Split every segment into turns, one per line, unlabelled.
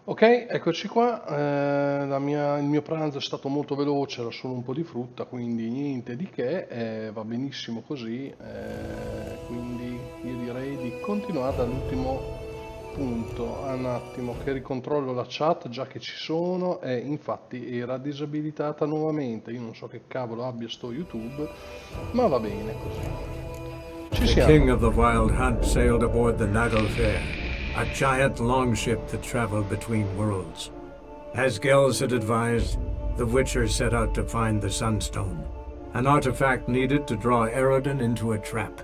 Ok, eccoci qua. Il mio pranzo è stato molto veloce, era solo un po' di frutta, quindi niente di che, va benissimo così. Quindi io direi di continuare dall'ultimo punto. Un attimo che ricontrollo la chat già che ci sono, e infatti era disabilitata nuovamente. Io non so che cavolo abbia sto YouTube, ma va bene così. Ci
The king
siamo.
of the Wild Hunt sailed aboard the Nagelfair, a giant longship that traveled between worlds. As Gels had advised, the Witcher set out to find the Sunstone, an artifact needed to draw Eredin into a trap.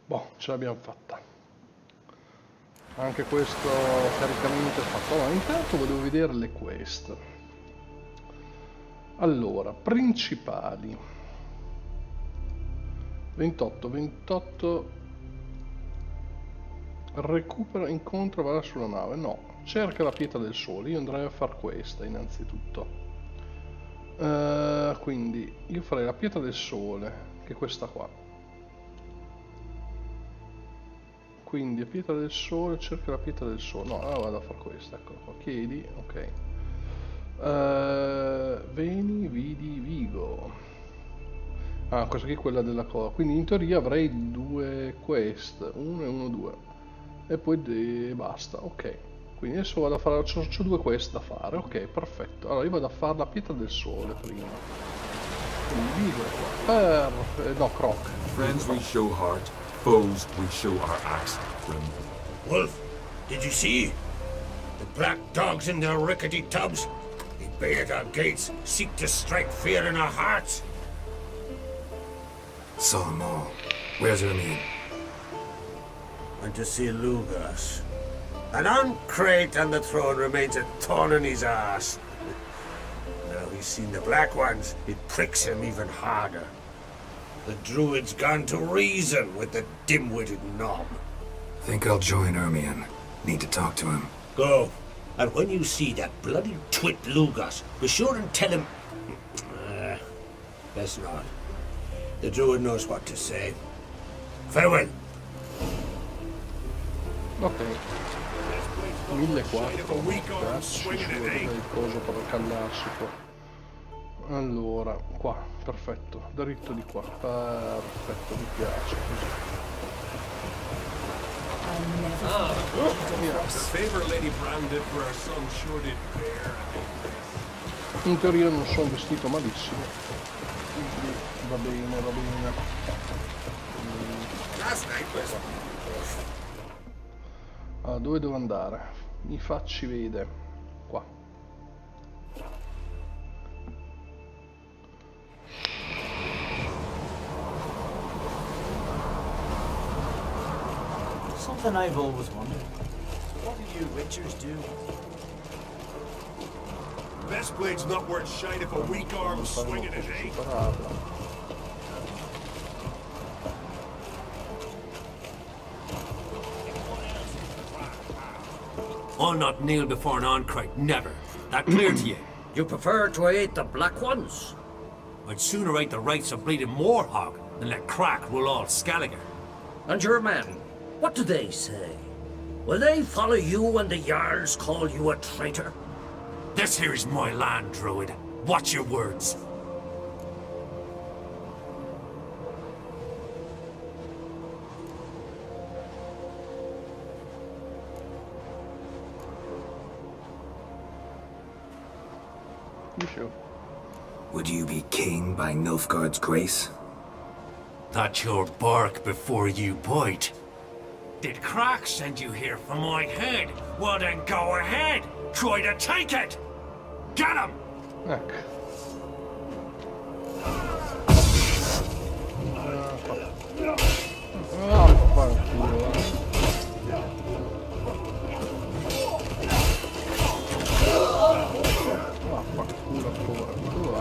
Boh, ce l'abbiamo fatta. Anche questo caricamento è fatto. Allora, intanto volevo vedere le quest. Allora, principali. 28. Recupera, incontra, va sulla nave. No, cerca la pietra del sole. Io andrei a far questa innanzitutto. Quindi io farei la pietra del sole, che è questa qua. Quindi a pietra del sole, cerca la pietra del sole. No, allora vado a fare questa, ecco qua. Chiedi, ok. Veni, vidi, vigo. Ah, questa qui è quella della cosa. Quindi in teoria avrei due quest, uno e uno, due. E poi basta, ok. Quindi adesso vado a fare, c'ho due quest da fare, ok, perfetto. Allora io vado a fare la pietra del sole prima. Quindi vigo qua. No, croc.
Friends we show heart, foes we show our axe.
Wolf, did you see? The black dogs in their rickety tubs? They bay at our gates, seek to strike fear in our hearts.
Saw them all. Where's Ermion?
Went to see Lugas. An uncrate on the throne remains a thorn in his ass. Now he's seen the Black Ones, it pricks him even harder. The druid's gone to reason with the dim-witted knob.
Think I'll join Ermion. Need to talk to him.
Go. And when you see that bloody twit Lugas, be sure and tell him... best not. The druid knows what to say. Farewell.
Ok. 1400. Ci vuole il coso per caldarsi qua. Allora, qua, perfetto. Dritto di qua. Perfetto, mi piace così. In teoria non sono vestito malissimo, quindi va bene, va bene. Allora, dove devo andare? Mi facci vedere. Qua.
Something I've always wondered. What do you witchers do?
Best blade's not worth shite if a weak arm's swinging it, eh?
I'll not kneel before an Oncrite, never. That clear to you?
You prefer to aid the Black Ones?
I'd sooner eat the rights of bleeding Moorhog than let Crack rule all Skelliger.
And your men, what do they say? Will they follow you when the Jarls call you a traitor?
This here is my land, Druid. Watch your words.
You sure?
Would you be king by Nilfgaard's grace?
That's your bark before you bite. Did Crack send you here for my head? Well then go ahead. Try to take it. Get him!
Ecco. Fanculo. Vaffanculo ancora.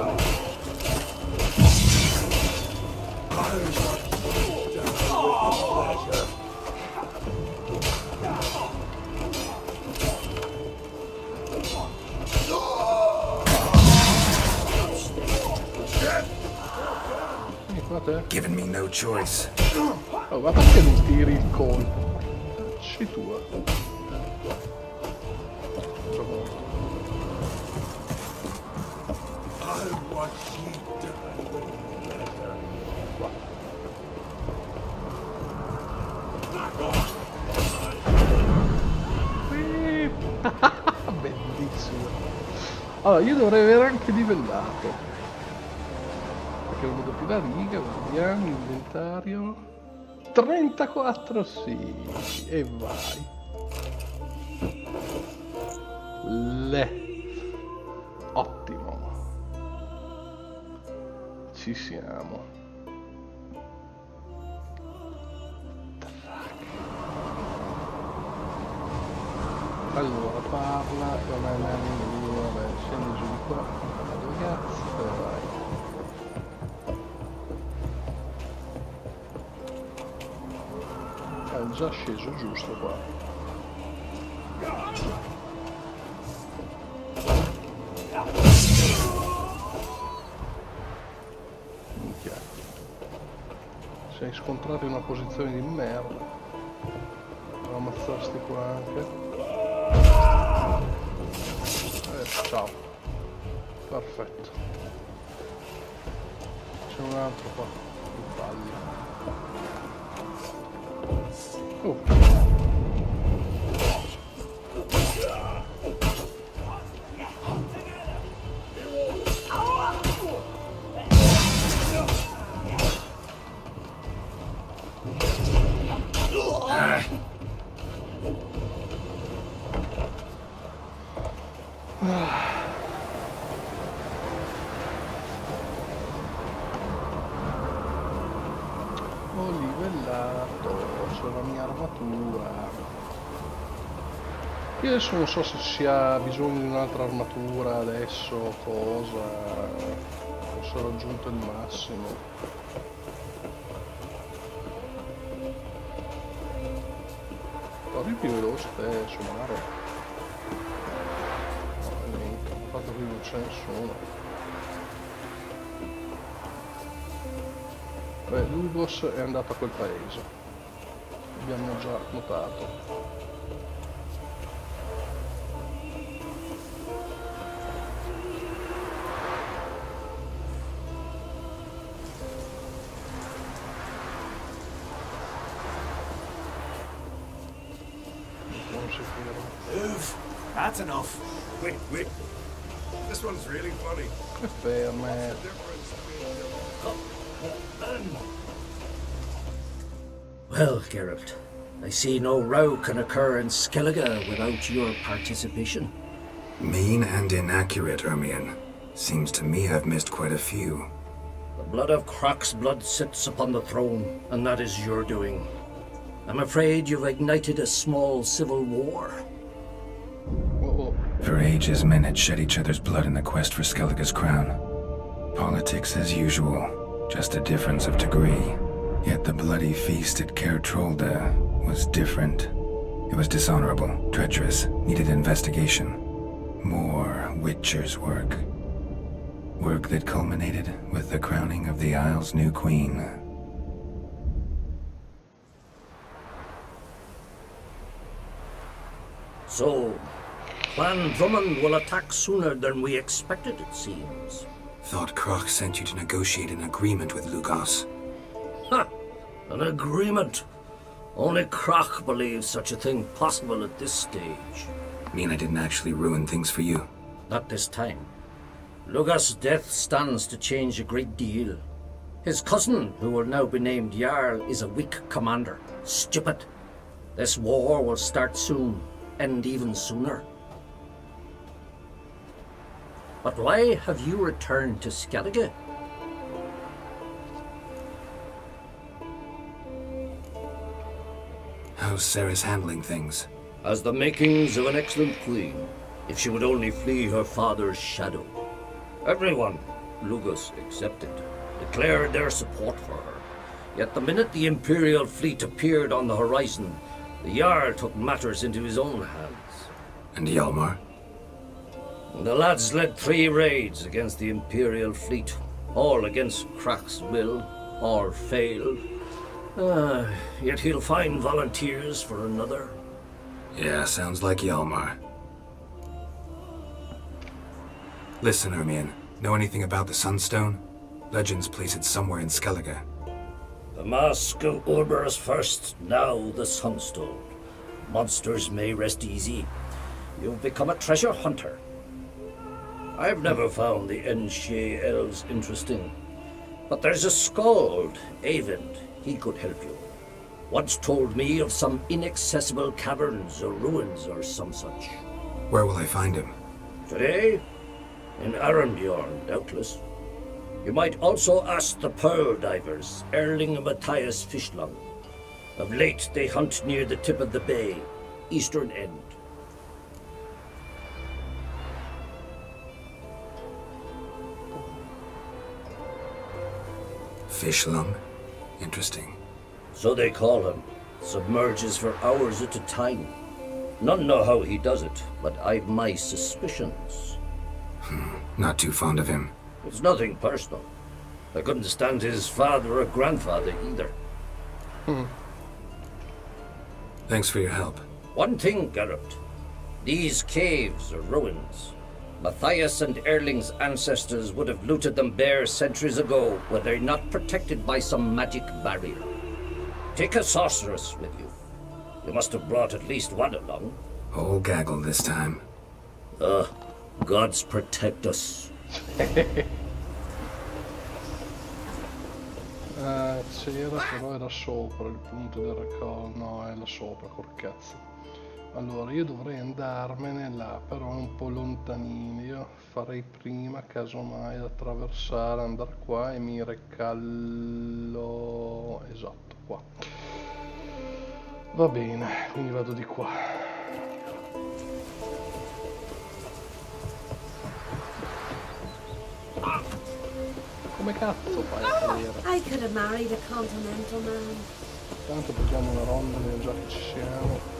Guarda te.
given me no choice.
Oh, ma perché non tiri il colpo? Sei tua. Bellissimo. Allora, io dovrei aver anche livellato. Perché non vedo più la riga, vediamo, inventario. 34, sì. E vai. Ottimo. Ci siamo. Allora parla, vabbè, scendi giù di qua, dove cazzo, vai. È già sceso giusto qua. Minchia. Sei scontrato in una posizione di merda. Devo ammazzarsti qua anche. Ciao. Perfetto. C'è un altro qua. Oh. Ho livellato sulla mia armatura. Io adesso non so se ci sia bisogno di un'altra armatura adesso, cosa. Forse ho raggiunto il massimo. Corri più veloce te, Sumaro. No, niente, ho fatto qui non c'è nessuno. Beh, Lugos è andato a quel paese, abbiamo già notato. Non si ferma.
That's enough.
Wait. This one's really funny.
Che ferme.
Well, Geralt, I see no row can occur in Skellige without your participation.
Mean and inaccurate, Ermion. Seems to me I've missed quite a few.
The blood of Croc's blood sits upon the throne, and that is your doing. I'm afraid you've ignited a small civil war.
For ages, men had shed each other's blood in the quest for Skellige's crown. Politics as usual, just a difference of degree. Yet the bloody feast at Caer Trolda was different. It was dishonorable, treacherous, needed investigation. More Witcher's work. Work that culminated with the crowning of the Isle's new queen.
So, Clan Drummond will attack sooner than we expected, it seems.
Thought Croc sent you to negotiate an agreement with Lugos.
Ha! An agreement? Only Croc believes such a thing possible at this stage.
Mean I didn't actually ruin things for you?
Not this time. Lugos' death stands to change a great deal. His cousin, who will now be named Jarl, is a weak commander. Stupid. This war will start soon, end even sooner. But why have you returned to Skellige?
How's Sarah's handling things?
Has the makings of an excellent queen, if she would only flee her father's shadow. Everyone, Lugos excepted, declared their support for her. Yet the minute the Imperial fleet appeared on the horizon, the Jarl took matters into his own hands.
And Hjalmar?
The lads led 3 raids against the Imperial fleet, all against Croc's will. or fail. Yet he'll find volunteers for another.
Yeah, sounds like Hjalmar. Listen, Ermion, know anything about the Sunstone? Legends place it somewhere in Skellige.
The mask of Urber's first, now the Sunstone. Monsters may rest easy. You've become a treasure hunter. I've never found the Enshe elves interesting. But there's a skald, Eyvind. He could help you. Once told me of some inaccessible caverns or ruins or some such.
Where will I find him?
Today? In Arnbjorn, doubtless. You might also ask the pearl divers, Erling and Matthias Fischlang. Of late, they hunt near the tip of the bay, eastern end.
Fischlang? Interesting.
So they call him. Submerges for hours at a time. None know how he does it, but I've my suspicions.
Not too fond of him.
It's nothing personal. I couldn't stand his father or grandfather either.
Thanks for your help.
One thing, Geralt. These caves are ruins. Matthias and Erling's ancestors would have looted them bare centuries ago were they not protected by some magic barrier. Take a sorceress with you. You must have brought at least one along.
Whole gaggle this time.
Gods protect us.
C'era, però era sopra il punto del recall. No, è là sopra, col cazzo. Allora, io dovrei andarmene là, però è un po' lontanino. Io farei prima, casomai, ad attraversare, andare qua e mi recallo... Esatto, qua. Va bene, quindi vado di qua. Come cazzo fai a salire?
I could have married a continental man.
Tanto prendiamo una ronda già che ci siamo.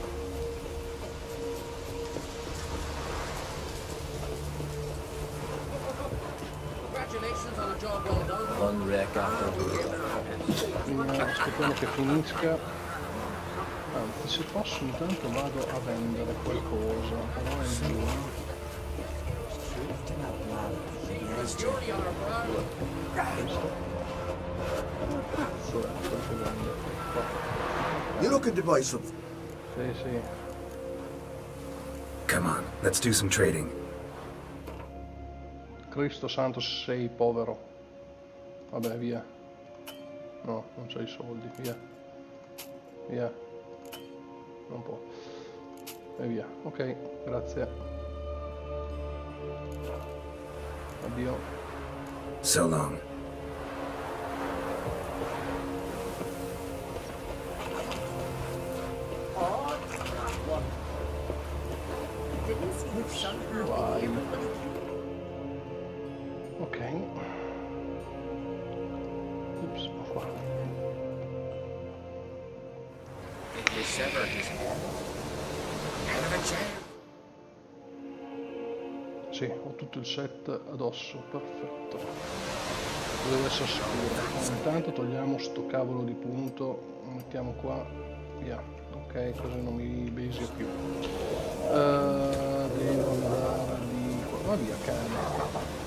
One wreck after
Aspettiamo che finisca. Anzi, se posso intanto vado a vendere qualcosa, però è giù.
You looking to buy something?
Sì.
Come on, let's do some trading.
Cristo santo, sei povero. Vabbè, via. No, non c'hai i soldi, via. Via. Non può. E via. Ok, grazie. Addio.
So long.
Vai. Ok. Ups, qua. Sì, ho tutto il set addosso, perfetto. Devo essere sicuro. Intanto togliamo sto cavolo di punto, mettiamo qua, via. Ok, così non mi besia più. Devo andare di qua. Va via, cane.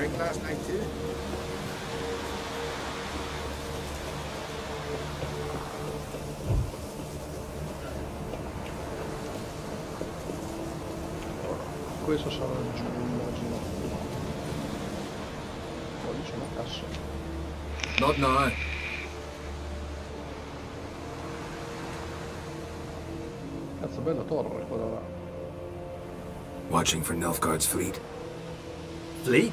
drink last night too?
Questo sarà giù, immagino. Poi c'è una cassa.
Not now.
Cazzo, bella torre quella là.
Watching for Nilfgaard's fleet.
Fleet?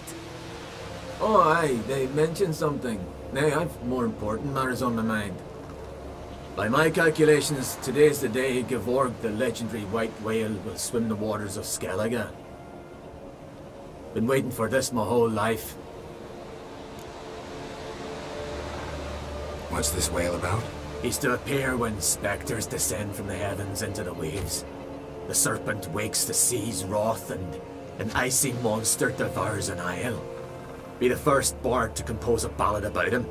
Oh, aye, they mentioned something. Nay, I've more important matters on my mind. By my calculations, today's the day Gevorg, the legendary white whale, will swim the waters of Skellige. Been waiting for this my whole life.
What's this whale about?
He's to appear when spectres descend from the heavens into the waves. The serpent wakes the sea's wrath and an icy monster devours an isle. Be the first bard to compose a ballad about him.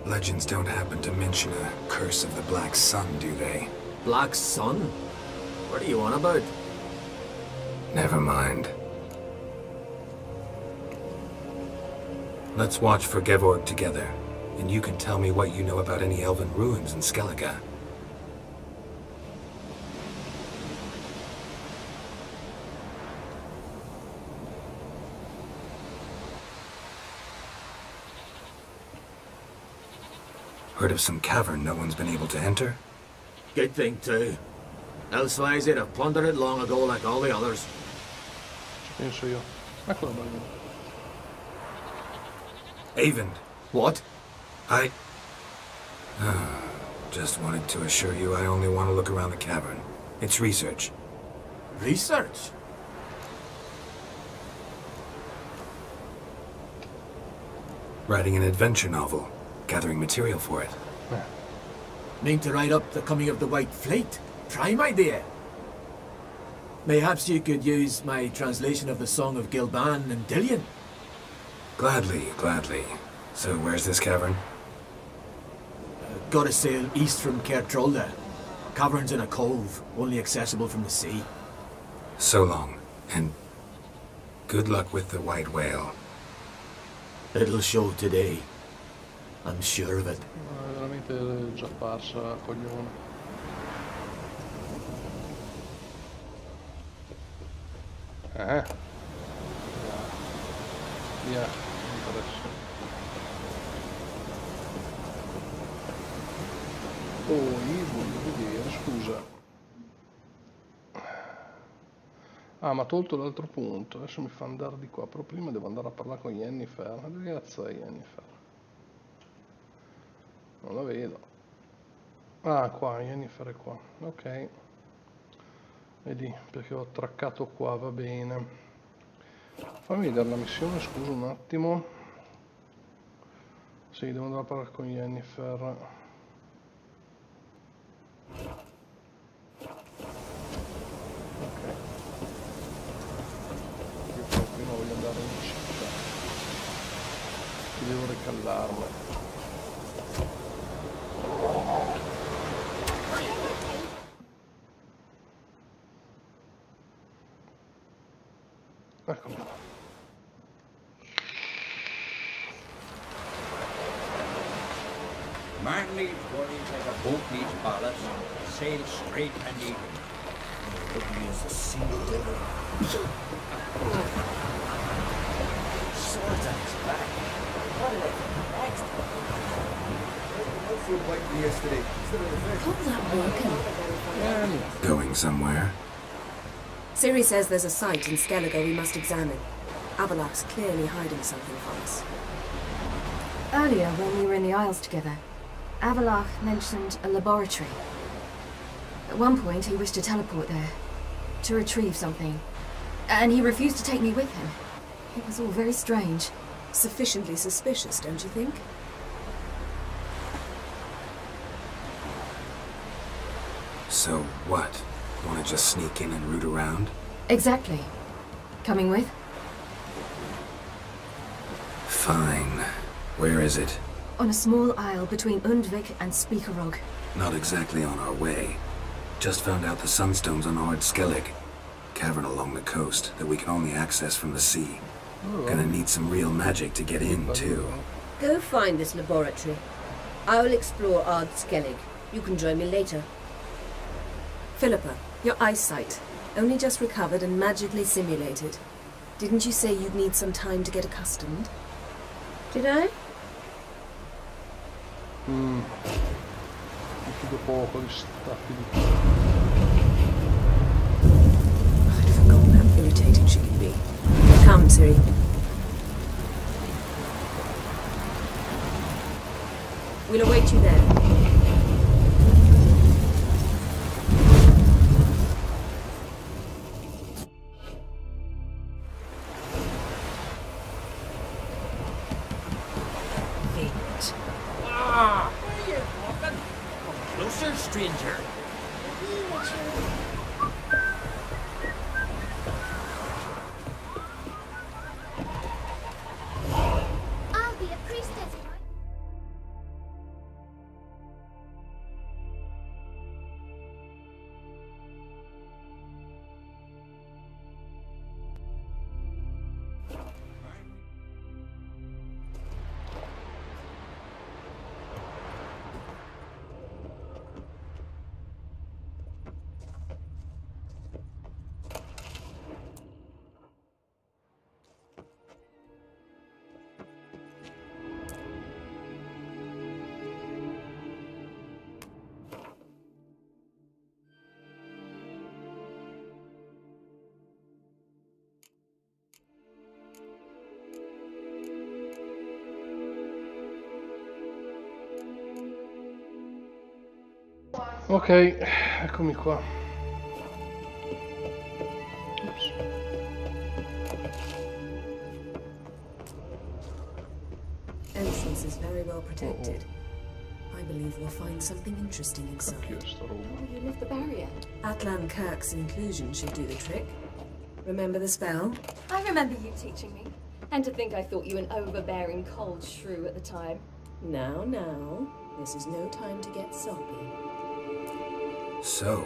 Legends don't happen to mention a curse of the Black Sun, do they?
Black Sun? What are you on about?
Never mind. Let's watch for Gevorg together, and you can tell me what you know about any elven ruins in Skellige. Heard of some cavern no one's been able to enter?
Good thing, too. Elsewise, they'd have plundered it long ago like all the others.
Ci penso io. Ecco la ballina.
Avon.
What?
Just wanted to assure you I only want to look around the cavern. It's research.
Research?
Writing an adventure novel. Gathering material for it.
Mean to write up the coming of the White Fleet? Prime idea. Mayhaps you could use my translation of the Song of Gilban and Dillion?
Gladly, gladly. So where's this cavern?
Gotta sail east from Kertrolda. Cavern's in a cove, only accessible from the sea.
So long, and good luck with the white whale.
It'll show today. I'm sure of it.
È veramente già parsa, coglione. Via, mi interessa. Poi voglio vedere, scusa. Ah, ma ha tolto l'altro punto. Adesso mi fa andare di qua. Però prima devo andare a parlare con Yennefer. Dove cazzo è Yennefer? Non la vedo. Ah, qua, Yennefer è qua. Ok. Vedi, perché ho traccato qua, va bene. Fammi vedere la missione, scusa un attimo. Sì, devo andare a parlare con Yennefer. Ok. Io però prima voglio andare in città. Ci devo ricallarmi. Eccolo qua.
Man needs worries like a boat needs ballast. Sail straight and even.
Look me as a sea devil.
Swords on his back. What did I do next?
No food like yesterday.
How's that working?
Going somewhere?
Siri says there's a site in Skellige we must examine. Avalok's clearly hiding something from us.
Earlier, when we were in the Isles together, Avalok mentioned a laboratory. At one point, he wished to teleport there, to retrieve something, and he refused to take me with him. It was all very strange.
Sufficiently suspicious, don't you think?
So what? Want to just sneak in and root around?
Exactly. Coming with?
Fine. Where is it?
On a small isle between Undvik and Speakerog.
Not exactly on our way. Just found out the sunstones on Skellige. Cavern along the coast that we can only access from the sea. Gonna need some real magic to get in, too.
Go find this laboratory. I will explore Skellige. You can join me later.
Philippa, your eyesight. Only just recovered and magically simulated. Didn't you say you'd need some time to get accustomed?
Did I?
Fido poco di staffi di...
I'd forgotten how irritating she can be. Come, Siri. We'll await you there.
Closer, stranger.
Ok, eccomi qua. Ops.
Entrance is very well protected. I believe we'll find something interesting inside.
You lift the barrier.
Atlan Kirk's inclusion should do the trick. Remember the spell?
I remember you teaching me. And to think I thought you an overbearing cold shrew at the time.
Now, this is no time to get soppy.
So,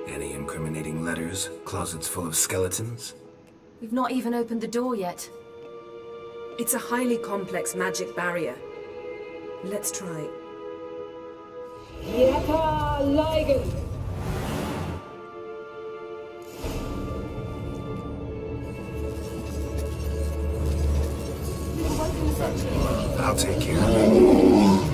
any incriminating letters? Closets full of skeletons?
We've not even opened the door yet.
It's a highly complex magic barrier. Let's try.
Yaka Ligen!
I'll take care of it.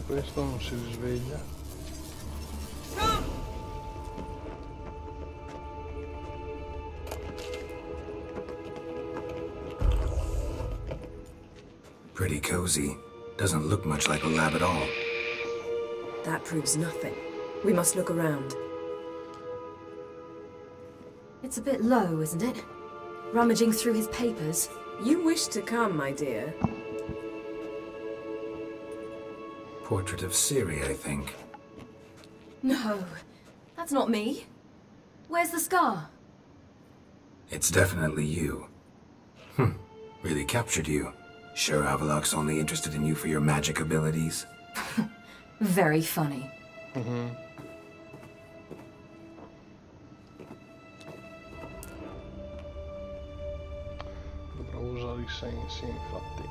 Questo non si risveglia.
Pretty cozy. Doesn't look much like a lab at all.
That proves nothing. We must look around.
It's a bit low, isn't it? Rummaging through his papers.
You wish to come, my dear.
Portrait of Siri, I think.
No, that's not me. Where's the scar?
It's definitely you. Really captured you. Sure Avalok's only interested in you for your magic abilities?
Very funny.
Dovrò usare i sensi, infatti.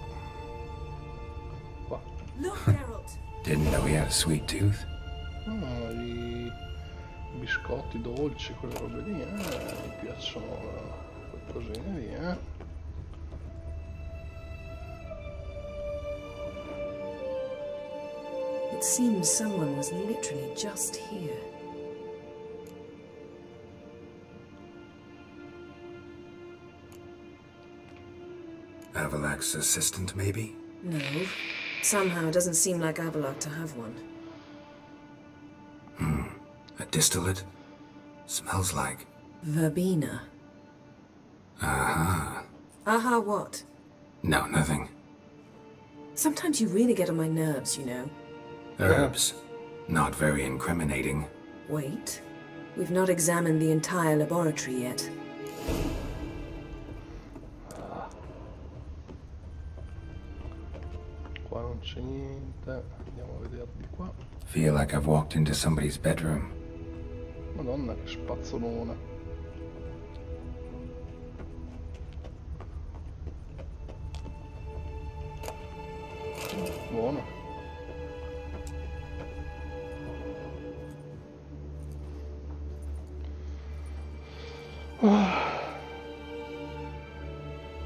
Qua.
Look, Geralt.
Didn't know he had a sweet tooth.
I biscotti dolci, quelle robe lì, mi piacciono quelle cosine lì,
It seems someone was literally just here.
Avalok's assistant, maybe?
No. Somehow it doesn't seem like Avalok to have one.
A distillate? Smells like...
Verbena.
Aha.
Aha what?
No, nothing.
Sometimes you really get on my nerves, you know.
Herbs. Not very incriminating.
Wait. We've not examined the entire laboratory yet.
Qua non c'è niente. Andiamo a vedere di qua.
Feel like I've walked into somebody's bedroom.
Madonna, che spazzolona. Buono.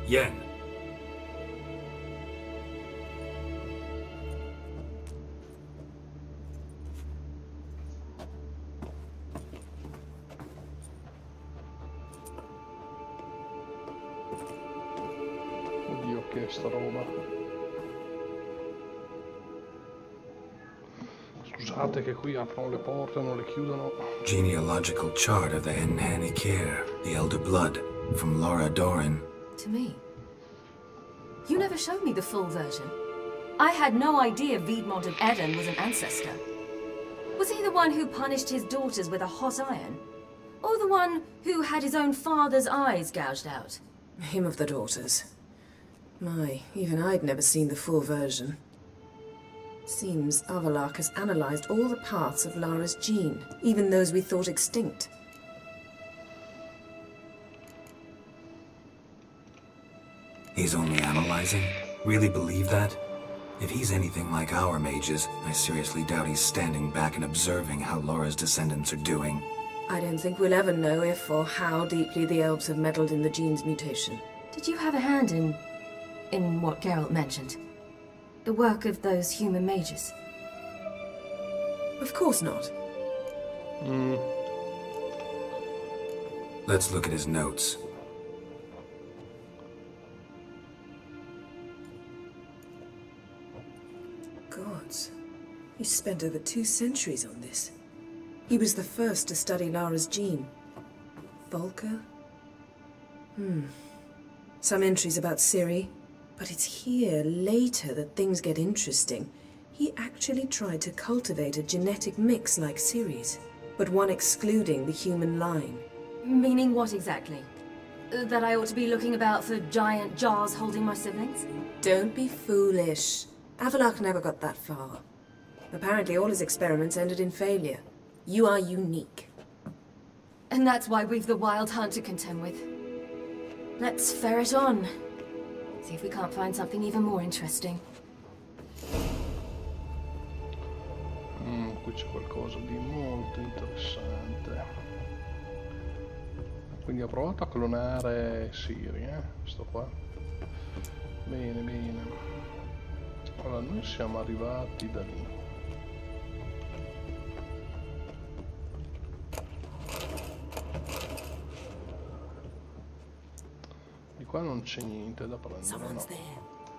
Yen.
Oddio, che è sta roba. Scusate che qui aprono le porte, non le chiudono.
Genealogical chart of the Enhani Care, the Elder Blood, from Laura Doran.
To me. You never showed me the full version. I had no idea Viedmont of Eden was an ancestor. Was he the one who punished his daughters with a hot iron? Or the one who had his own father's eyes gouged out?
Him of the daughters. My, even I'd never seen the full version. Seems Avalok has analyzed all the parts of Lara's gene, even those we thought extinct.
He's only analyzing? Really believe that? If he's anything like our mages, I seriously doubt he's standing back and observing how Laura's descendants are doing.
I don't think we'll ever know if or how deeply the elves have meddled in the gene's mutation.
Did you have a hand in what Geralt mentioned? The work of those human mages?
Of course not.
Let's look at his notes.
Gods. He spent over 2 centuries on this. He was the first to study Lara's gene. Volker? Some entries about Ciri. But it's here, later, that things get interesting. He actually tried to cultivate a genetic mix like Ciri's, but one excluding the human line.
Meaning what exactly? That I ought to be looking about for giant jars holding my siblings?
Don't be foolish. Avalok never got that far. Apparently all his experiments ended in failure. You are unique.
And that's why we've the Wild Hunt to contend with. Let's ferret on. See if we can't find something even more interesting.
Qui c'è qualcosa di molto interessante. Quindi ho provato a clonare Ciri, sto qua. Bene, bene. Allora, noi siamo arrivati da lì. Di qua non c'è niente da prendere, no.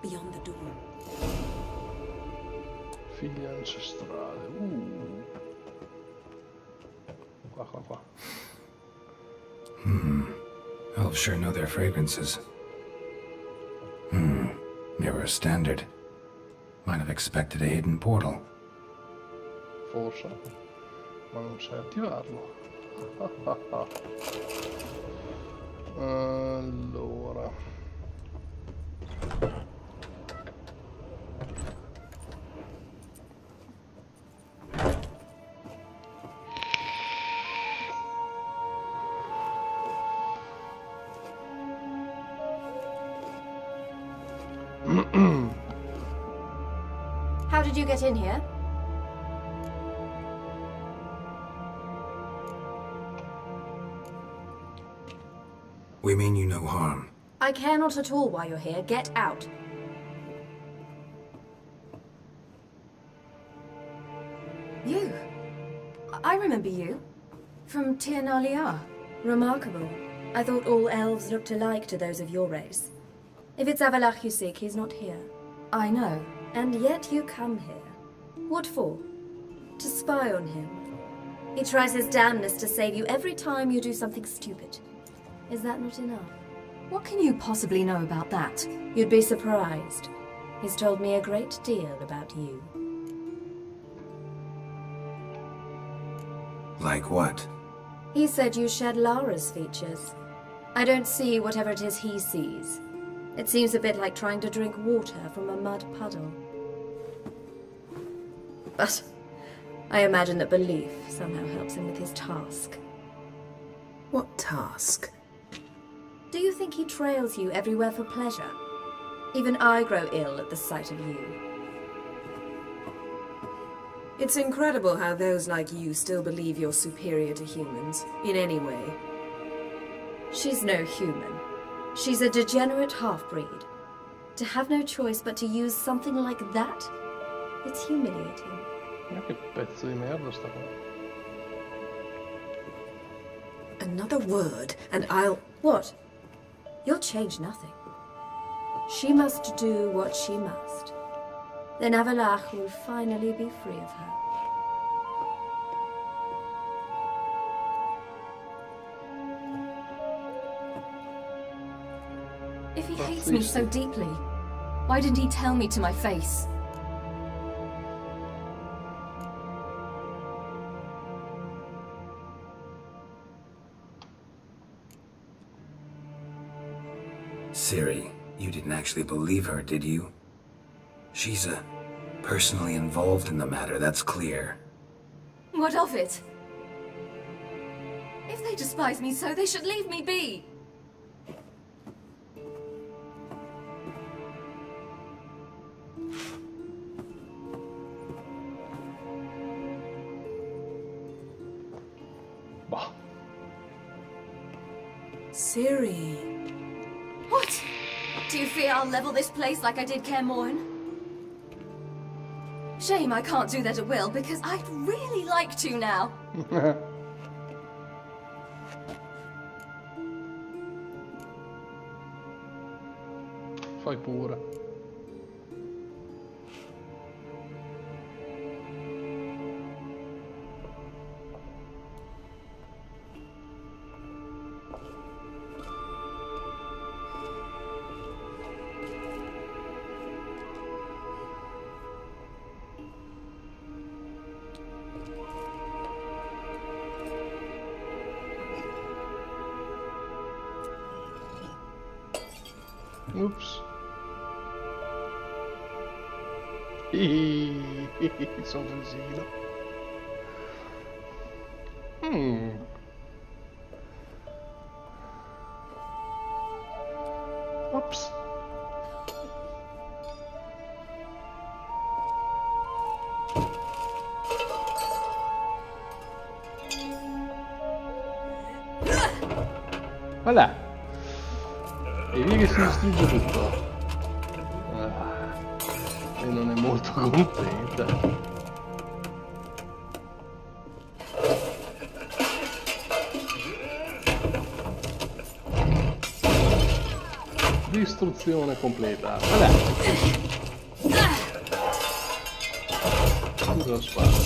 Beyond the door.
Figlia ancestrale. Qua.
Elves sure know their fragrances. Mirror standard. Might have expected a hidden portal.
Forse, ma non sai attivarlo. Allora.
How did you get in here?
We mean you no harm.
I care not at all why you're here. Get out. You? I remember you. From Tir Nalia.
Remarkable. I thought all elves looked alike to those of your race. If it's Avalach you seek, he's not here.
I know.
And yet you come here. What for? To spy on him. He tries his damnedest to save you every time you do something stupid. Is that not enough?
What can you possibly know about that?
You'd be surprised. He's told me a great deal about you.
Like what?
He said you shared Lara's features. I don't see whatever it is he sees. It seems a bit like trying to drink water from a mud puddle. But I imagine that belief somehow helps him with his task.
What task?
Do you think he trails you everywhere for pleasure? Even I grow ill at the sight of you.
It's incredible how those like you still believe you're superior to humans, in any way.
She's no human. She's a degenerate half-breed. To have no choice but to use something like that, it's humiliating.
Ma che pezzo di merda sta qua.
Another word, and I'll...
What? You'll change nothing. She must do what she must. Then Avalach will finally be free of her.
If he hates me so deeply, why didn't he tell me to my face?
Ciri, you didn't actually believe her, did you? She's personally involved in the matter, that's clear.
What of it? If they despise me so, they should leave me be.
Bah.
Ciri.
What? Do you fear I'll level this place like I did Kaer Morhen? Shame I can't do that at will, because I'd really like to now.
Fai pure. Oops. Sorrisino. Ops. Voilà. E via che si distrugge tutto. E non è molto contenta. Distruzione completa. Voilà. Scusa la spada.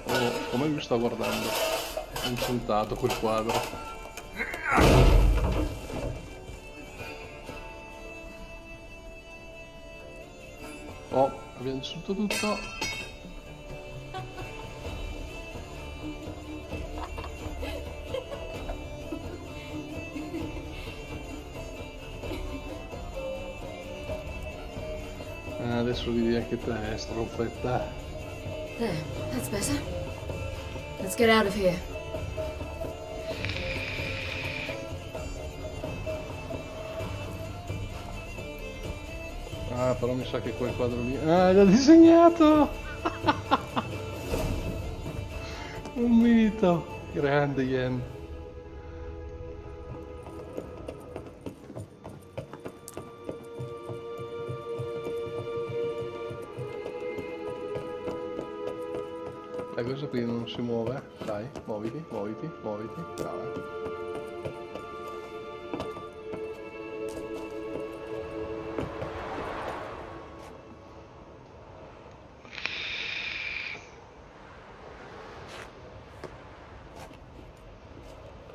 Oh, come mi sta guardando? Ho insultato quel quadro. Oh, abbiamo distrutto tutto. Adesso vedi anche te, stronfetta.
There, that's better. Let's get out of here.
Ah, però mi sa che quel quadro lì... Ah, l'ha disegnato! Un mito! Grande Yen. La cosa qui non si muove? Dai, muoviti, muoviti, muoviti. Brava.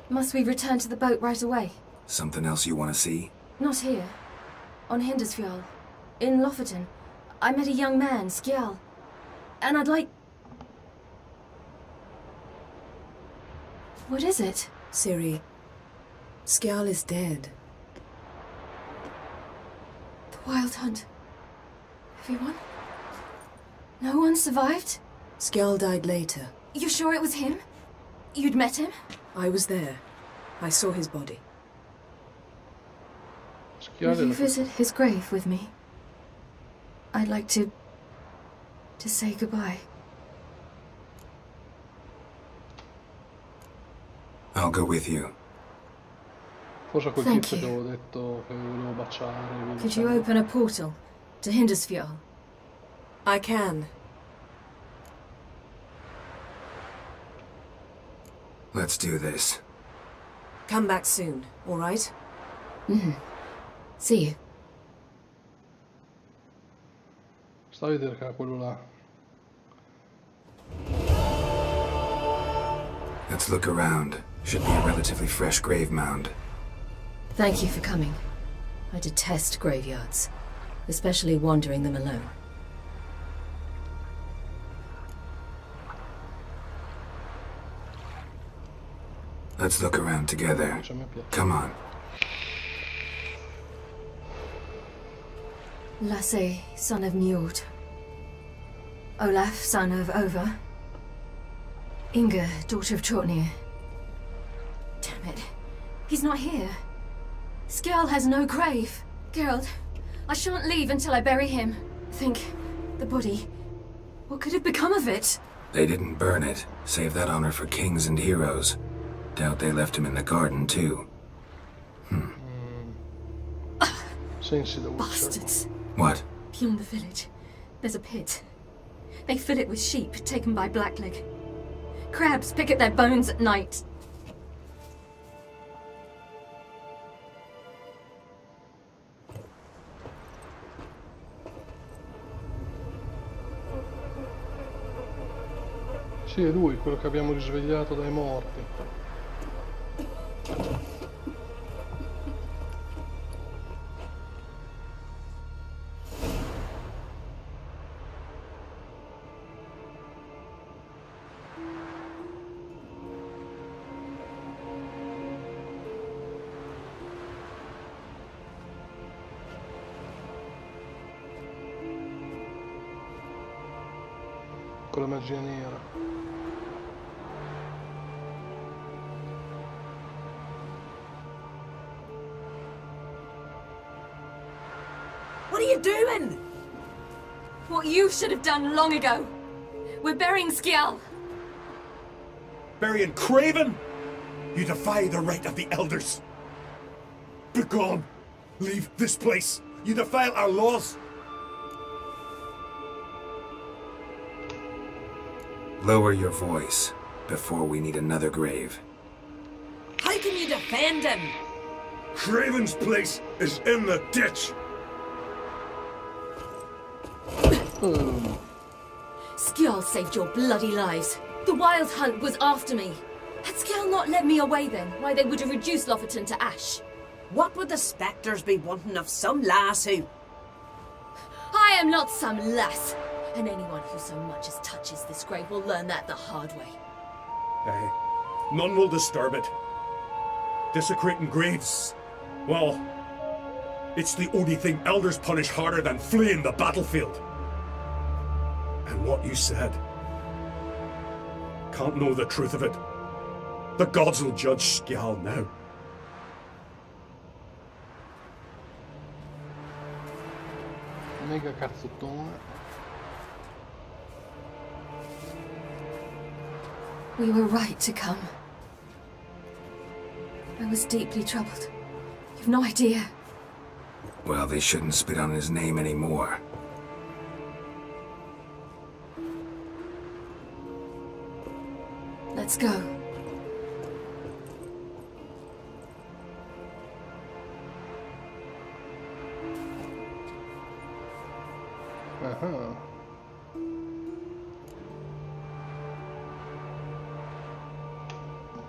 Must we return to the boat right away?
Something else you want to see?
Not here. On Hindersfjall. In Lofoten. I met a young man, Skjal. And I'd like... What is it?
Ciri, Skjal is dead.
The Wild Hunt. Everyone? No one survived?
Skjal died later.
You sure it was him? You'd met him?
I was there. I saw his body.
Will you visit his grave with me? I'd like to say goodbye.
I'll go with you.
Forse quel
Thank
tizio che
you.
avevo detto che volevo baciare.
Could you open a portal to Hindersfjall?
I can.
Let's do this.
Come back soon, all right?
See you.
Sta a vedere che era quello là.
Let's look around. Should be a relatively fresh grave mound.
Thank you for coming. I detest graveyards, especially wandering them alone.
Let's look around together. Come on.
Lasse, son of Njord. Olaf, son of Over. Inga, daughter of Trotnir. Damn it. He's not here. Skjall has no grave. Geralt, I shan't leave until I bury him. Think, the body. What could have become of it?
They didn't burn it. Save that honor for kings and heroes. Doubt they left him in the garden, too.
Bastards.
What?
Beyond the village, there's a pit. They fill it with sheep taken by Blackleg. Crabs pick at their bones at night.
Sì, è lui, quello che abbiamo risvegliato dai morti. Con la magia nera.
What are you doing?
What you should have done long ago. We're burying Skjall.
Burying Craven? You defy the right of the elders. Begone! Leave this place! You defile our laws!
Lower your voice before we need another grave.
How can you defend him?
Craven's place is in the ditch!
Skjall saved your bloody lives. The Wild Hunt was after me. Had Skjall not led me away then, why they would have reduced Lofoten to ash.
What would the spectres be wanting of some lass who...
I am not some lass, and anyone who so much as touches this grave will learn that the hard way.
Aye. None will disturb it. Desecrating graves. Well, it's the only thing elders punish harder than fleeing the battlefield. And what you said. Can't know the truth of it. The gods will judge Skjall now.
Mega cazzottone.
We were right to come. I was deeply troubled. You've no idea.
Well, they shouldn't spit on his name anymore.
Let's go.
Uh-huh.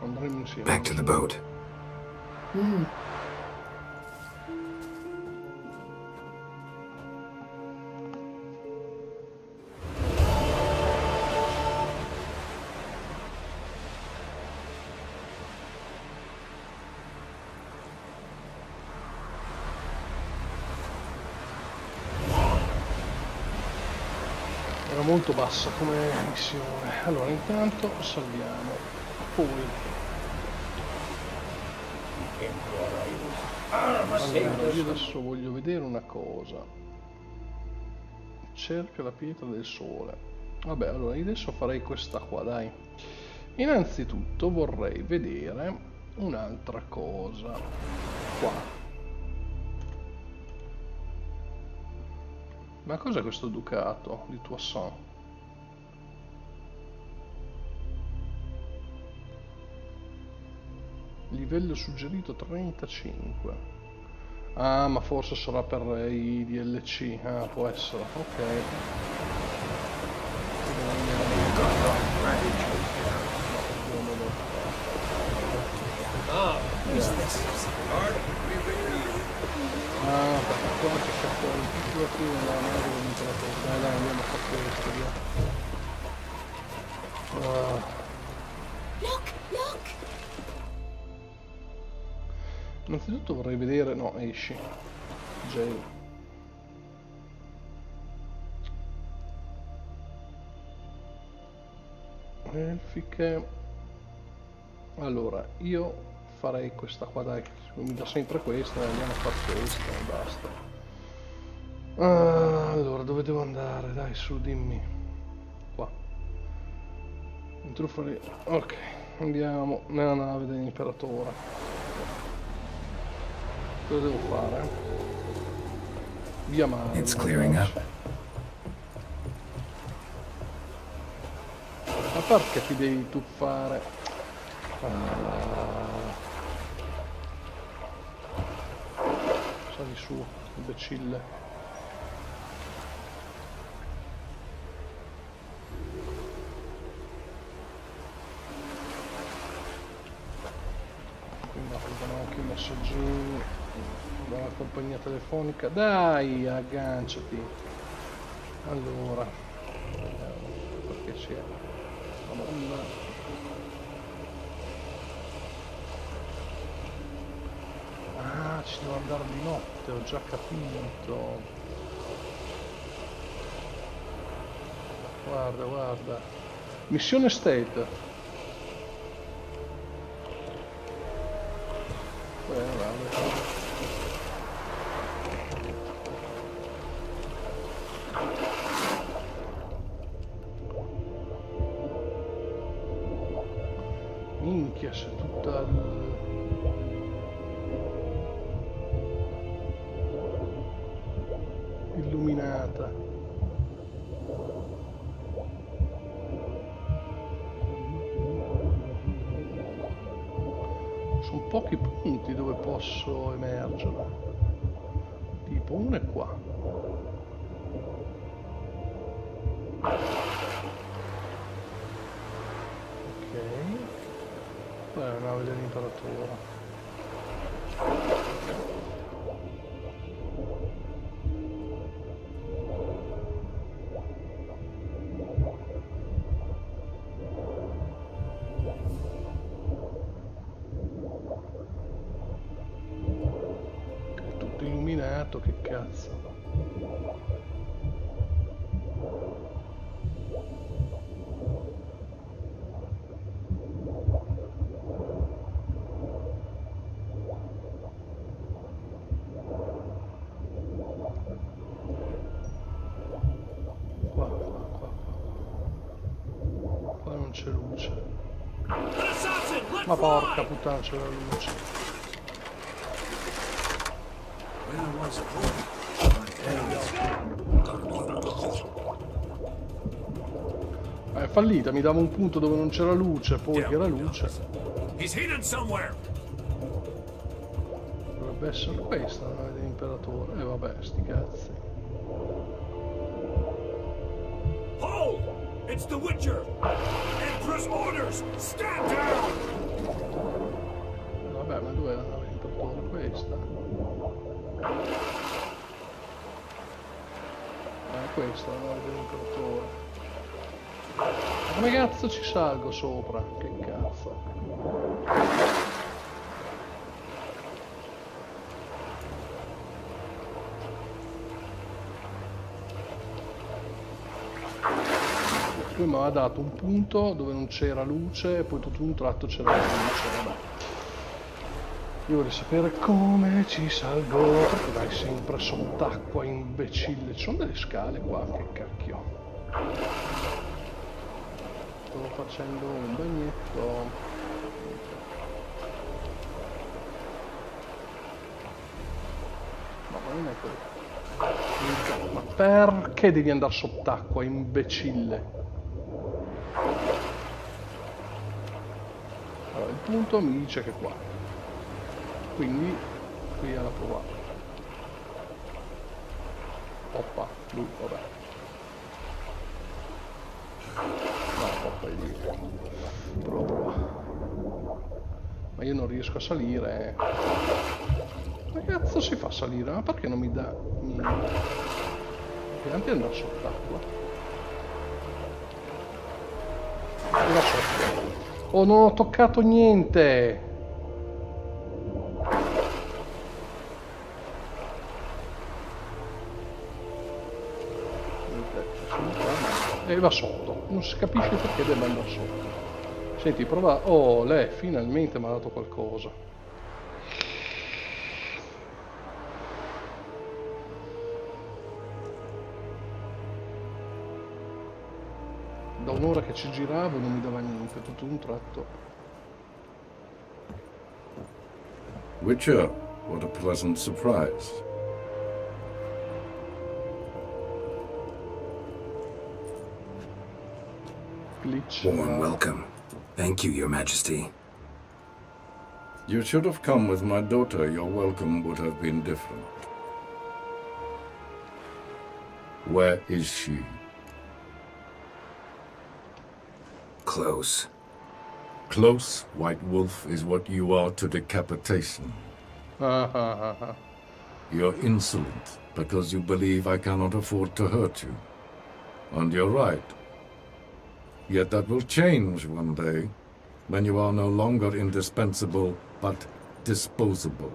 Andremo insieme.
Back to the boat.
Era molto bassa come missione. Allora, intanto salviamo. Poi allora, io adesso voglio vedere una cosa. Cerca la pietra del sole. Vabbè, allora io adesso farei questa qua, dai. Innanzitutto vorrei vedere un'altra cosa. Qua. Ma cos'è questo ducato di Toussaint? Livello suggerito 35. Ah, ma forse sarà per i DLC. Ah, può essere. Ok. Ah, perché qua c'è fuori il piccolo qui nella nave dell'imperatore. Dai, andiamo a fare questo, via.
Look! Look!
Innanzitutto vorrei vedere... No, esci. Jail. Elfiche. Allora, io farei questa qua, dai. Mi dà sempre questa, andiamo a fare questa e basta. Allora, dove devo andare? Dai, su, dimmi. Qua. Ok, andiamo nella nave dell'imperatore. Cosa devo fare? Via mare.
It's clearing up.
Ma perché ti devi tuffare? Sali su, imbecille. Quindi arrivano anche i messaggini dalla compagnia telefonica. Dai, agganciati. Allora, perché c'è? Madonna. Ah, ci devo andare di notte, ho già capito. Guarda, guarda. Missione state. Guarda. Minchia, c'è tutta illuminata. Sono pochi punti dove posso emergere. Tipo uno è qua. Ok. Beh, è la nave dell'imperatore. È tutto illuminato, che cazzo. C'è luce. Ma porca puttana, c'è la luce. È fallita, mi dava un punto dove non c'era luce, poi che era luce. Dovrebbe essere questa la nave dell'imperatore. E vabbè, sti cazzi.
It's the Witcher! Empress orders! Stand down!
Vabbè, ma dov'è la nave dell'imperatore? Questa? Questa è la nave dell'imperatore. Ma come cazzo ci salgo sopra? Che cazzo? Poi mi aveva dato un punto dove non c'era luce e poi tutto un tratto c'era la luce, vabbè. Io voglio sapere come ci salgo, perché dai sempre sott'acqua, imbecille. Ci sono delle scale qua, che cacchio. Sto facendo un bagnetto. No, ma non è quello. Ma perché devi andare sott'acqua, imbecille? Allora, il punto mi dice che è qua. Quindi qui è la provare. Oppa, lui, vabbè. No, oppa è lì. Prova. Ma io non riesco a salire. Ma cazzo si fa a salire? Ma perché non mi dà niente? Anche andare sott'acqua. Là sotto. Oh, non ho toccato niente. sono qua, e va sotto. Non si capisce perché deve andare sotto. Senti, prova... Oh, lei finalmente mi ha dato qualcosa. Da un'ora che ci giravo non mi dava niente, tutto d'un tratto.
Witcher, what a pleasant surprise.
Glitch.
Warm welcome. Thank you, Your Majesty.
You should have come with my daughter. Your welcome would have been different. Where is she?
Close.
Close, White Wolf, is what you are to decapitation. You're insolent because you believe I cannot afford to hurt you. And you're right. Yet that will change one day, when you are no longer indispensable, but disposable.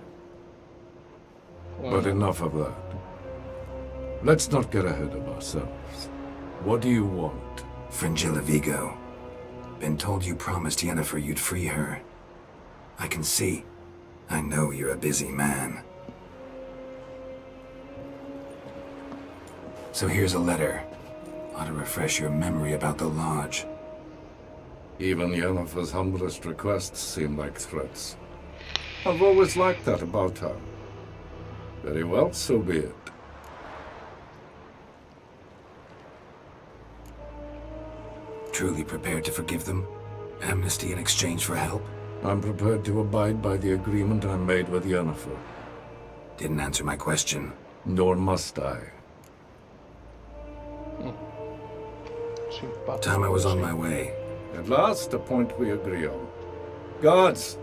But enough of that. Let's not get ahead of ourselves. What do you want?
Fringilla Vigo. Been told you promised Yennefer you'd free her. I can see. I know you're a busy man. So here's a letter. Ought to refresh your memory about the Lodge.
Even Yennefer's humblest requests seem like threats. I've always liked that about her. Very well, so be it.
Truly prepared to forgive them? Amnesty in exchange for help?
I'm prepared to abide by the agreement I made with Yennefer.
Didn't answer my question.
Nor must I.
Time I was on my way.
At last, a point we agree on. Guards,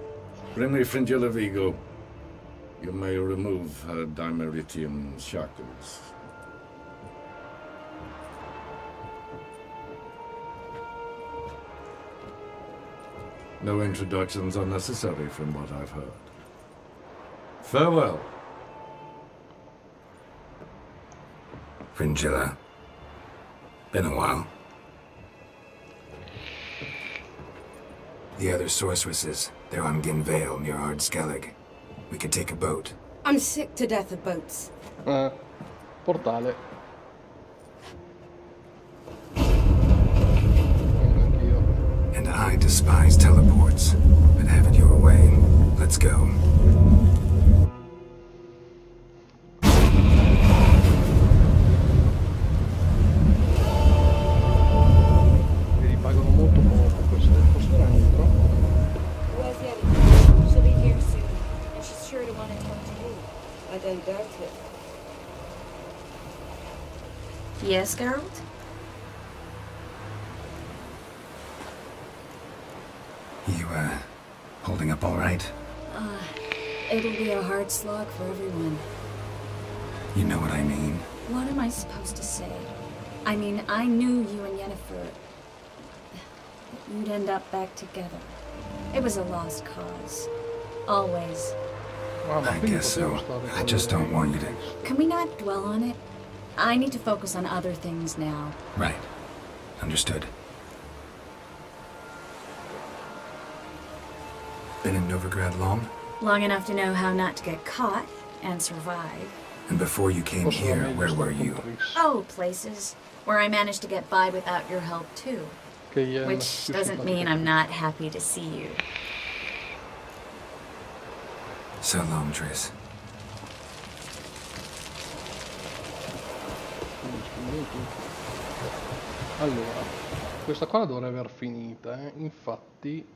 bring me Fringilla Vigo. You may remove her Dimeritian shackles. No introductions are necessary from what I've heard. Farewell.
Fringilla. Been a while. The other sorceresses, they're on Gin Vale near Ard Skellig. We could take a boat.
I'm sick to death of boats.
Portale.
And I despise teleports. But have it your way. Let's go.
Li pagano molto poco, questo è un po' strano, però.
Where's Yennefer? She'll be here soon, and she's sure to want to talk to you. I don't doubt it.
Yes, Geralt?
You, holding up all right?
It'll be a hard slog for everyone.
You know what I mean.
What am I supposed to say? I mean, I knew you and Yennefer... you'd end up back together. It was a lost cause. Always.
I guess so. I just don't want you to...
Can we not dwell on it? I need to focus on other things now.
Right. Understood. Been in Novigrad long?
Long enough to know how not to get caught and survive.
And before you came here, where were you?
Oh, places where I managed to get by without your help too. Which doesn't mean I'm not happy to see you.
So long, Triss.
Allora, questa qua la dovrei aver finita, infatti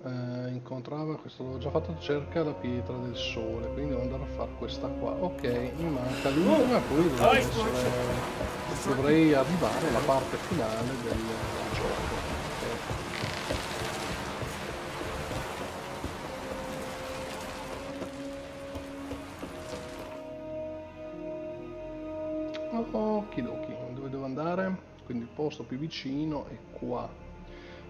incontrava, questo l'ho già fatto, cerca la pietra del sole, quindi devo andare a fare questa qua. Ok, mi manca l'ultima, poi dovrei arrivare alla parte finale del gioco. Okidoki, dove devo andare? Quindi il posto più vicino è qua.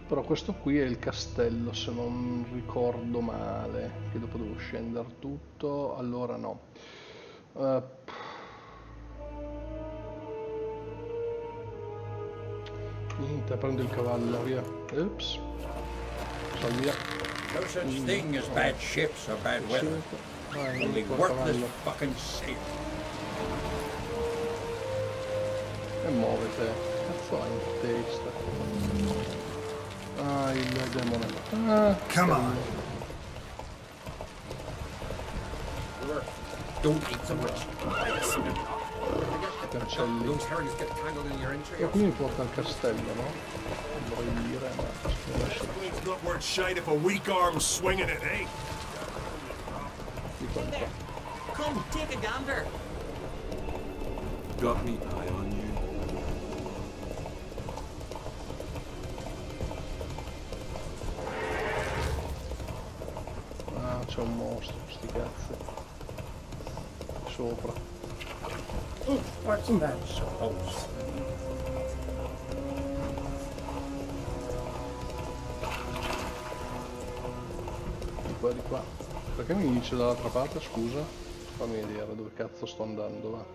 Però questo qui è il castello, se non ricordo male, che dopo devo scendere tutto, allora no. Niente, prendo il cavallo, via. Ups. Sal via.
No such thing as bad ships or bad weather. Only worthless fucking sail.
E muovete. Cazzo hai in testa? Ah, il demone. Ah,
come on.
Don't eat so much.
Cancelli.
Those herrings get tangled in your entry.
E qui mi porta al castello, no? Vorrei dire, ma
It's not worth shite if a weak arm's swinging it, eh?
di qua di qua.
Come, take a gander.
Got me eye on you.
Ah, c'è un mostro, sti cazzi. Sopra.
What's that supposed?
Di qua. Perché mi dice dall'altra parte, scusa? Fammi vedere dove cazzo sto andando, va.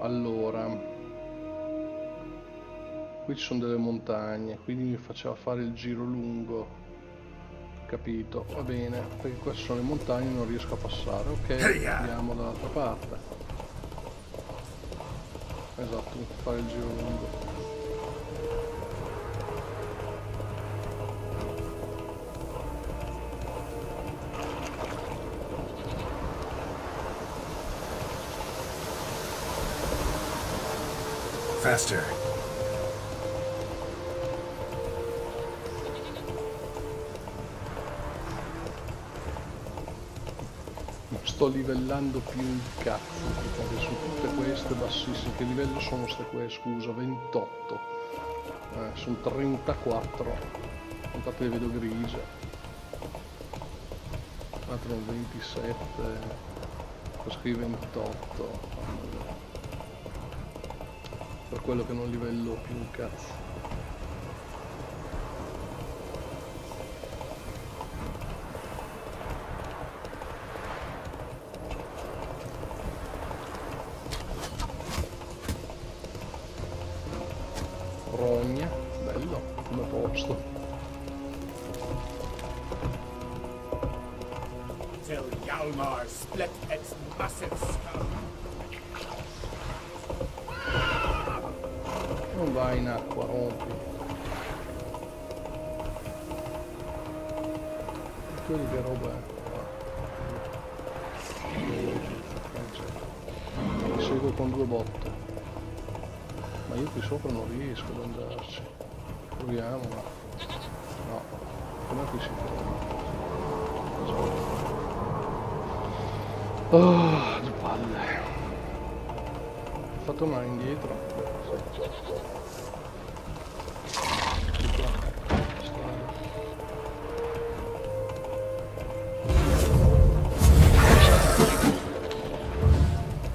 Allora, qui ci sono delle montagne, quindi mi faceva fare il giro lungo. Capito, va bene, perché queste sono le montagne, non riesco a passare. Ok, andiamo dall'altra parte. Esatto, mi fa fare il giro lungo.
Faster.
Sto livellando più il cazzo, perché su tutte queste bassissime. Che livello sono queste qua? Scusa, 28. Sono 34. Infatti le vedo grigie. L'altro 27. Così 28. Per quello che non livello più il cazzo. Rogna, bello, come posto.
Till Yalmar split its massive skull.
Non vai in acqua, rompi. Quelli che roba è? Mi seguo con 2 botte. Ma io qui sopra non riesco ad andarci. Proviamo, ma... No. Come qui si trova? Oh, le palle. Ho fatto male indietro. Sì. Di qua. Strada.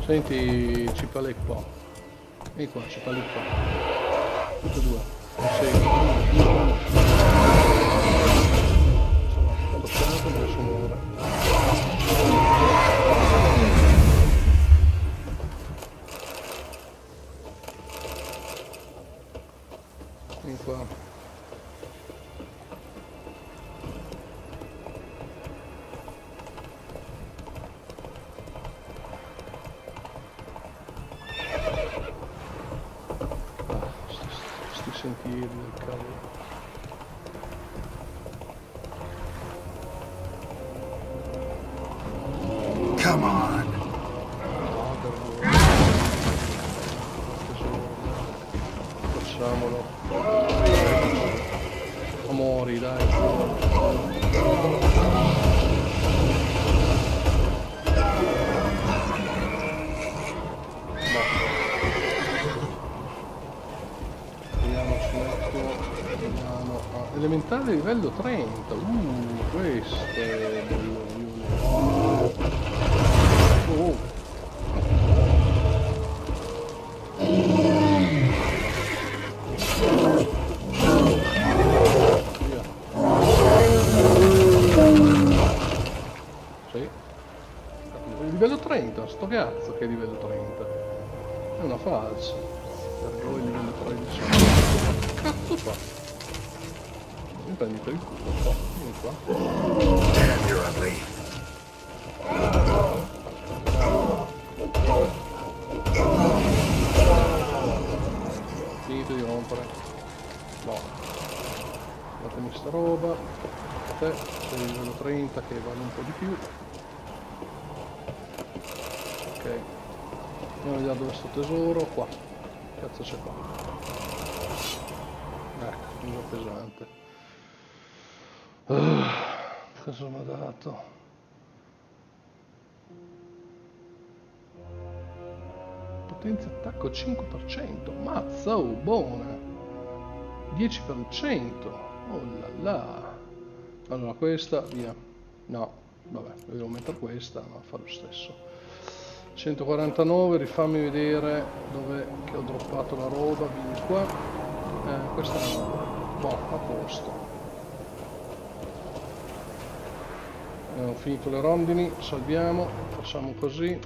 Senti, cipale qua. Vieni qua, cipale qua. Tutte e due. Sì. Sono appassionato e adesso muore. Vieni qua. Sentieri del cavolo.
Come on.
Facciamolo. Amori, dai. Elementare livello 30, questo è bello. Oh. Via. Sì. Livello 30, sto cazzo che è livello 30. È una falsa. Perché voi li venditori di solito. Cazzo fa? Mi prendi per il culo qua. Vieni qua.
Damn, you're ugly.
Finito di rompere. No. Datemi sta roba. Te sei livello 30 che vale un po' di più. Ok. Andiamo a vedere dove sto tesoro. Qua. Cazzo c'è qua? Ecco, uso pesante. Cosa mi ha dato? Potenza attacco 5%. Mazza, oh, buona. 10%. Oh là là. Allora questa, via. No, vabbè, devo mettere questa, ma fa lo stesso. 149, rifammi vedere dove che ho droppato la roba, vieni qua. Questa no, a posto. Ho finito le rondini, salviamo, facciamo così.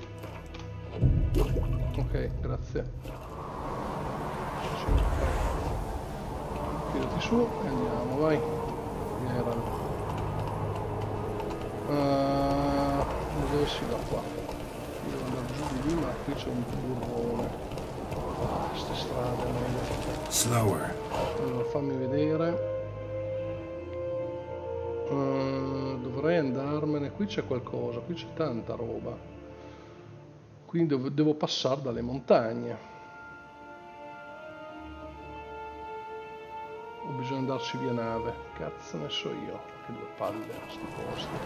Ok, grazie. Tirati su e andiamo, vai. Dove si va qua? Devo andare giù di lì, ma qui c'è un burrone. Queste strade meglio.
Slower.
Allora fammi vedere. Dovrei andarmene. Qui c'è qualcosa, qui c'è tanta roba. Quindi devo passare dalle montagne. O bisogna andarci via nave. Cazzo ne so io. Che due palle a sti posti.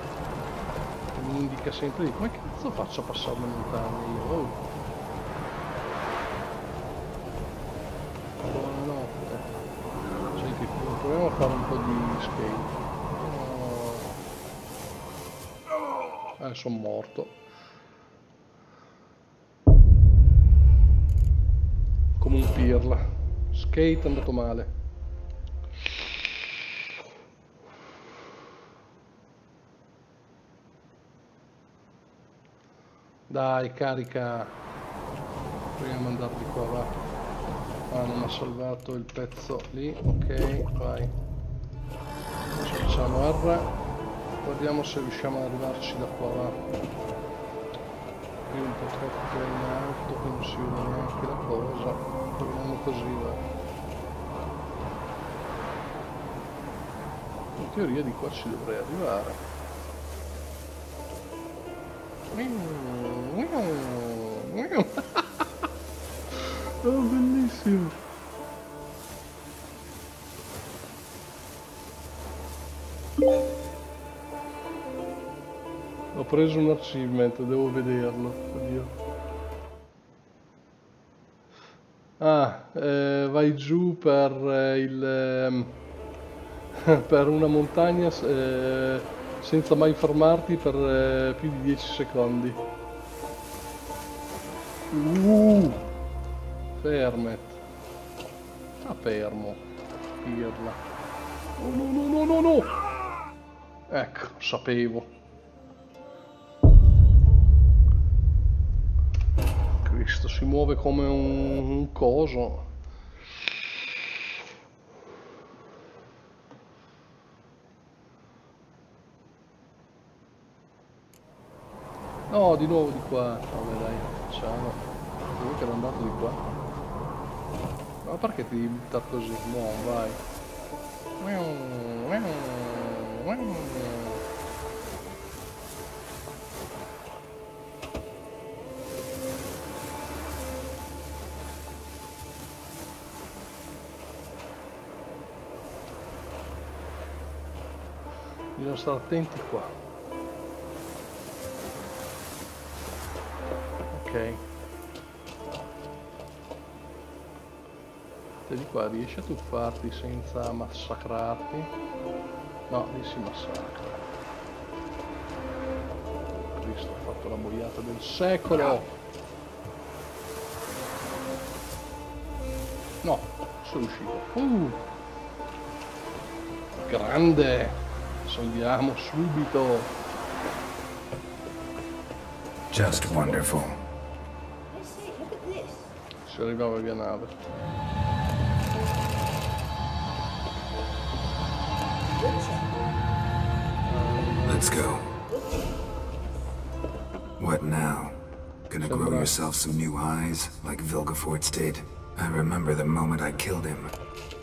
Che mi indica sempre di come cazzo faccio a passare le montagne io? Oh. Buonanotte. Senti, proviamo a fare un po' di skate. Sono morto. Come un pirla. Skate è andato male. Dai, carica. Proviamo ad andare di qua, va. Ah, non ha salvato il pezzo lì. Ok, vai. Ci facciamo R. Guardiamo se riusciamo ad arrivarci da qua, va. Qui un po' troppo in alto, che non si vede neanche la cosa. Proviamo così, va. In teoria di qua ci dovrei arrivare. Oh, bellissimo. Ho preso un achievement, devo vederlo. Oddio. Vai giù per per una montagna senza mai fermarti per più di 10 secondi. Fermet. Sta fermo. Pirla. Oh, no, no, no, no, no. Ecco, sapevo. Cristo, si muove come un coso. No, di nuovo di qua. Vabbè dai, facciamo. Dove che ero andato di qua? Ma perché ti devi buttare così? No, vai. Bisogna stare attenti qua. Ok. Te di qua riesci a tuffarti senza massacrarti? No, lì si massacra. Cristo, ha fatto la boiata del secolo! No, sono uscito. Grande! Salviamo subito!
Just wonderful.
ci arrivava via nave.
Let's go. What now? Gonna grow yourself some new eyes, like Vilgefortz did? I remember the moment I killed him.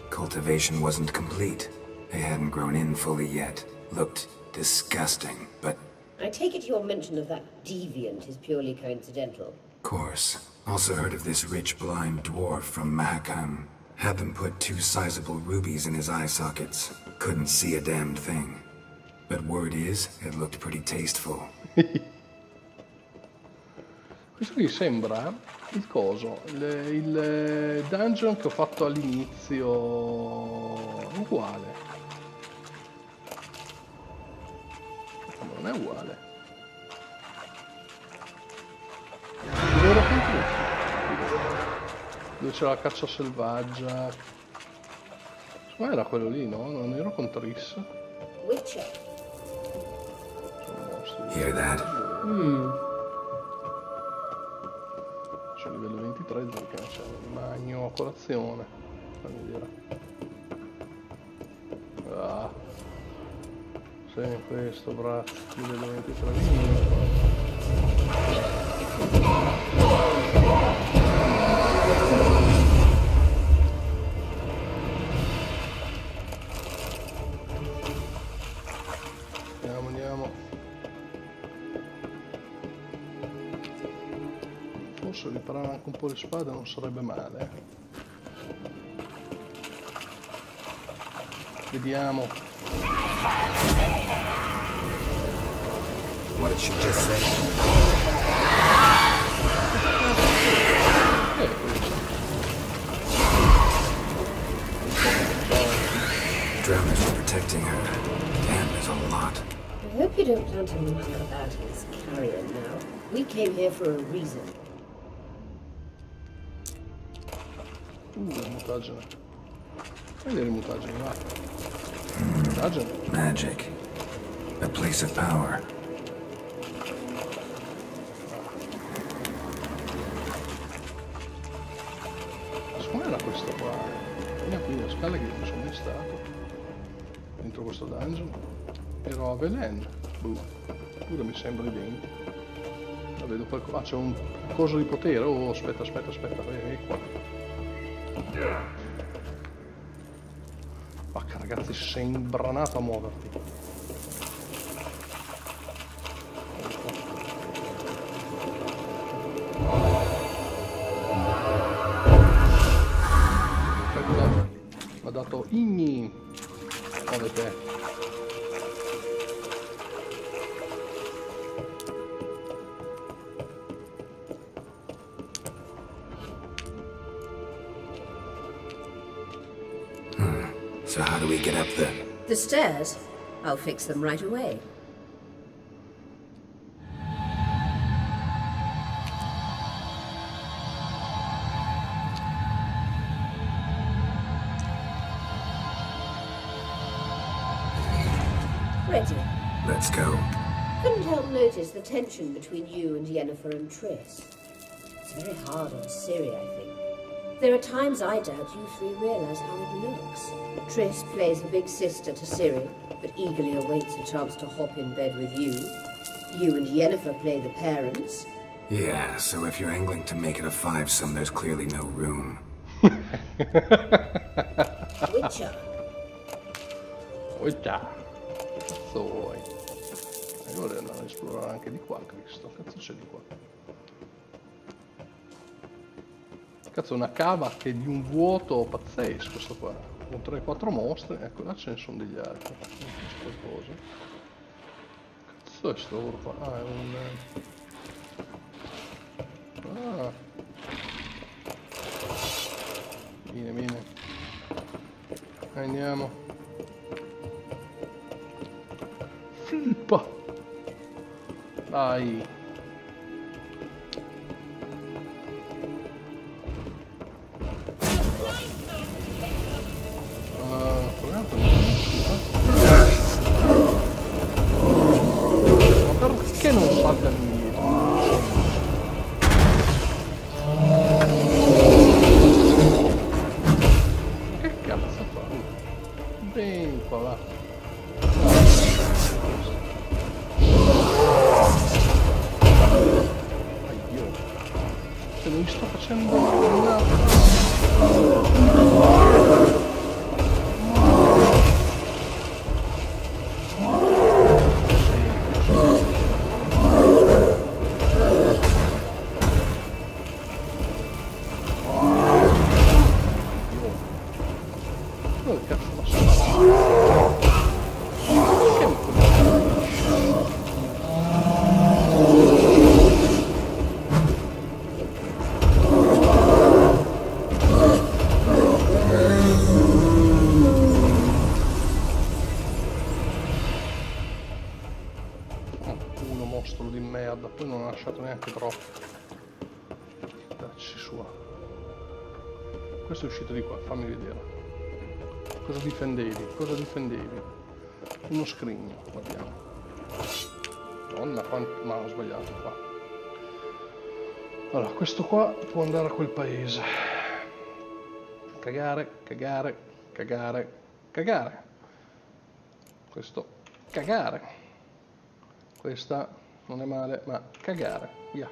Cultivation wasn't complete. They hadn't grown in fully yet. Looked disgusting, but...
I take it your mention of that deviant is purely coincidental.
Course. Also heard of this rich blind dwarf from Mahakam. Had them put 2 sizable rubies in his eye sockets. Couldn't see a damned thing. But word is, it looked pretty tasteful.
Questo qui sembra il coso, il dungeon che ho fatto all'inizio, uguale. Non è uguale. Dove c'era la caccia selvaggia. Ma era quello lì, no? Non ero con Triss.
Witcher.
Hear that?
C'è livello 23 perché c'è il magno a colazione. Fammi vedere. Ah. Sì, questo braccio, livello 23. Andiamo. Forse riparare anche un po' le spade non sarebbe male. Vediamo.
What did she just say? Drowners were protecting her. Damn, there's a lot.
I hope you don't plan to muck about his carrion now. We came here for a reason.
Mutagene. Vedere le mutageni, va. Mutagene.
Magic. A place of power.
Secondo me era questo qua. Veniamo qui a scale che non sono mai stato. Dentro questo dungeon. Ero a Velen. Pure mi sembra identico. La vedo qualcosa. Ah, c'è un coso di potere. Oh, aspetta. Vieni qua. Vacca ragazzi, sei imbranato a muoverti. Mi ha dato Igni. Dove te?
So how do we get up there?
The stairs? I'll fix them right away. Ready.
Let's go.
Couldn't help notice the tension between you and Yennefer and Triss. It's very hard on Ciri, I think. There are times I doubt you three realize how it looks. Triss plays the big sister to Ciri, but eagerly awaits a chance to hop in bed with you. You and Yennefer play the parents.
Yeah, so if you're angling to make it a 5-some, there's clearly no room.
Witcher.
Cazzo vuoi? Io vorrei andare a esplorare anche di qua, Cristo. Cazzo c'è di qua? Cazzo, una cava che è di un vuoto pazzesco questo qua. Con 3-4 mostre. Ecco, là ce ne sono degli altri. C'è qualcosa. Cazzo è sto qua? Ah, è un... Ah. Vieni. Andiamo. Flippa. Dai. Ma perché non salta indietro? non mi sto facendo una... Poi non ha lasciato neanche troppo. Dacci sua. Questo è uscito di qua, fammi vedere. Cosa difendevi? Cosa difendevi? Uno scrigno, guardiamo. Donna, quanto... no, ho sbagliato qua. Allora, questo qua può andare a quel paese. Cagare, cagare, cagare, cagare. Questo, cagare. Questa... non è male, ma cagare, via.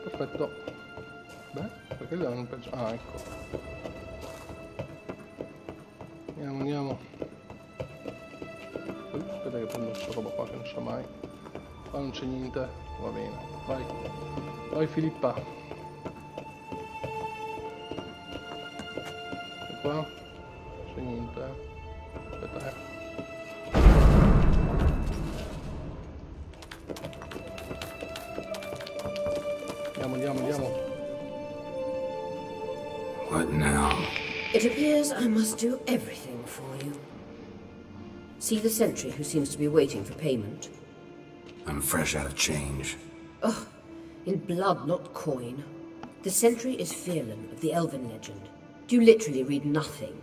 Perfetto. Beh, perché gli hanno peggio? Ah, ecco. Andiamo. Aspetta che prendo questa roba qua che non so mai. Qua non c'è niente, va bene. Vai. Vai Filippa. E qua? Non c'è niente. Aspetta, Andiamo.
What now?
It appears I must do everything for you. See the sentry who seems to be waiting for payment?
I'm fresh out of change.
Oh, in blood, not coin. The sentry is Firlan of the Elven legend. Do you literally read nothing?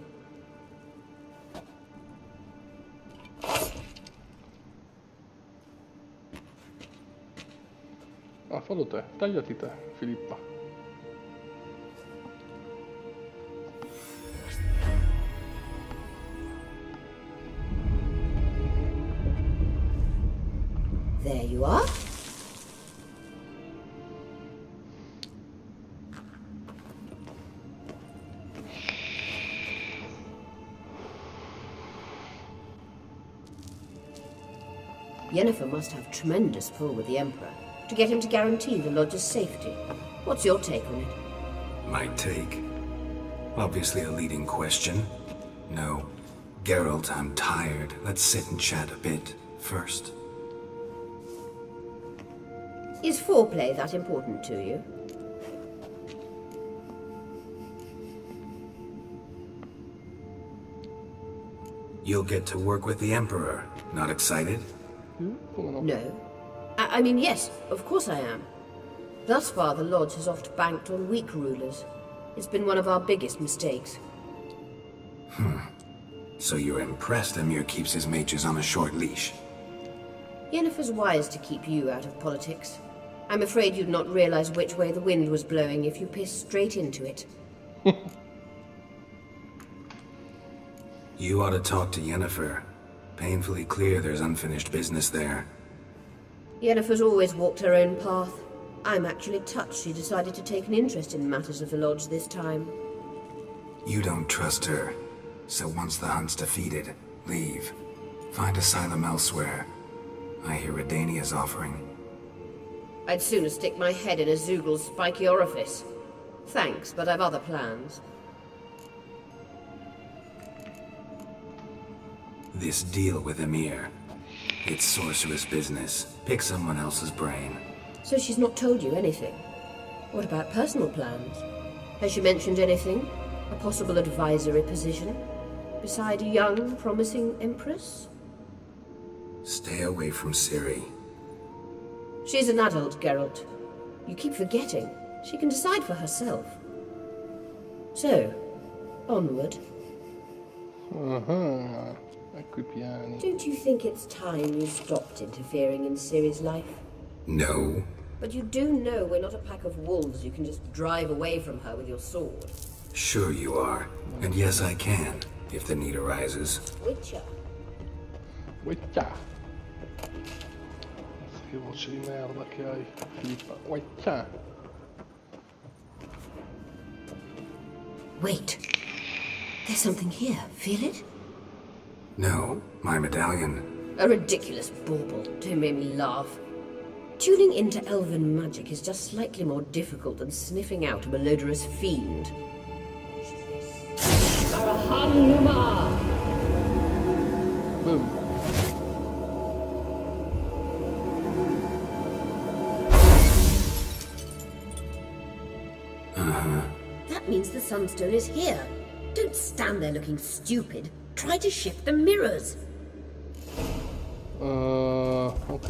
Ah, fallo te, tagliati te, Filippa.
There you are. Yennefer must have tremendous pull with the Emperor to get him to guarantee the Lodge's safety. What's your take on it?
My take? Obviously a leading question. No. Geralt, I'm tired. Let's sit and chat a bit first.
Is foreplay that important to you?
You'll get to work with the Emperor. Not excited?
No. I mean, yes, of course I am. Thus far, the Lodge has oft banked on weak rulers. It's been one of our biggest mistakes.
So you're impressed Emir keeps his mages on a short leash?
Yennefer's wise to keep you out of politics. I'm afraid you'd not realize which way the wind was blowing if you pissed straight into it.
You ought to talk to Yennefer. Painfully clear there's unfinished business there.
Yennefer's always walked her own path. I'm actually touched she decided to take an interest in matters of the Lodge this time.
You don't trust her. So once the hunt's defeated, leave. Find asylum elsewhere. I hear Redania's offering.
I'd sooner stick my head in a Zoogl's spiky orifice. Thanks, but I've other plans.
This deal with Emir. It's sorceress business. Pick someone else's brain.
So she's not told you anything? What about personal plans? Has she mentioned anything? A possible advisory position? Beside a young, promising empress?
Stay away from Ciri.
She's an adult, Geralt. You keep forgetting. She can decide for herself. So, onward.
Ecco I piani.
Don't you think it's time you stopped interfering in Ciri's life?
No.
But you do know we're not a pack of wolves you can just drive away from her with your sword.
Sure you are. And yes, I can, if the need arises.
Witcher.
Witcher. che voce di merda che hai, Filippa. Uaccia.
Wait. There's something here. Feel it?
No, my medallion.
A ridiculous bauble. Don't make me laugh. Tuning into elven magic is just slightly more difficult than sniffing out a malodorous fiend. Arahanuma!
Boom.
That means the Sunstone is here. Don't stand there looking stupid. Try to shift the mirrors.
Ok.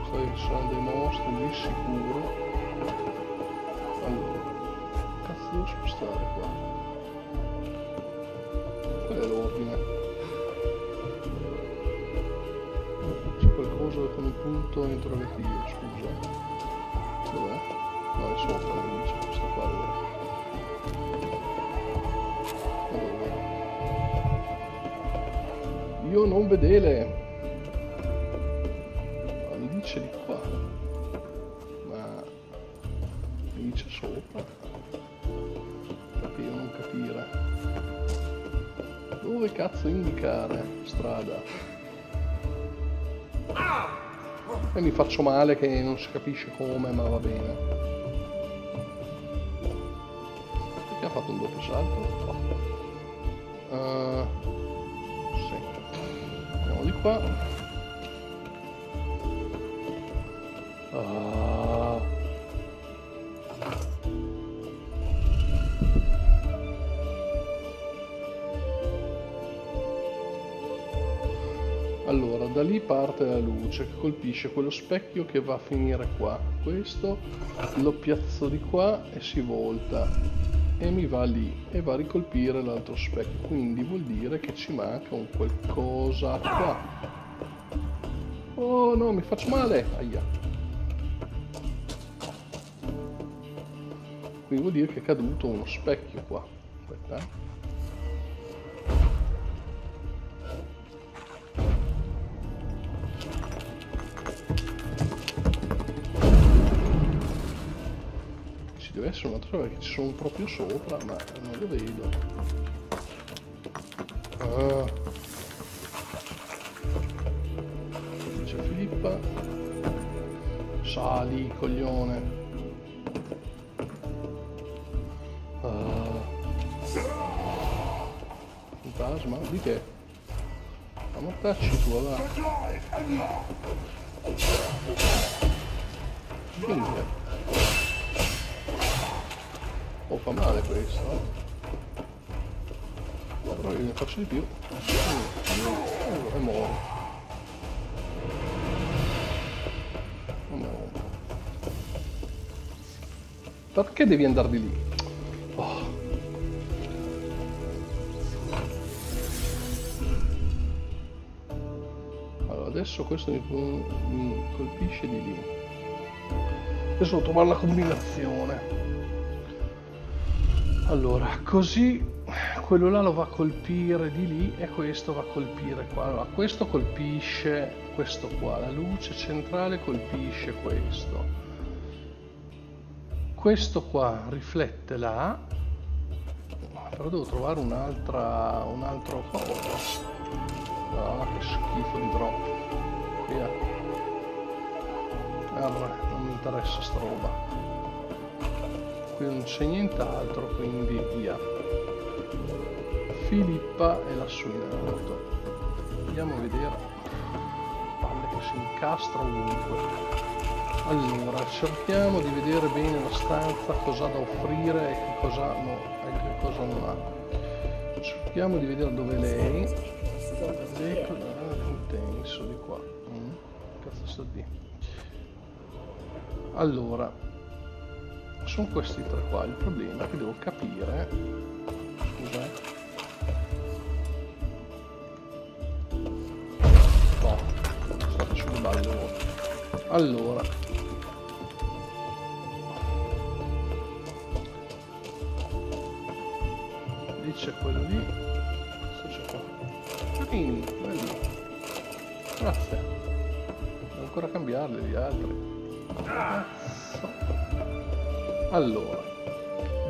Sai che sono dei mostri di sicuro. Allora, cazzo devo spostare qua? Qual è l'ordine? C'è qualcosa con un punto interrogativo, scusa. Dov'è? No, è sopra, mi dice questa qua allora. Ma dove? Io non vedele. Ma mi dice di qua. Ma mi dice sopra. Perché io non capire. Dove cazzo indicare strada? E mi faccio male che non si capisce come, ma va bene. Perché ha fatto un doppio salto? Sì. Andiamo di qua. Allora, da lì parte la luce che colpisce quello specchio che va a finire qua. Questo lo piazzo di qua e si volta e mi va lì e va a ricolpire l'altro specchio. Quindi vuol dire che ci manca un qualcosa qua. Oh no, mi faccio male! Aia. Quindi vuol dire che è caduto uno specchio qua. Aspetta. Deve essere una trave che ci sono proprio sopra, ma non lo vedo. C'è Filippa. Sali, coglione. Fantasma? Di che? Ammattacci tu, va. Minchia. Oh, fa male questo, però io ne faccio di più e muore. Non me rompo. Perché devi andare di lì? Oh. Allora adesso questo mi colpisce di lì. Adesso devo trovare la combinazione. Allora, così quello là lo va a colpire di lì e questo va a colpire qua. Allora, questo colpisce questo qua, la luce centrale colpisce questo. Questo qua riflette là, però devo trovare un altro coso. Ah, che schifo di drop. Via. Non mi interessa sta roba. Qui non c'è nient'altro, quindi via. Filippa è lassù in alto. Andiamo a vedere. Palle che si incastra ovunque. Allora, cerchiamo di vedere bene la stanza, cosa ha da offrire e che cosa no, e che cosa non ha. Cerchiamo di vedere dove lei. Ecco, intenso di qua. Cazzo sta di. Allora. Sono questi tre qua, il problema è che devo capire. Scusa. No, sto facendo balle. Allora. Lì c'è quello lì. Questo c'è qua. Bello. Grazie. Devo ancora cambiarli gli altri. Cazzo. Allora,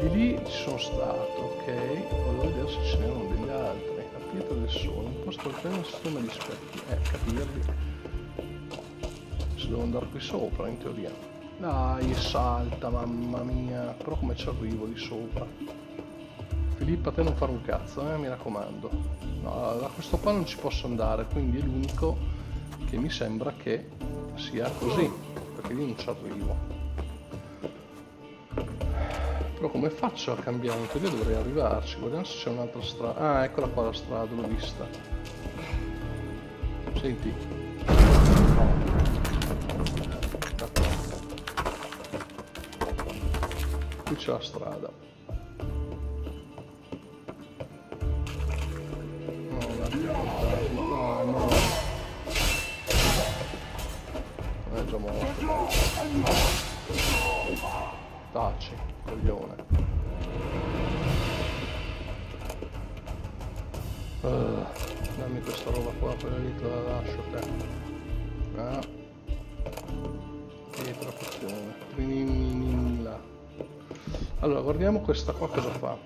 di lì ci sono stato, ok. Volevo vedere se ce n'erano degli altri. La pietra del sole, un posto al piano, un sistema di specchi. Capirli. Se devo andare qui sopra, in teoria. Dai, salta, mamma mia. Però come ci arrivo di sopra? Filippo, a te non fare un cazzo, mi raccomando. No, da questo qua non ci posso andare, quindi è l'unico che mi sembra che sia così, perché io non ci arrivo. Però come faccio a cambiare? In teoria dovrei arrivarci. Guardiamo se c'è un'altra strada. Ah, eccola qua la strada, l'ho vista. Senti. Qui c'è la strada. No, no. È già morto. Taci, coglione. Dammi questa roba qua, quella lì te la lascio a te. Ah. Pietra pozione. Trinilla. Allora, guardiamo questa qua cosa fa.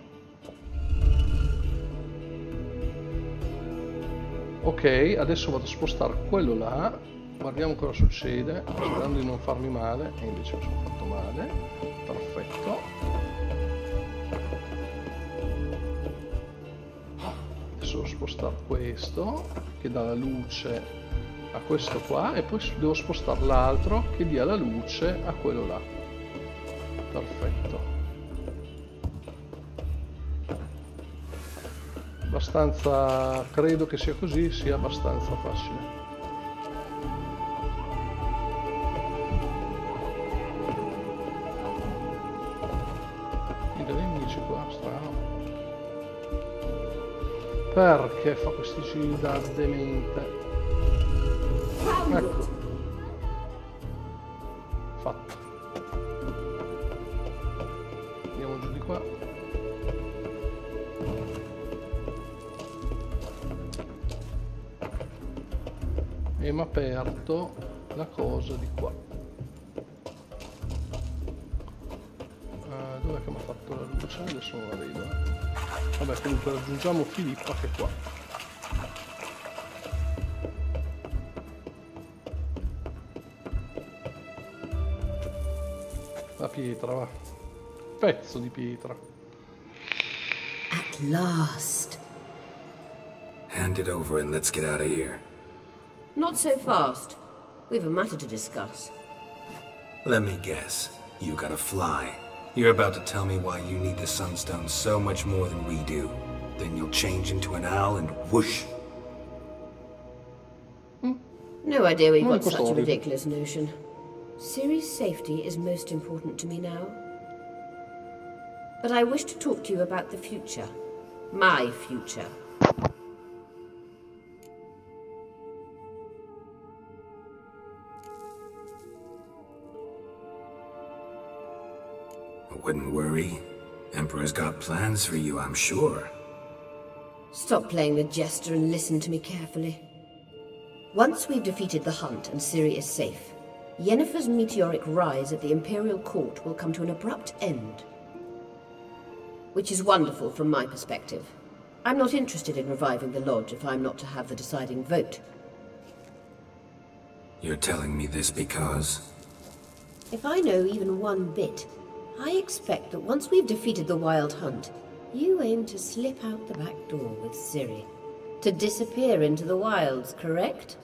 Ok, adesso vado a spostare quello là. Guardiamo cosa succede, sperando di non farmi male, e invece mi sono fatto male. Perfetto. Adesso devo spostare questo, che dà la luce a questo qua, e poi devo spostare l'altro che dia la luce a quello là. Perfetto. Abbastanza, credo che sia così, sia abbastanza facile. Perché fa questi giri da demente? Ecco. Fatto. Andiamo giù di qua. E mi ha aperto la cosa di qua. Dov'è che mi ha fatto la luce? Adesso non la vedo. Vabbè, comunque raggiungiamo Filippa che è qua. La pietra, va. Pezzo di pietra.
At last.
Hand it over and let's get out of here.
Not so fast. We've a matter to discuss.
Let me guess. You gotta fly. You're about to tell me why you need the Sunstone so much more than we do. Then you'll change into an owl and whoosh.
No idea where you got such a ridiculous notion. Ciri's safety is most important to me now. But I wish to talk to you about the future. My future.
Wouldn't worry. Emperor's got plans for you, I'm sure.
Stop playing the jester and listen to me carefully. Once we've defeated the hunt and Ciri is safe, Yennefer's meteoric rise at the Imperial Court will come to an abrupt end. Which is wonderful from my perspective. I'm not interested in reviving the Lodge if I'm not to have the deciding vote.
You're telling me this because...
If I know even one bit, I expect that once we've defeated the Wild Hunt, you aim to slip out the back door with Ciri. To disappear into the wilds, correct?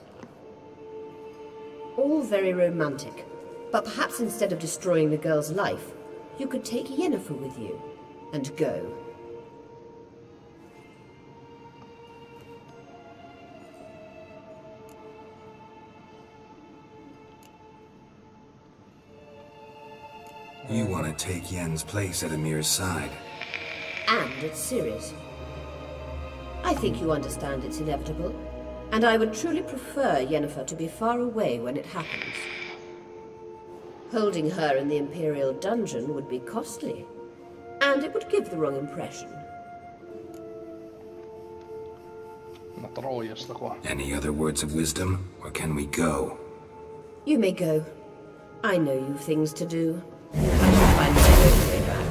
All very romantic. But perhaps instead of destroying the girl's life, you could take Yennefer with you, and go.
You want to take Yen's place at Amir's side.
And at Ciri's. I think you understand it's inevitable, and I would truly prefer Yennefer to be far away when it happens. Holding her in the Imperial dungeon would be costly, and it would give the wrong impression.
Una troia sta qua.
Any other words of wisdom, or can we go?
You may go. I know you've things to do. I shall find my own way back.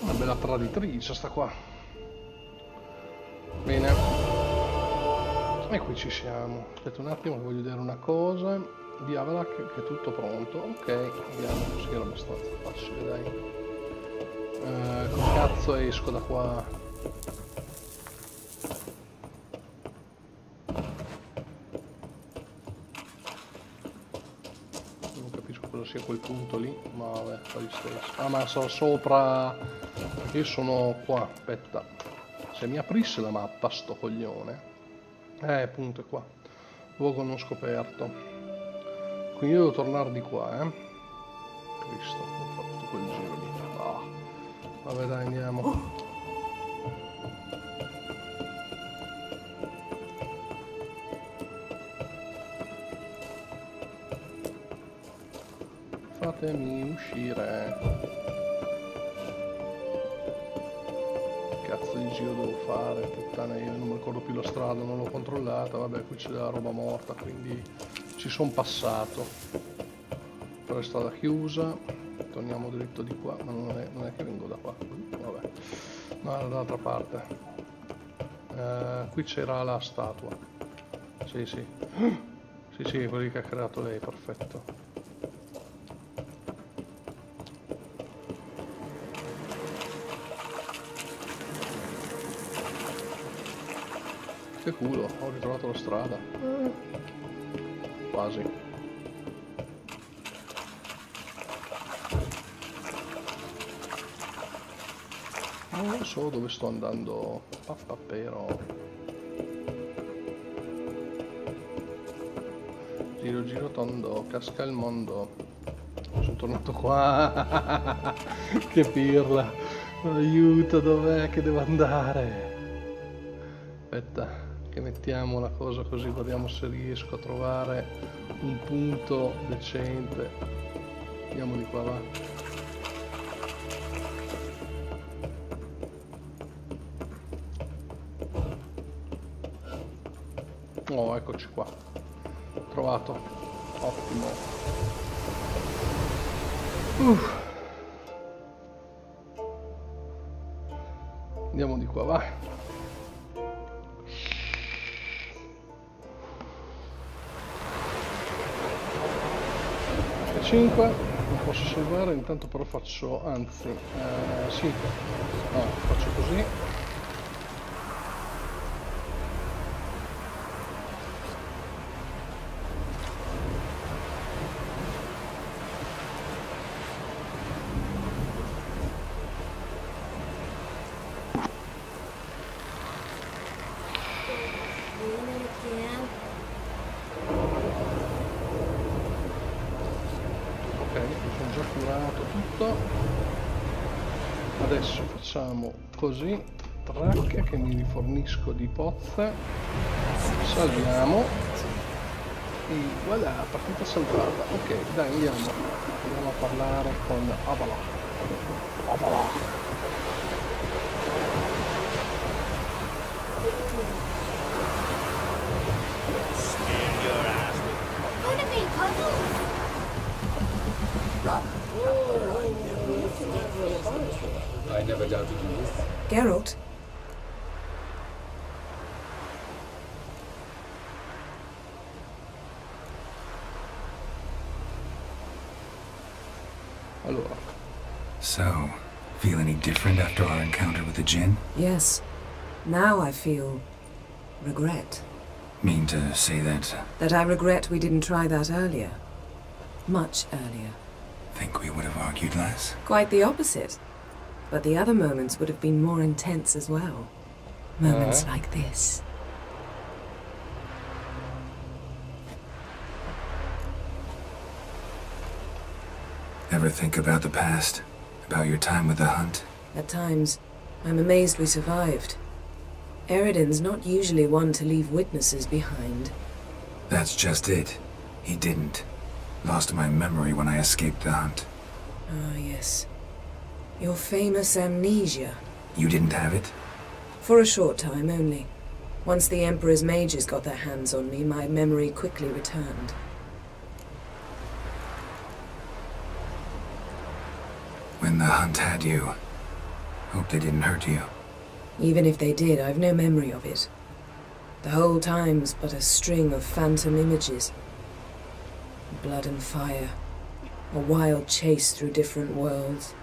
Una bella traditrice sta qua. Bene. E qui ci siamo. Aspetta un attimo, voglio vedere una cosa. Di Avalac che è tutto pronto. Ok, andiamo, così era abbastanza facile, dai. Come cazzo esco da qua? Non capisco cosa sia quel punto lì, ma vabbè, fa gli stesso. Ah, ma sono sopra... Perché io sono qua, aspetta. Se mi aprisse la mappa, sto coglione. Appunto, è qua. Luogo non scoperto. Quindi io devo tornare di qua, Cristo, ho fatto tutto quel giro lì. Ah. Vabbè, dai, andiamo. Fatemi uscire. Che cazzo di giro devo fare? Puttana, io non mi ricordo più la strada, non l'ho controllata. Vabbè, qui c'è della roba morta, quindi ci sono passato. Però è strada chiusa. Torniamo dritto di qua, ma non è che vengo da qua. Vabbè, no, dall'altra parte. Qui c'era la statua. Sì, sì. Sì, sì, quelli che ha creato lei, perfetto. Che culo, ho ritrovato la strada. Quasi. Non so dove sto andando. Pappappero. Giro giro tondo, casca il mondo. Sono tornato qua. Che pirla. Aiuto, dov'è che devo andare? Aspetta, che mettiamo la cosa così, vediamo se riesco a trovare un punto decente. Andiamo di qua, va. Oh, eccoci qua. Trovato. Ottimo. Andiamo di qua, va. E 5. Non posso salvare, intanto però faccio, anzi, sì. No, faccio così. Adesso facciamo così, track, che mi rifornisco di pozze, salviamo e voilà, partita salvata. Ok, dai, andiamo a parlare con Avalac.
I never doubted you.
Geralt?
Allora.
So, feel any different after our encounter with the Jinn?
Yes. Now I feel regret.
Mean to say that?
That I regret we didn't try that earlier. Much earlier.
Think we would have argued less?
Quite the opposite. But the other moments would have been more intense as well. Moments like this.
Ever think about the past? About your time with the hunt?
At times, I'm amazed we survived. Eridan's not usually one to leave witnesses behind.
That's just it. He didn't. Lost my memory when I escaped the hunt.
Ah, yes. Your famous amnesia.
You didn't have it?
For a short time only. Once the Emperor's mages got their hands on me, my memory quickly returned.
When the hunt had you, hope they didn't hurt you.
Even if they did, I've no memory of it. The whole time's but a string of phantom images. Blood and fire. A wild chase through different worlds.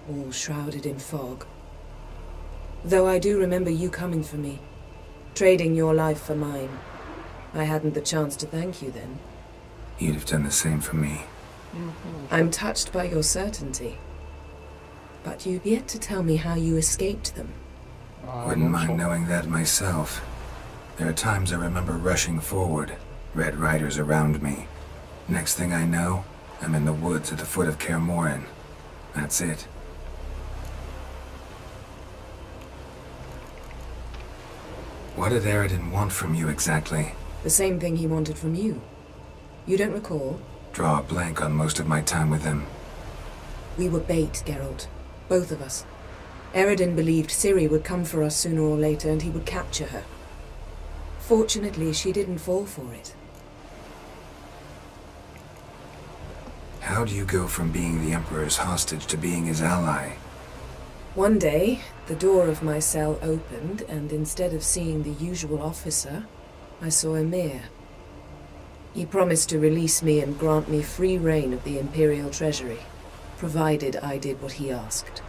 All shrouded in fog. Though I do remember you coming for me. Trading your life for mine. I hadn't the chance to thank you then.
You'd have done the same for me.
I'm touched by your certainty. But you've yet to tell me how you escaped them.
Wouldn't mind knowing that myself. There are times I remember rushing forward, Red Riders around me. Next thing I know, I'm in the woods at the foot of Kaer Morhen. That's it. What did Aridin want from you exactly?
The same thing he wanted from you. You don't recall?
Draw a blank on most of my time with him.
We were bait, Geralt. Both of us. Aridin believed Ciri would come for us sooner or later and he would capture her. Fortunately, she didn't fall for it.
How do you go from being the Emperor's hostage to being his ally?
One day, the door of my cell opened, and instead of seeing the usual officer, I saw Emir. He promised to release me and grant me free reign of the Imperial Treasury, provided I did what he asked.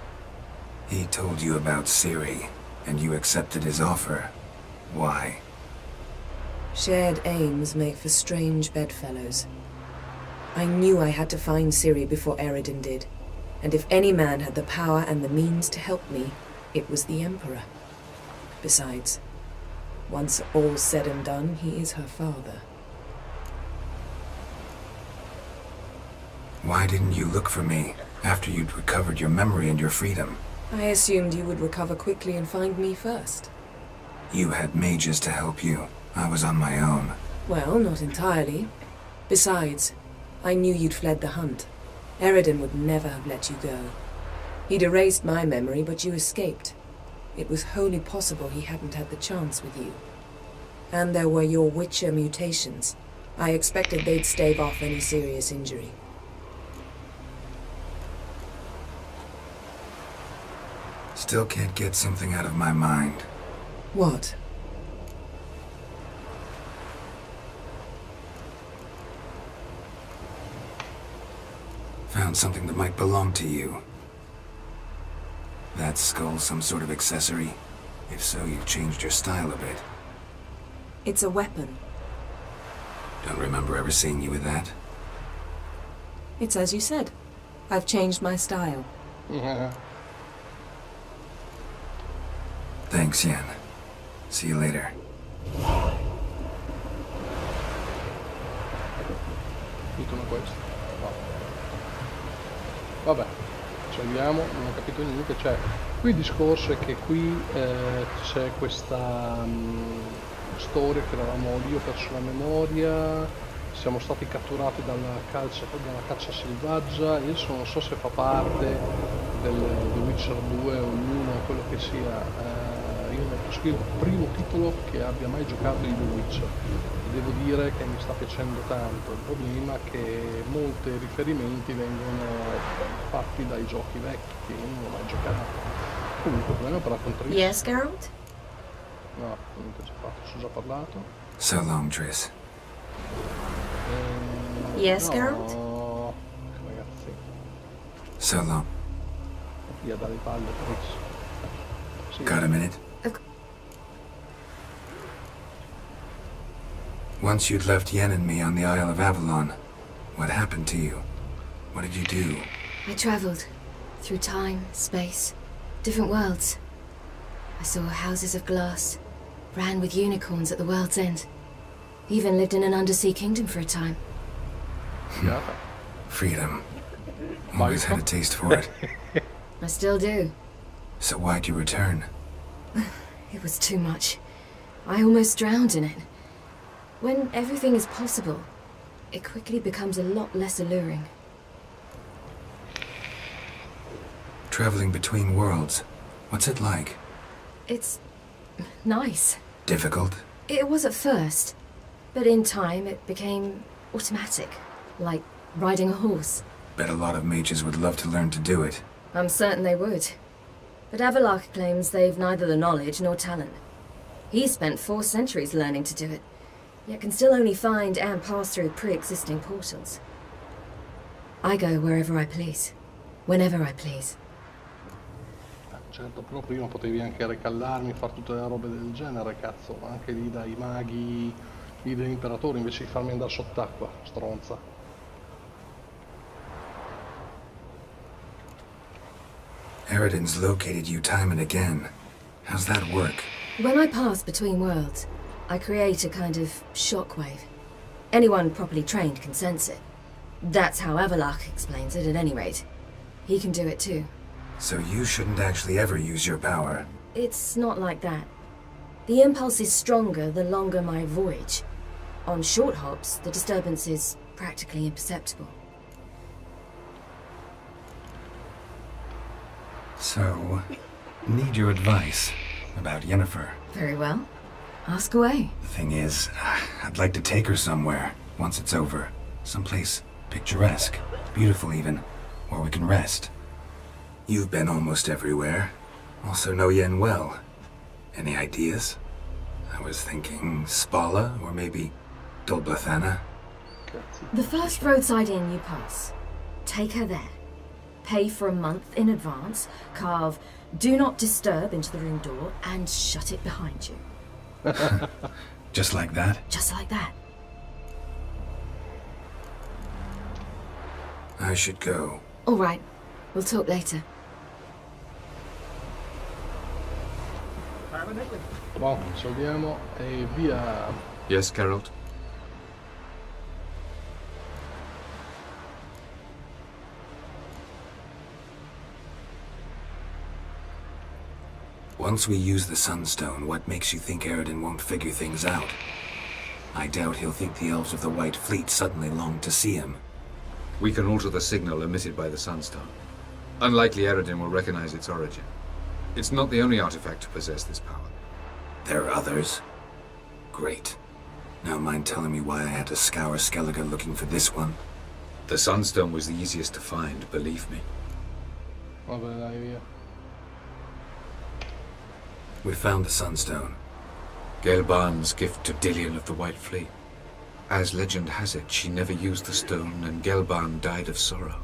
He told you about Ciri, and you accepted his offer. Why?
Shared aims make for strange bedfellows. I knew I had to find Ciri before Aridin did, and if any man had the power and the means to help me, it was the Emperor. Besides, once all's said and done, he is her father.
Why didn't you look for me after you'd recovered your memory and your freedom?
I assumed you would recover quickly and find me first.
You had mages to help you. I was on my own.
Well, not entirely. Besides, I knew you'd fled the hunt. Aridin would never have let you go. He'd erased my memory, but you escaped. It was wholly possible he hadn't had the chance with you. And there were your Witcher mutations. I expected they'd stave off any serious injury.
Still can't get something out of my mind.
What?
Found something that might belong to you. That skull some sort of accessory? If so, you've changed your style a bit.
It's a weapon.
Don't remember ever seeing you with that.
It's as you said. I've changed my style.
Yeah.
Thanks, Yen. See you later.
Dicono questo. No. Vabbè, ci andiamo, non ho capito niente. Cioè, qui il discorso è che qui c'è questa storia che eravamo lì, ho perso la memoria, siamo stati catturati dalla caccia selvaggia. Adesso non so se fa parte del The Witcher 2 o l'uno, quello che sia. Io ho scritto il primo titolo che abbia mai giocato di The Witcher. Devo dire che mi sta piacendo tanto. Il problema è che molti riferimenti vengono fatti dai giochi vecchi che io non ho mai giocato. Comunque, abbiamo parlato con Triss.
Yes, Geralt?
No, niente già fatto, ci ho già parlato.
So long, Triss.
Yes,
no,
Geralt?
Ragazzi.
So long.
Via dalle palle, Triss. Sì.
Got a minute? Once you'd left Yen and me on the Isle of Avalon, what happened to you? What did you do?
I traveled through time, space, different worlds. I saw houses of glass, ran with unicorns at the world's end. Even lived in an undersea kingdom for a time.
Yeah.
Freedom. Always had a taste for it.
I still do.
So why'd you return?
It was too much. I almost drowned in it. When everything is possible, it quickly becomes a lot less alluring.
Traveling between worlds. What's it like?
It's nice.
Difficult?
It was at first, but in time it became automatic, like riding a horse.
Bet a lot of mages would love to learn to do it.
I'm certain they would. But Avallac'h claims they've neither the knowledge nor talent. He spent 4 centuries learning to do it, yet can still only find and pass through pre-existing portals. I go wherever I please, whenever I please.
Certo, però prima potevi anche recallarmi, fare tutte le robe del genere, cazzo, anche lì dai maghi, lì dell'imperatore, invece di farmi andare sott'acqua, stronza.
Eridan's located you time and again. How's that work?
When I pass between worlds, I create a kind of shockwave. Anyone properly trained can sense it. That's how Avallac'h explains it, at any rate. He can do it too.
So you shouldn't actually ever use your power.
It's not like that. The impulse is stronger the longer my voyage. On short hops, the disturbance is practically imperceptible.
So, need your advice about Yennefer.
Very well. Ask away.
The thing is, I'd like to take her somewhere, once it's over. Someplace picturesque, beautiful even, where we can rest. You've been almost everywhere. Also know Yen well. Any ideas? I was thinking Spala, or maybe Dol Blathanna.
The first roadside inn you pass. Take her there. Pay for a month in advance, carve "Do Not Disturb" into the room door, and shut it behind you.
Just like that?
Just like that.
I should go.
All right. We'll talk later.
Boh, salviamo e via.
Yes, Geralt?
Once we use the Sunstone, what makes you think Eridan won't figure things out? I doubt he'll think the elves of the White Fleet suddenly long to see him.
We can alter the signal emitted by the Sunstone. Unlikely Eridan will recognize its origin. It's not the only artifact to possess this power.
There are others? Great. Now mind telling me why I had to scour Skellige looking for this one?
The Sunstone was the easiest to find, believe me.
Vabbè, dai, via.
We found the Sunstone.
Gelban's gift to Dillion of the White Fleet. As legend has it, she never used the stone, and Gelban died of sorrow.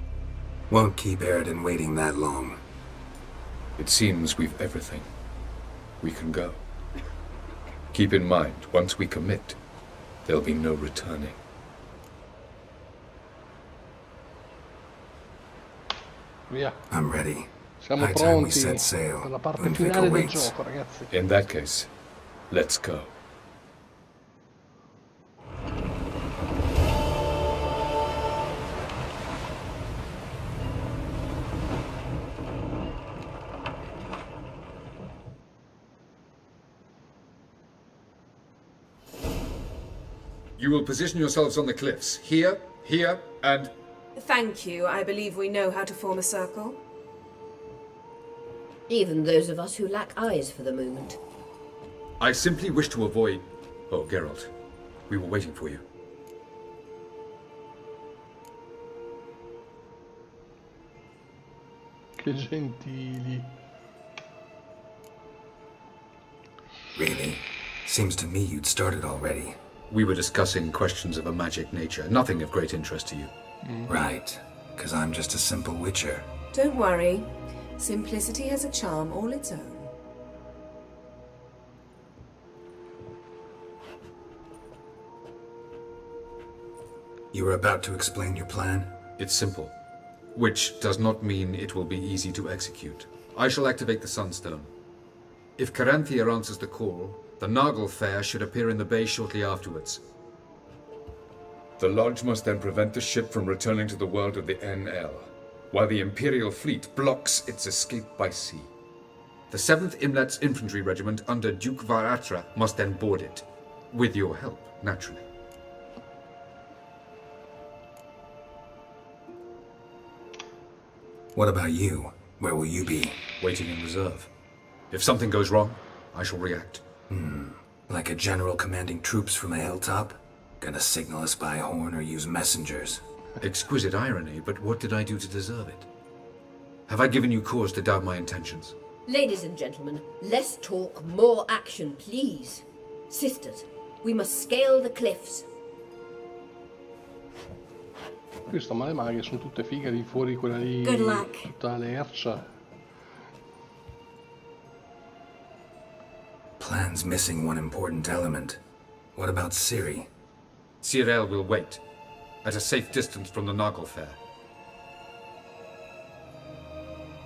Won't keep Eridan waiting that long.
It seems we've everything. We can go. Keep in mind, once we commit, there'll be no returning.
Via.
I'm ready.
Siamo
High time we
pronti
set sail.
per la parte
Ludwig
finale del
awaits.
gioco, ragazzi.
In that case, let's go. You will position yourselves on the cliffs. Here, here, and...
Thank you. I believe we know how to form a circle.
Even those of us who lack eyes for the moment.
I simply wish to avoid... Oh, Geralt. We were waiting for you.
Che gentili.
Really? Seems to me you'd started already.
We were discussing questions of a magic nature, nothing of great interest to you.
Right, because I'm just a simple witcher.
Don't worry. Simplicity has a charm all its own.
You were about to explain your plan?
It's simple, which does not mean it will be easy to execute. I shall activate the Sunstone. If Caranthia answers the call, the Nagel Fair should appear in the bay shortly afterwards. The Lodge must then prevent the ship from returning to the world of the NL, while the Imperial fleet blocks its escape by sea. The 7th Imlet's Infantry Regiment under Duke Varatra must then board it, with your help, naturally.
What about you? Where will you be?
Waiting in reserve. If something goes wrong, I shall react.
Like a general commanding troops from a hilltop? Gonna signal us by horn or use messengers?
Exquisite irony, but what did I do to deserve it? Have I given you cause to doubt my intentions?
Ladies and gentlemen, less talk, more action, please. Sisters, we must scale the cliffs.
Questo ma le maghe sono tutte fighe di fuori quella lì.
Good luck.
Tutta lercia.
Plan's missing one important element. What about Ciri?
Cyril will wait, at a safe distance from the Noggle Fair.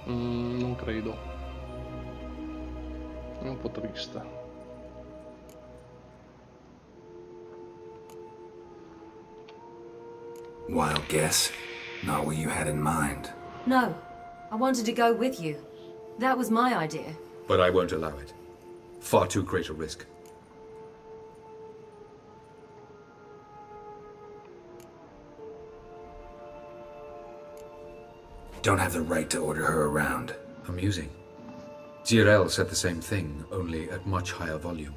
Non credo. È un po' triste.
Wild guess. Not what you had in mind.
No, I wanted to go with you. That was my idea.
But I won't allow it. Far too great a risk.
Don't have the right to order her around.
Amusing. Cyril said the same thing, only at much higher volume.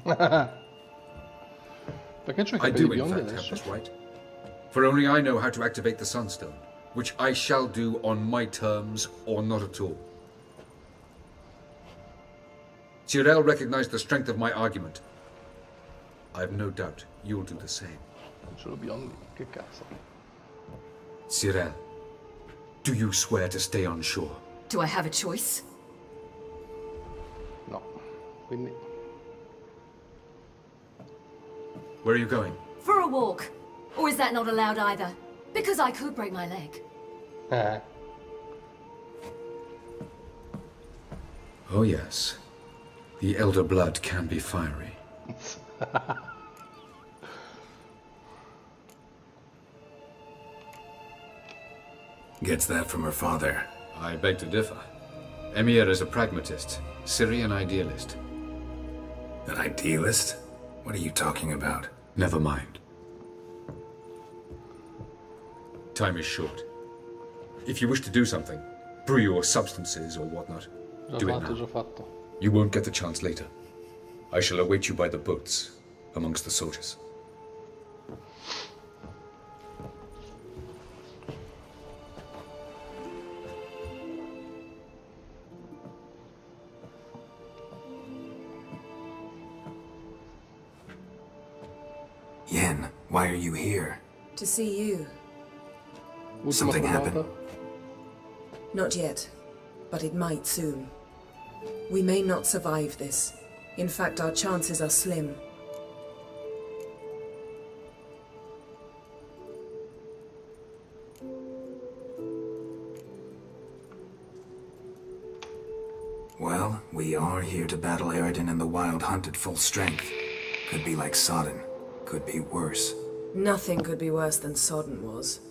Perché c'ho i
I
capelli
do in
biondi
fact have
adesso?
this right. For only I know how to activate the Sunstone, which I shall do on my terms or not at all. Cyril recognized the strength of my argument. I have no doubt you'll do the same.
Solo biondi, che cazzo.
Cyril, do you swear to stay on shore?
Do I have a choice?
No, quindi...
Where are you going?
For a walk. Or is that not allowed either? Because I could break my leg.
Oh yes. The elder blood can be fiery.
Gets that from her father.
I beg to differ. Emir is a pragmatist, Ciri an idealist.
An idealist? What are you talking about?
Never mind. Time is short. If you wish to do something, brew your substances or whatnot, do it now.
Già fatto.
You won't get the chance later. I shall await you by the boats, amongst the soldiers.
Yen, why are you here?
To see you.
Something happened?
Not yet, but it might soon. We may not survive this. In fact, our chances are slim.
Well, we are here to battle Eridan and the Wild Hunt at full strength. Could be like Sodden. Could be worse.
Nothing could be worse than Sodden was.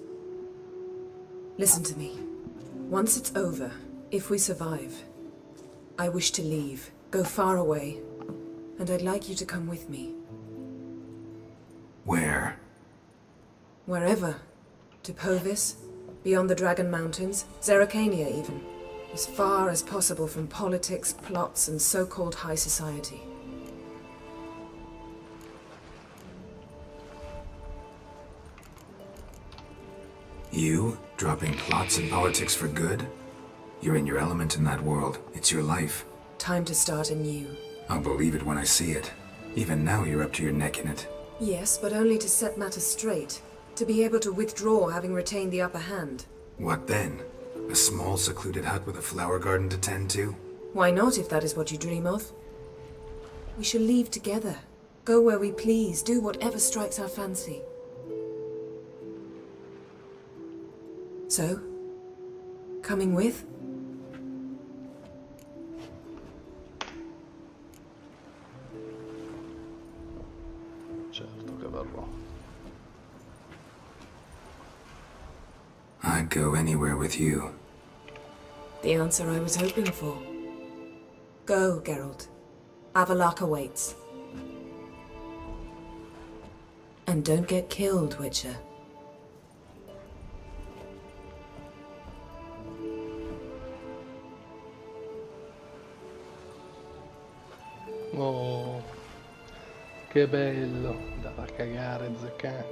Listen to me. Once it's over, if we survive, I wish to leave, go far away, and I'd like you to come with me.
Where?
Wherever. To Povis, beyond the Dragon Mountains, Zeracania even. As far as possible from politics, plots, and so-called high society.
You? Dropping plots and politics for good? You're in your element in that world. It's your life.
Time to start anew.
I'll believe it when I see it. Even now you're up to your neck in it.
Yes, but only to set matters straight. To be able to withdraw having retained the upper hand.
What then? A small secluded hut with a flower garden to tend to?
Why not, if that is what you dream of? We shall leave together. Go where we please, do whatever strikes our fancy. So, coming with?
Certo che verrò.
I'd go anywhere with you.
The answer I was hoping for. Go, Geralt. Avalok awaits. And don't get killed, Witcher.
Oh, che bello. Da far cagare, zecca.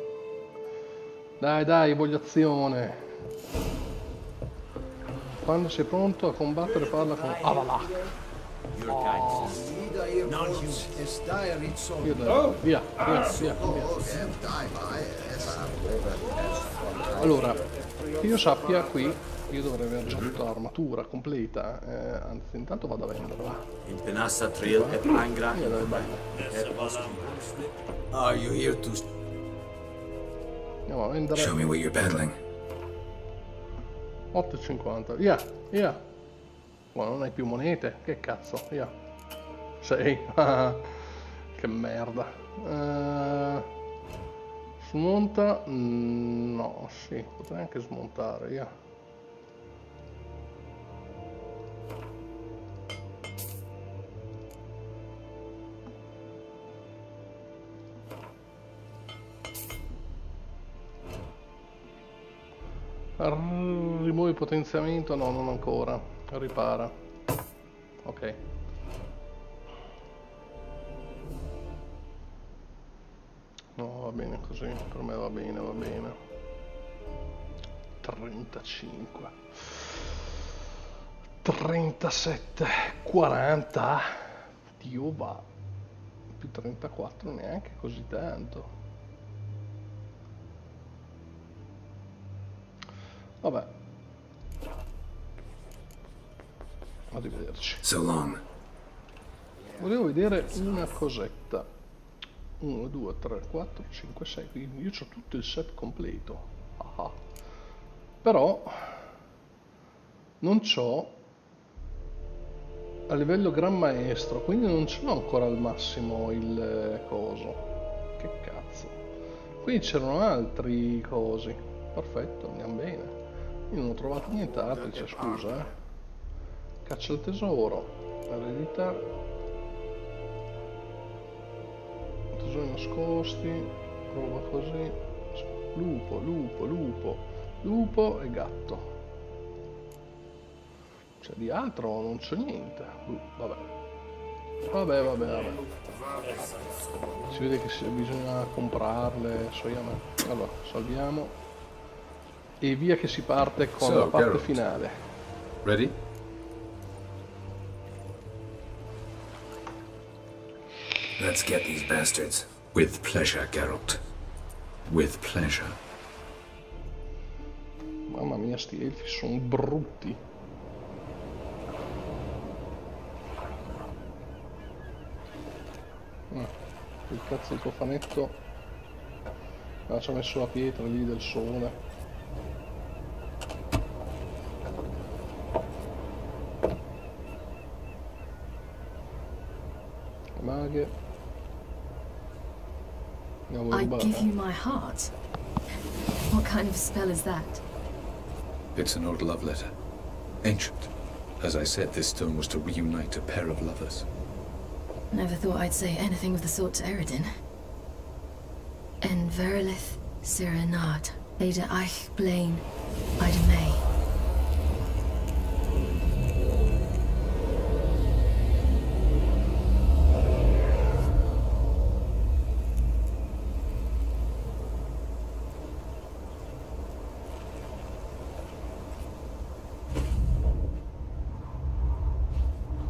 Dai, dai, voglio azione. Quando sei pronto a combattere parla con Avalach. Oh. Via, via, via, via. Allora, che io sappia qui, io dovrei aver già tutta l'armatura completa, anzi intanto vado a venderla.
Are you here to...
Andiamo a vendere.
Show me what you're peddling.
8,50, via, via. Ma non hai più monete? Che cazzo, via. 6. Che merda. Smonta? No, sì, potrei anche smontare, via. Rimuovi potenziamento? No, non ancora. Ripara. Ok. No, va bene così. Per me va bene, va bene. 35. 37. 40. Dio va. Più 34 neanche così tanto. Vabbè. Arrivederci.
So long.
Volevo vedere una cosetta. 1, 2, 3, 4, 5, 6. Quindi io ho tutto il set completo. Ah. Però non c'ho a livello gran maestro, quindi non ce l'ho ancora al massimo il coso. Che cazzo. Qui c'erano altri cosi. Perfetto, andiamo bene. Io non ho trovato nient'altro, dice scusa, Caccia al tesoro, eredità, tesori nascosti, roba così, lupo, lupo, lupo, lupo e gatto. C'è di altro? Non c'è niente. Vabbè. Vabbè. Si vede che bisogna comprarle, so io. Allora, salviamo. E via che si parte con la parte
Geralt.
finale.
Ready?
Let's get these bastards.
With pleasure, Geralt. With pleasure.
Mamma mia, sti elfi sono brutti. Il cazzo del cofanetto. Ah, ci ha messo la pietra lì del sole. Maghe.
I give you my heart. What kind of spell is that?
It's an old love letter. Ancient. As I said, this stone was to reunite a pair of lovers.
Never thought I'd say anything of the sort to Eredin. En Verilith, Sirenad, Ada Eich Blaine, Ida May.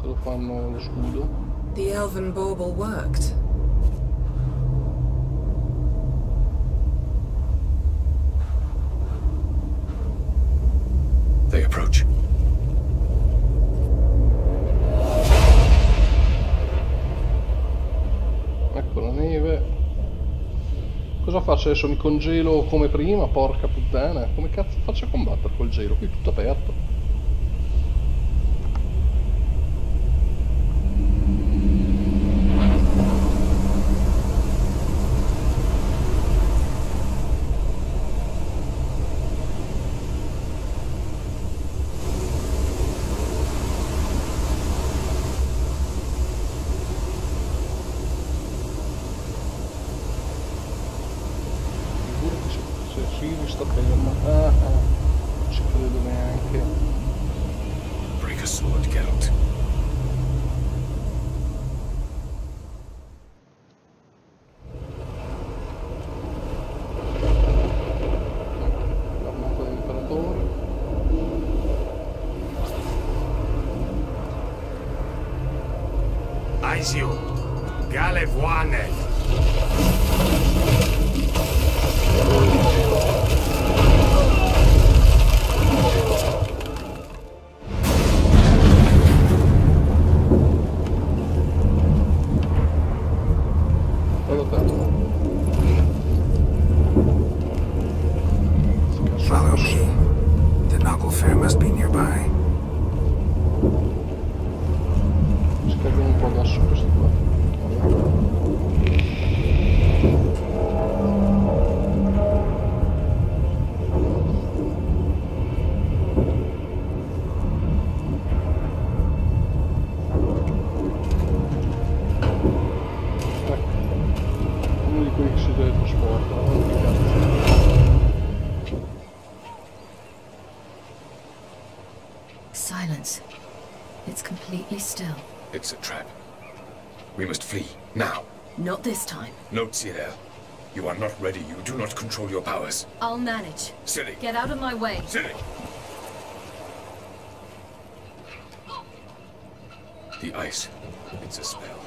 Cosa fanno lo scudo?
The elven bauble worked.
They approach.
Ecco la neve. Cosa faccio adesso? Mi congelo come prima? Porca puttana. Come cazzo faccio a combattere col gelo? Qui è tutto aperto. Ci sta ferma. Ci credo neanche.
Aizio, Galevuane.
Follow me. The Noggle Fair must be nearby.
Scrivo un po' addosso questo qua. Uno di quelli che si teletrasporta.
Silence. It's completely still.
It's a trap. We must flee, now.
Not this time.
Note, Cyril. You are not ready. You do not control your powers.
I'll manage.
Ciri.
Get out of my way.
Ciri! The ice. It's a spell.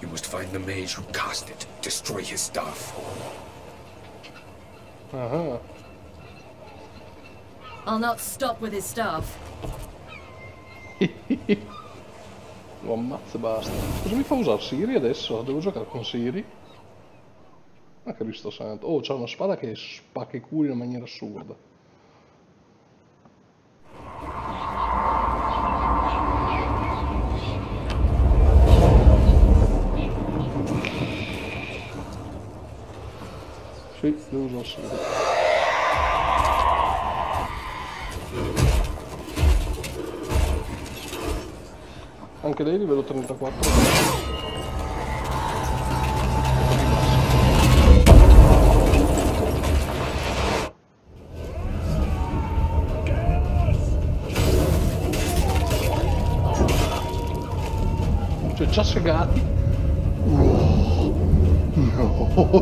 You must find the mage who cast it. Destroy his staff.
Ah.
I'll not stop with his staff.
Lo ammazza e basta. Cosa mi fa usare Siri adesso? Devo giocare con Siri? Ma Cristo santo. Oh, c'ha una spada che spacca i culi in una maniera assurda. Sì, devo usare Siri. Anche lei livello 34. Cioè già segati. No,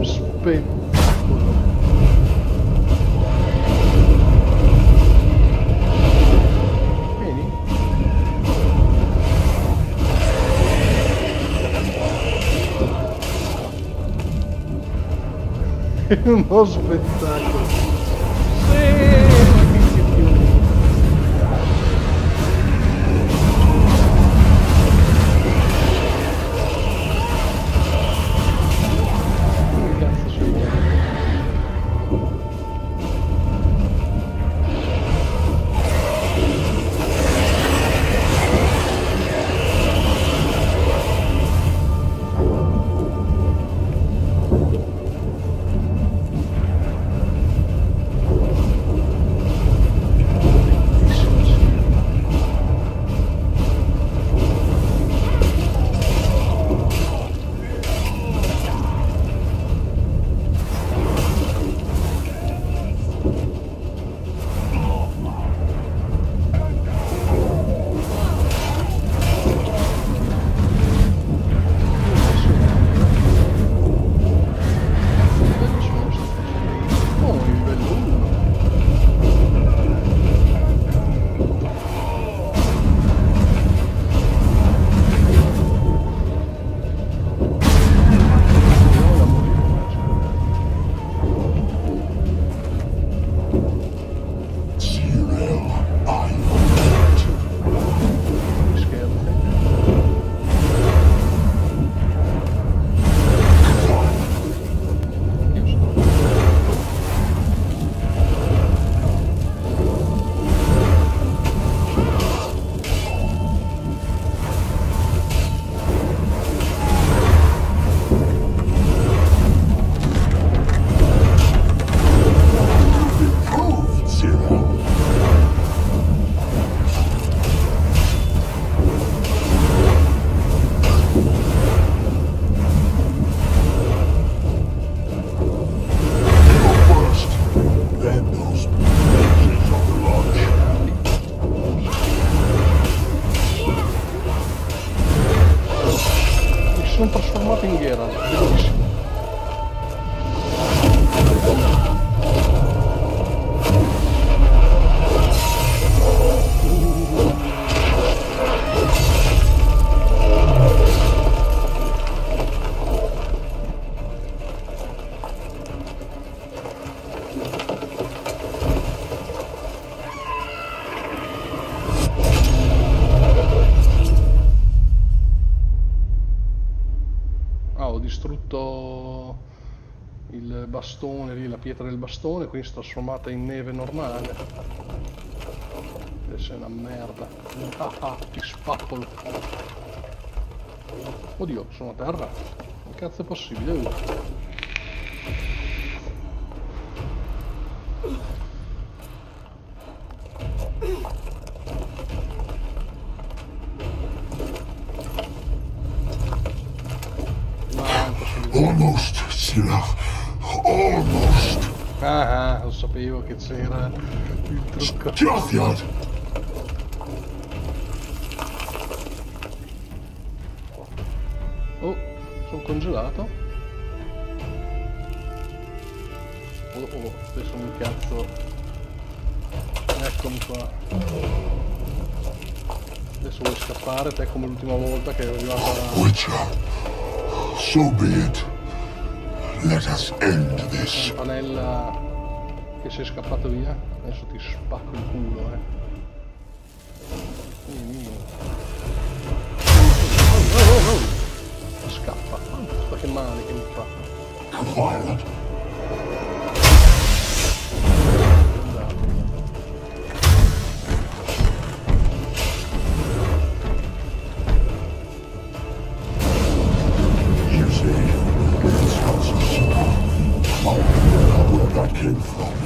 spettacolo. Uno spettacolo. Sì, sono trasformato in Geralt, bellissimo. distrutto il bastone lì, la pietra del bastone, quindi si è trasformata in neve normale. Deve essere una merda. Ah, ti spappolo. Oddio, sono a terra. Che cazzo è possibile?
Almost, Silla. Almost.
Ah, lo sapevo che c'era il trucco.
Jathiad.
Oh, sono congelato. Oh, adesso mi cazzo. Eccomi qua. Adesso vuoi scappare te come l'ultima volta che ero arrivata.
Witcher. So be it. Let us end this.
Campanella che sei scappato via. Adesso ti spacco il culo, Oh. Scappa. Guarda che male che mi fa.
Violet. Came from.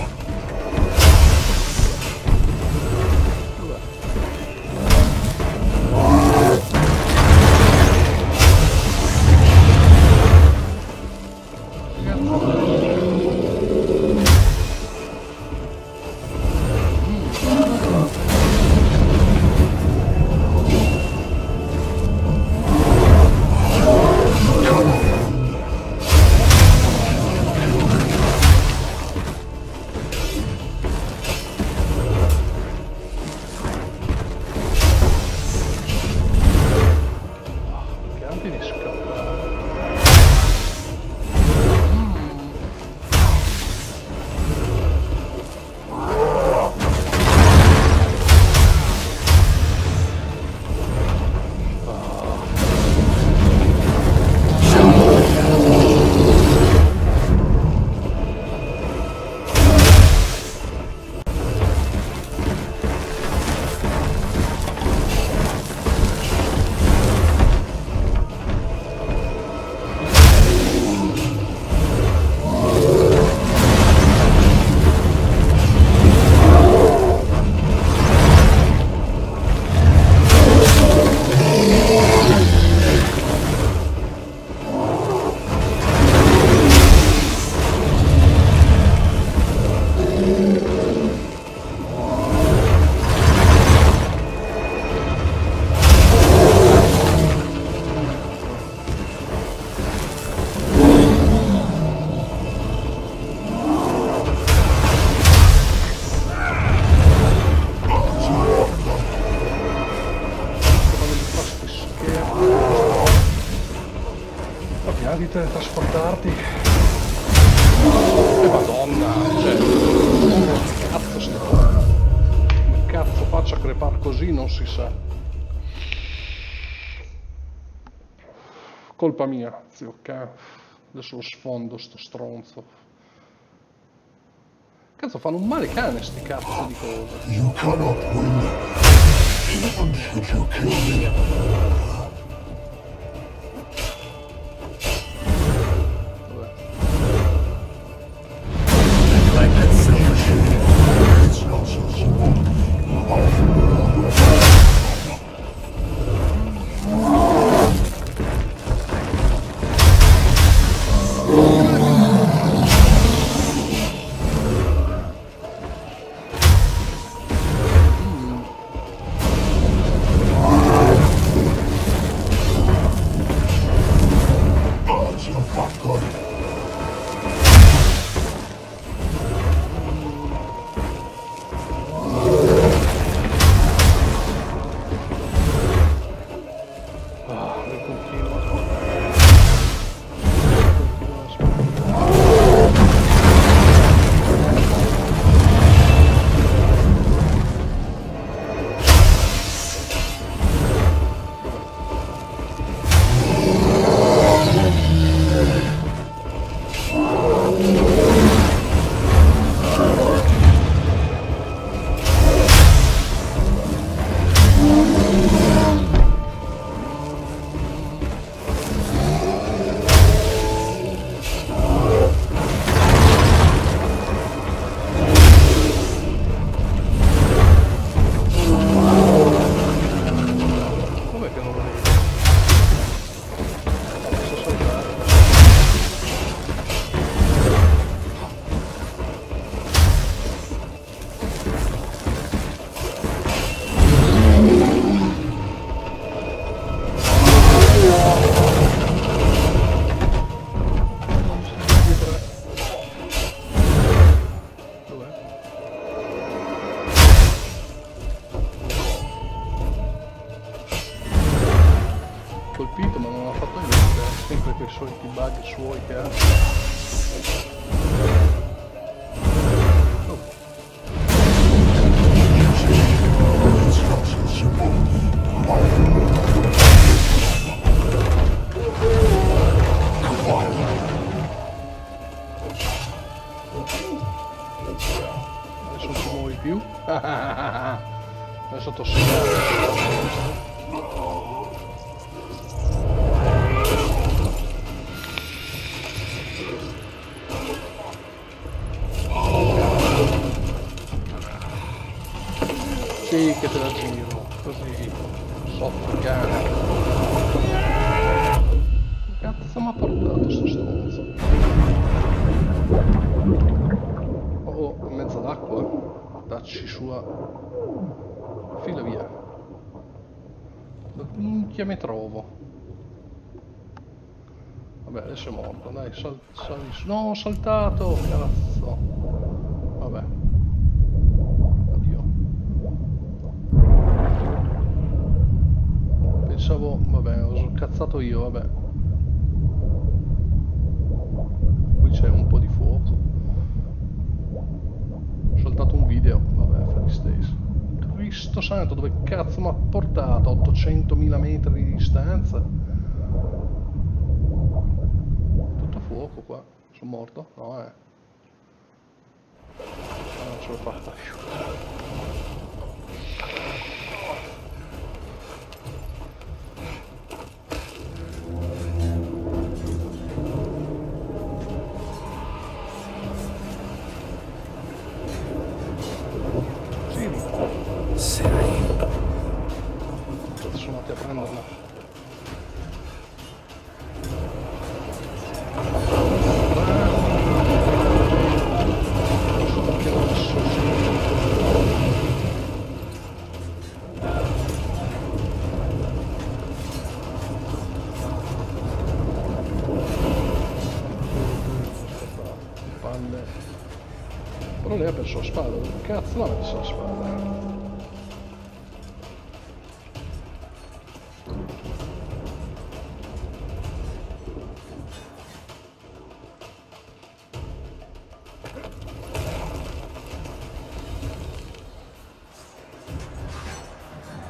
di teletrasportarti. Madonna, cioè, che cazzo sta qua? Come cazzo faccio a crepare così non si sa. Colpa mia, zio, adesso lo sfondo sto stronzo. Cazzo, fanno un male cane sti cazzo di cose.
You cannot win, even should you kill me.
sempre quei soliti bug suoi che ha. Adesso non ti muovi più. Adesso t'ho segnato. Sì, che te la giro, così, soffocare. Che cazzo mi ha portato sto stronzo? Oh, in mezzo all'acqua? Dacci sua... Fila via. Dove minchia mi trovo? Vabbè, adesso è morto, dai, sali su. No, ho saltato, cazzo. Vabbè. Pensavo, vabbè, ho cazzato io, vabbè. Qui c'è un po' di fuoco. Ho saltato un video, vabbè, fa di stesso. Cristo santo, dove cazzo mi ha portato? 800.000 metri di distanza? Tutto fuoco qua. Sono morto? No, non ce l'ho fatta più. Sono andati a prenderla. Palle. Però lei ha perso la spada. Dove cazzo l'ha messo la spada?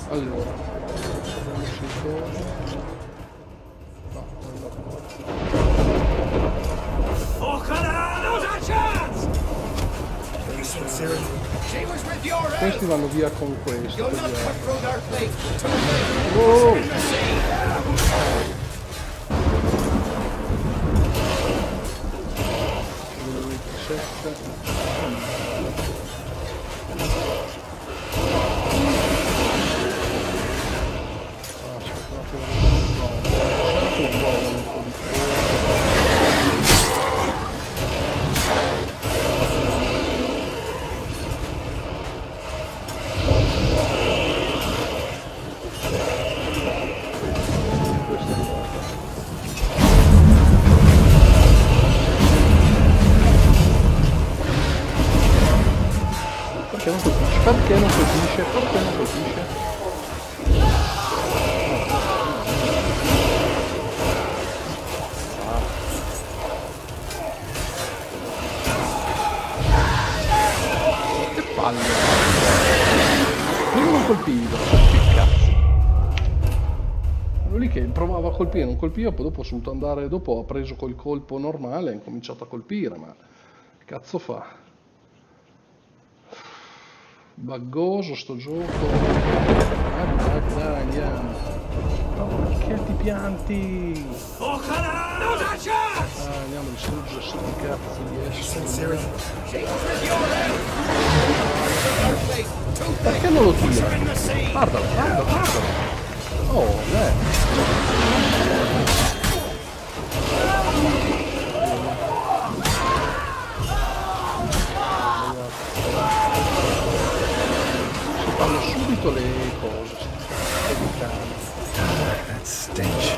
Allora, vediamoci il coso. No, questi vanno via con questo. Oh! 27. Perché non colpisce? Perché non colpisce? Che palle! Io non ho colpito, che cazzo! Quello lì che provava a colpire, non colpiva, poi dopo ho dovuto andare, dopo ha preso col colpo normale e ha incominciato a colpire, ma che cazzo fa? Buggoso sto gioco. Dai, andiamo. Perché ti pianti? Andiamo a distruggere sti cazzi di esseri. Perché non lo tira? Guardalo. Oh, fanno subito le cose,
That stench.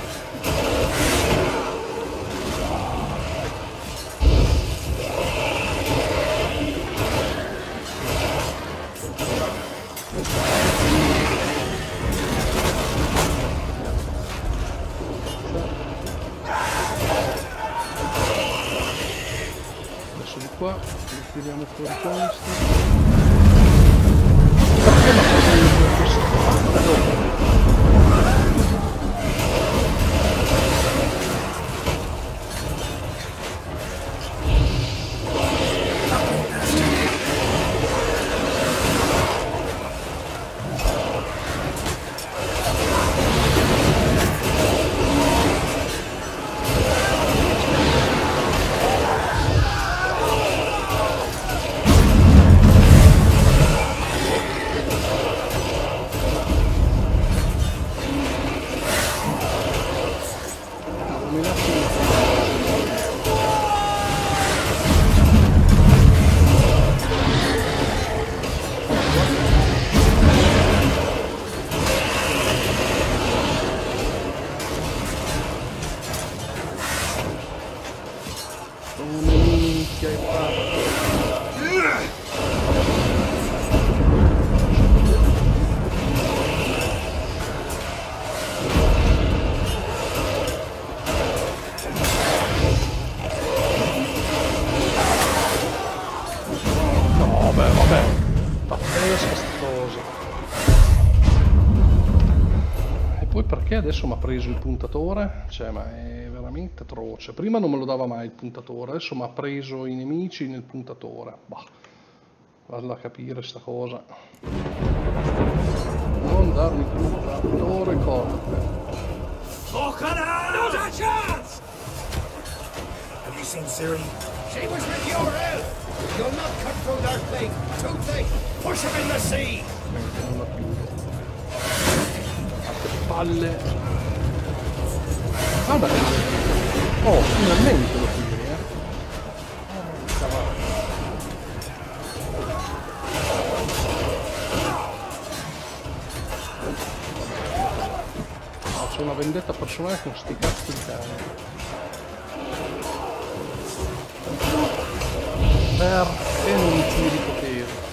qua, li tiriamo fuori questi. Adesso mi ha preso il puntatore, cioè ma è veramente atroce. Prima non me lo dava mai il puntatore, adesso mi ha preso i nemici nel puntatore. Bah, vado a capire sta cosa. Non darmi più il puntatore, corte.
Not a chance!
Have you seen Ciri?
She was with your help! You'll not cut through their thing! Too thick! Push him in the sea!
Non la chiudo. Palle. Vabbè. Oh, finalmente lo tiri, Faccio una vendetta personale con sti cazzo di cane. Perché non tiri poteri?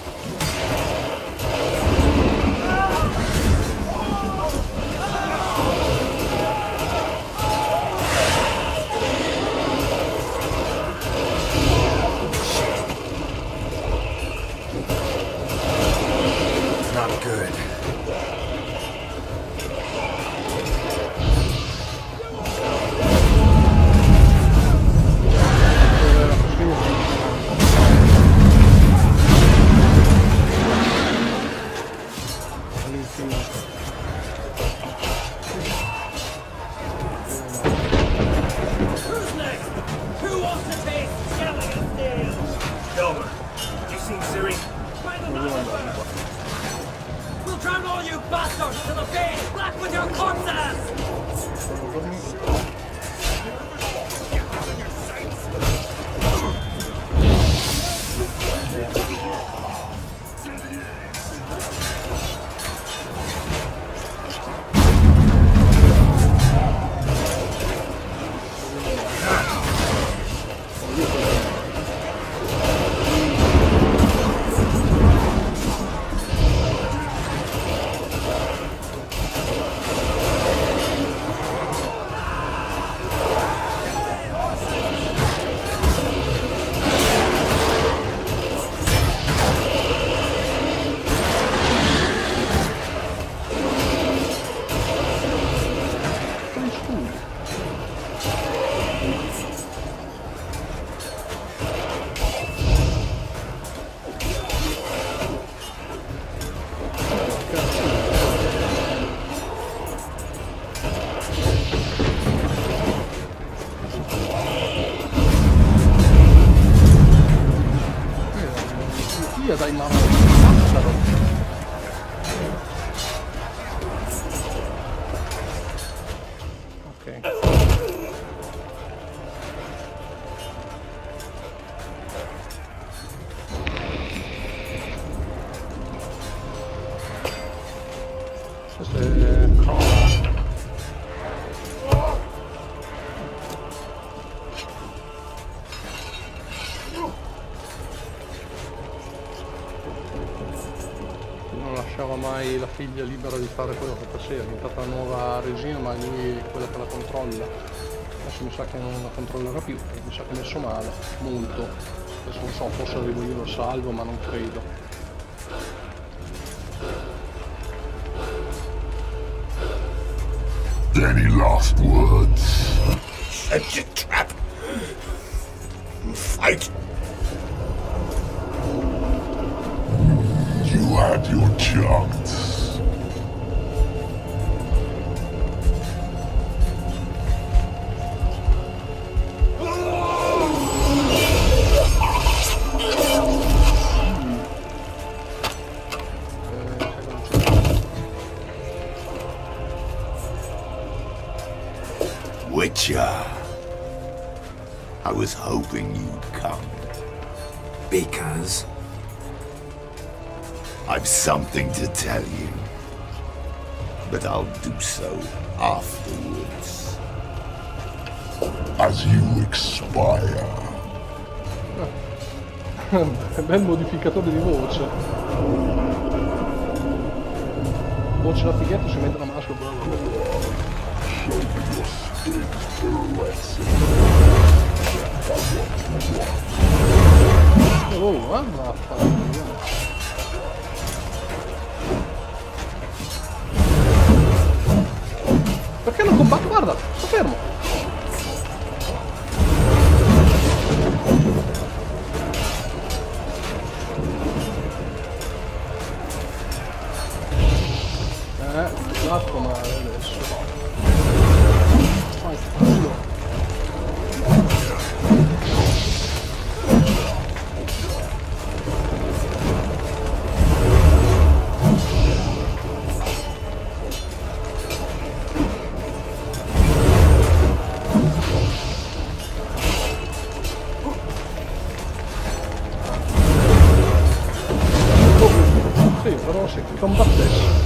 Dai mamma, ok. Questo è mai la figlia libera di fare quello che faceva, è diventata la nuova regina, ma lui è quella che la controlla. Adesso mi sa che non la controllerà più, mi sa che è messo male, molto. Adesso non so, forse arrivo io lo salvo, ma non credo.
Any last words?
Set your trap. Fight.
You had your chance.
Witcher, I was hoping you'd come.
Because?
I've something to tell you, but I'll do so afterwards.
As you expire.
Bel modificatore di voce. Voce da fighetto, si mette la maschera. Perché non combatto? Guarda, sto fermo. Fatto male adesso. Vai, culo. Sì, però se combattessi.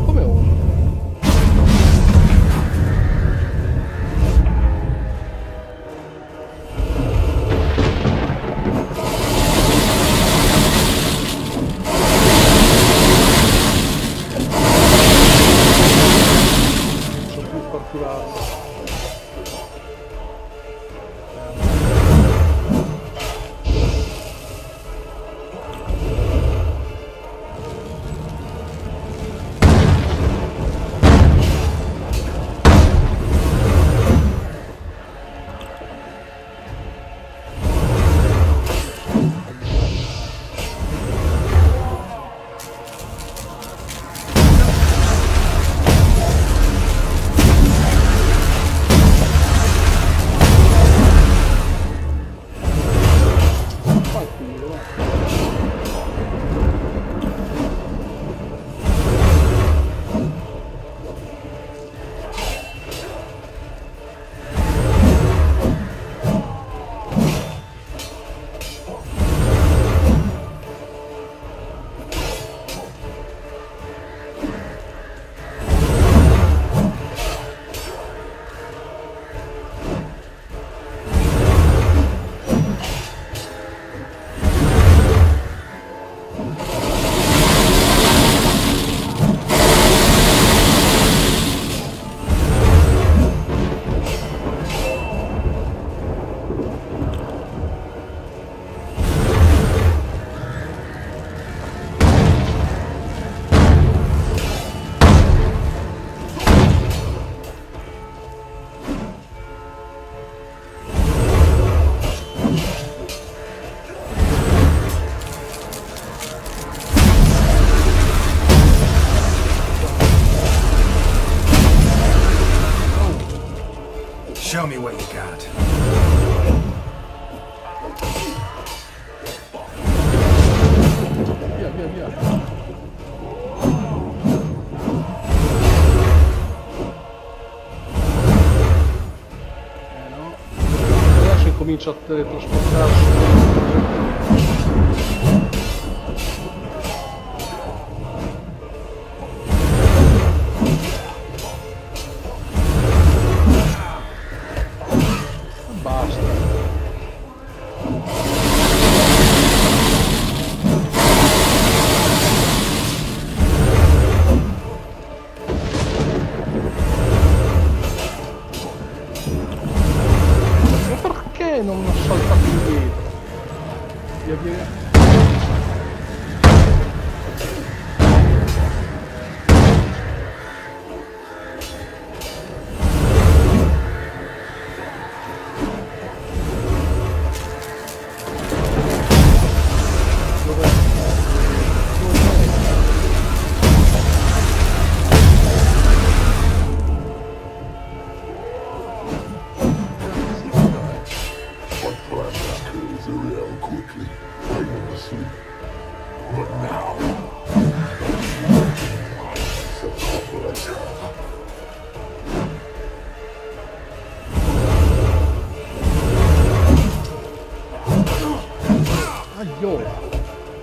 Come ora? Non so più parturarlo.
Show me what you got.
Via, via, via. No. Adesso incomincia a teletrasportarsi. vieni.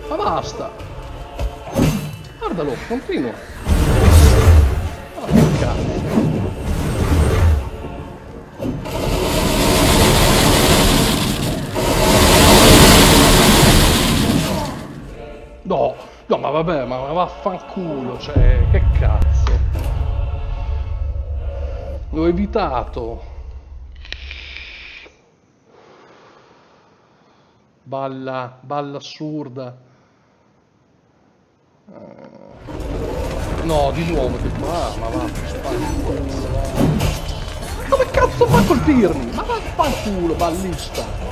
Ma basta! Guardalo, continua! Oh, che cazzo! No, no, ma vabbè, ma vaffanculo, cioè, che cazzo. L'ho evitato. Balla assurda. No, di nuovo, tipo, ma vaffanculo. Come cazzo fa a colpirmi? Ma vaffanculo, ballista.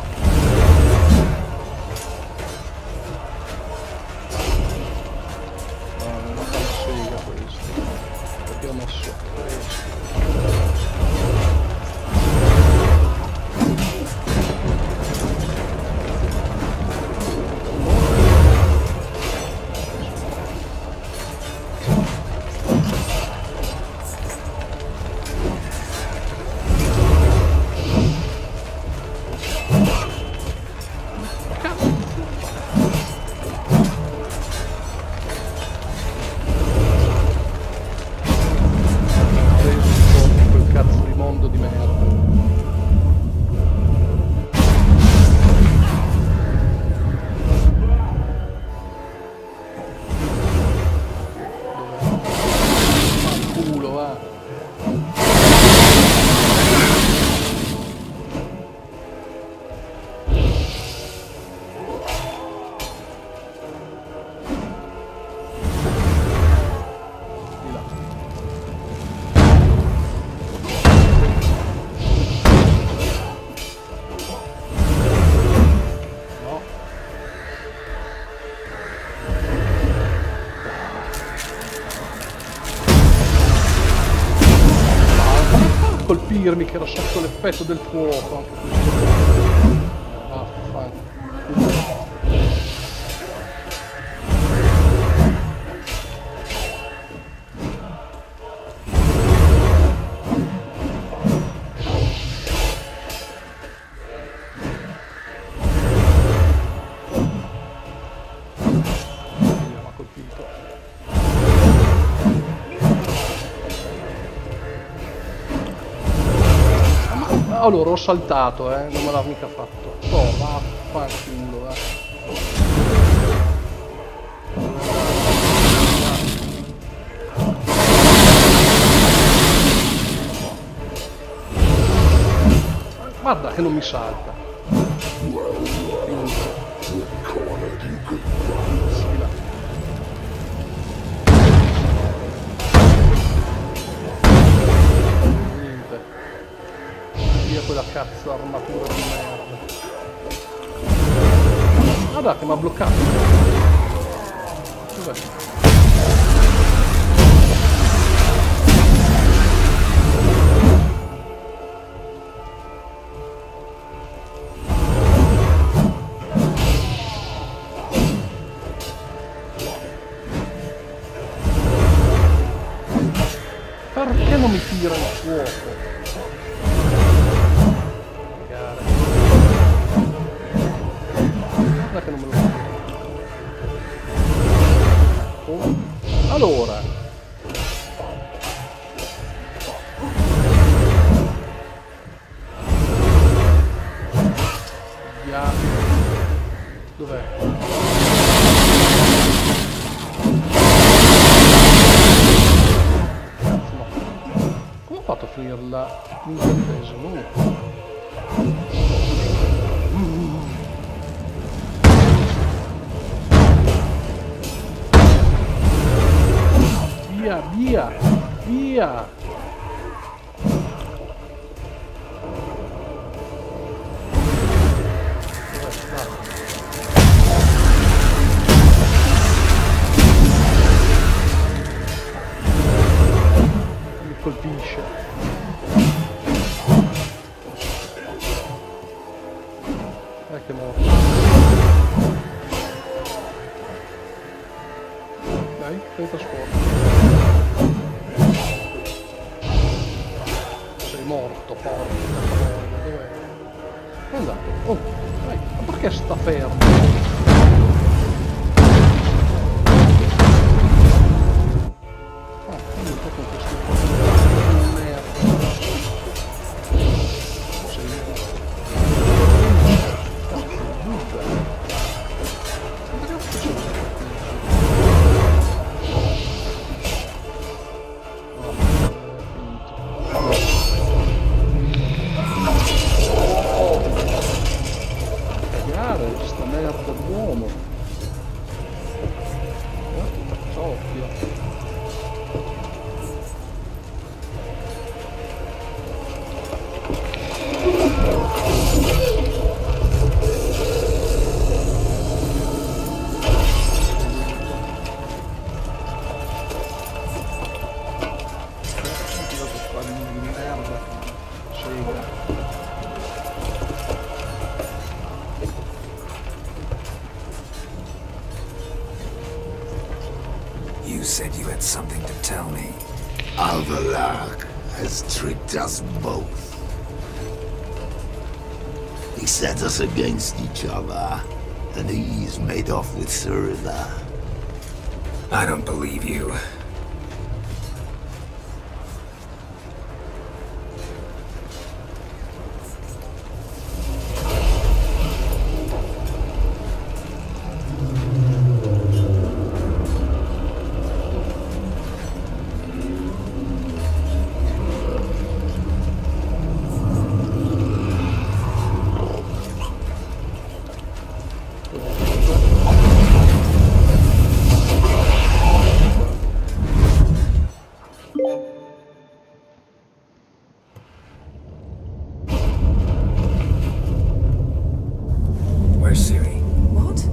Ho messo questo. Colpirmi che ero sotto l'effetto del fuoco anche allora ho saltato, non me l'ha mica fatto. Oh, vaffanculo, Guarda che non mi salta. Quella cazzo armatura di merda. Guarda che mi ha bloccato. Dov'è? Perché non mi tira il fuoco? Che non me lo oh. Allora dov'è? No. Come ho fatto a finirla l'incantesimo? via, via, via. Dove sta? Mi colpisce. Che morto. Dai, fai trasporto. Sei morto, porca troia, dov'è? È andato. Oh, dai, ma perché sta fermo? Ah, quindi un po' con questi di merda. Sta merda d'uomo. Soffia.
You said you had something to tell me.
Avallac'h has tricked us both. He set us against each other, and he's made off with Cyrilla.
I don't believe you.
Where's Ciri? What?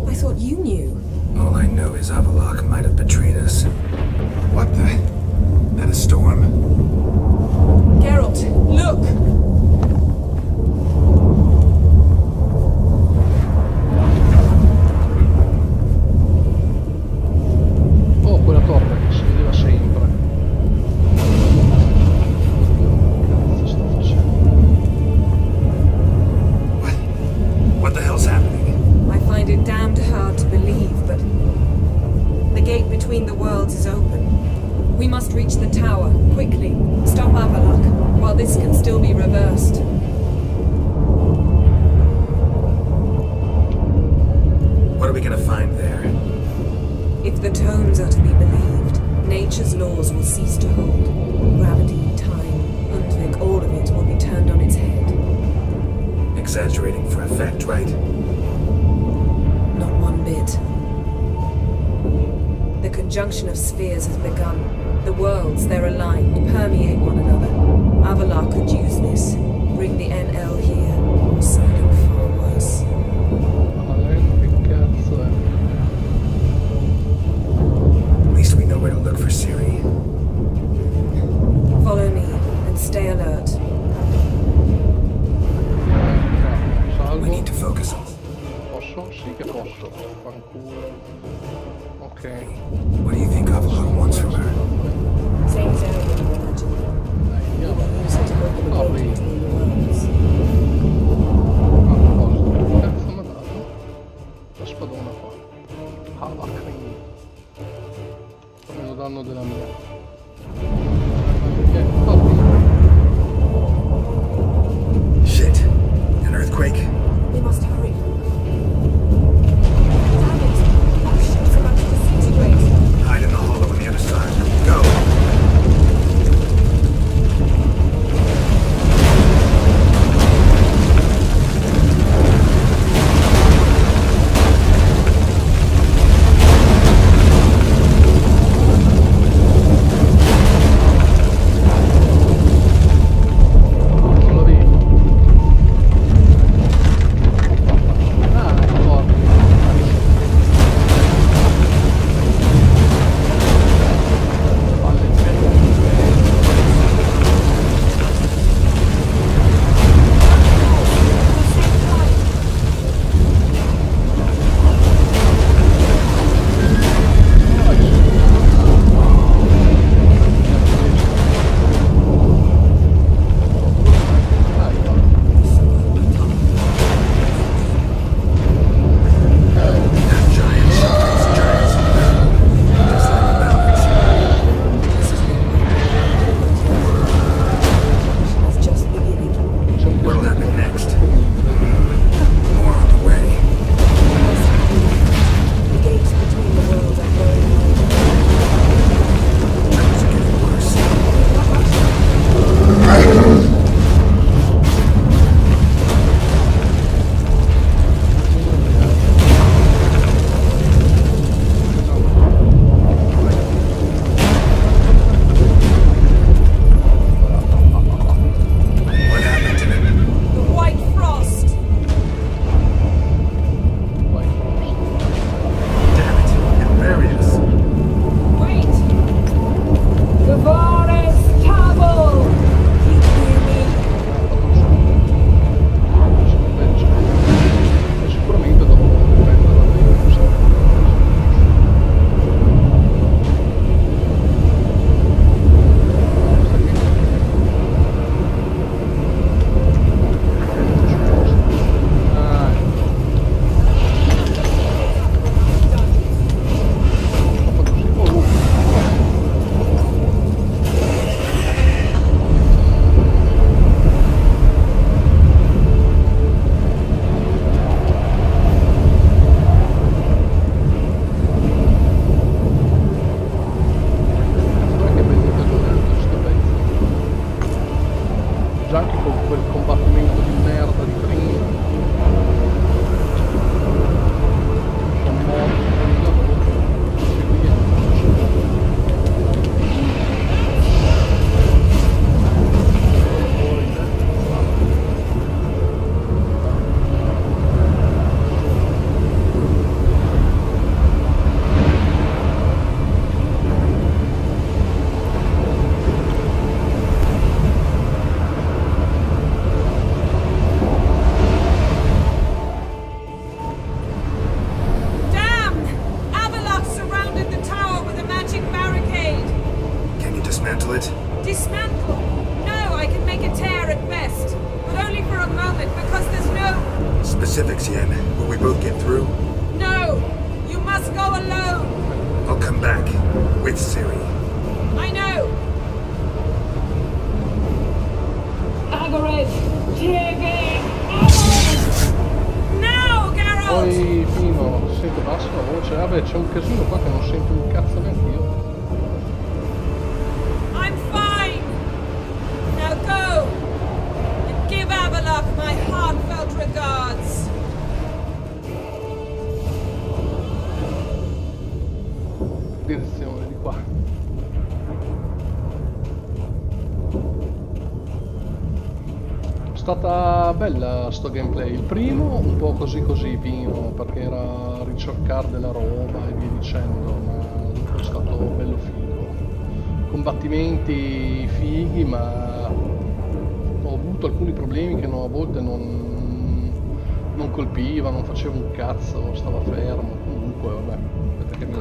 I thought you knew.
All I know is Avallac'h might have betrayed us. What the? That a storm?
Geralt, look!
Oh, quella torre che si vedeva sempre. Che cazzo sta facendo?
What the hell's happening?
I find it damned hard to believe, but the gate between the worlds is open. We must reach the tower, quickly. Stop Avallac'h, while this can still be reversed.
What are we gonna find there?
If the tomes are to be believed, nature's laws will cease to hold. Gravity, time, Undvik, all of it will be turned on its head.
Exaggerating for effect, right?
Not one bit. The conjunction of spheres has begun. The worlds, they're aligned, permeate one another. Avallac'h could use this. Bring the NL here, or something far worse.
At least we know where to look for Ciri.
Follow me, and stay alert.
We need to focus.
Posso? Sì che posso. Fanculo. Ok.
What do you think Avallac'h wants from her?
Same as everything you imagine. Use it to open the gate between the worlds.
Che cazzo mi ha dato? La spadona qua. Ah, la crina. Meno danno della mia. Perché?
Shit. An earthquake?
We must hurry. Damn it! Our ships are about to disintegrate.
Hide in the hollow on the other side. Go!
dismantle. No, I can make a tear at best, but only for a moment because there's no...
Specifics, Yen. Will we both get through?
No! You must go alone!
I'll come back. With Ciri.
I know! Agares! Tiege! Now, Geralt!
Poi Pino, sento bassa la voce. Vabbè, c'è un casino qua che non sento un cazzo neanche io.
I'm fine! Now go! And give Avalok my heartfelt regards!
Direzione di qua. È stata bella sto gameplay. Il primo un po' così Pino, perché era ricercare della roba e via dicendo, ma dopo è stato bello figo. Combattimenti fighi, ma ho avuto alcuni problemi che a volte non colpiva, non faceva un cazzo, stava fermo. Comunque vabbè, aspetta che mi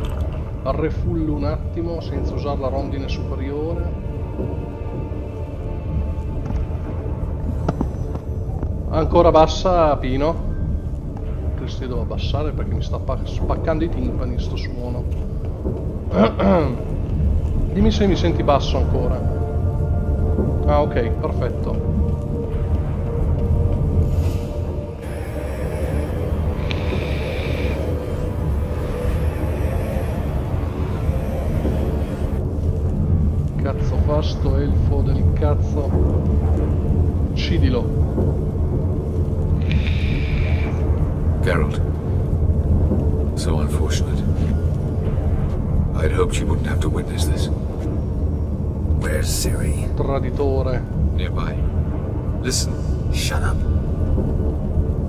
arrefullo un attimo senza usare la rondine superiore. Ancora bassa Pino? Cristi, devo abbassare perché mi sta spaccando i timpani sto suono. Dimmi se mi senti basso ancora. Ah, ok, perfetto. Cazzo fa sto elfo del cazzo. Uccidilo.
Geralt. So unfortunate. I'd hoped you wouldn't have to witness this.
Where's Ciri?
Traditore.
Nearby. Listen.
Shut up.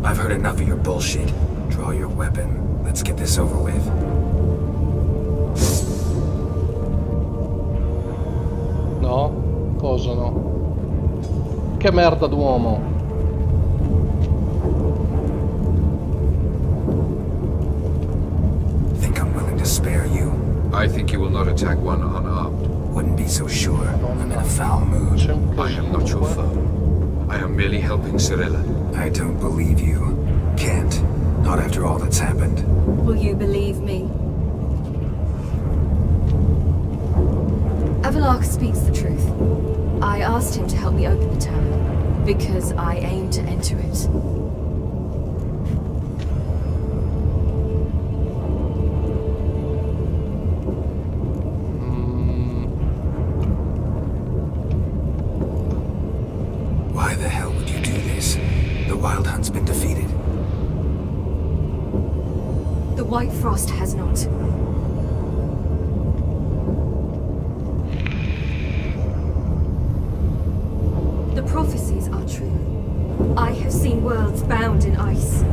I've heard enough of your bullshit. Draw your weapon. Let's get this over with.
No? Cosa no? Che merda d'uomo!
Think I'm willing to spare you?
I think you will not attack one unarmed.
Wouldn't be so sure. I'm in a foul mood.
I am not your foe. I am merely helping Cirilla.
I don't believe you. Can't. Not after all that's happened.
Will you believe me?
Avalok speaks the truth. I asked him to help me open the tower, because I aim to enter it.
Why the hell would you do this? The Wild Hunt's been defeated.
The White Frost has not. The prophecies are true. I have seen worlds bound in ice.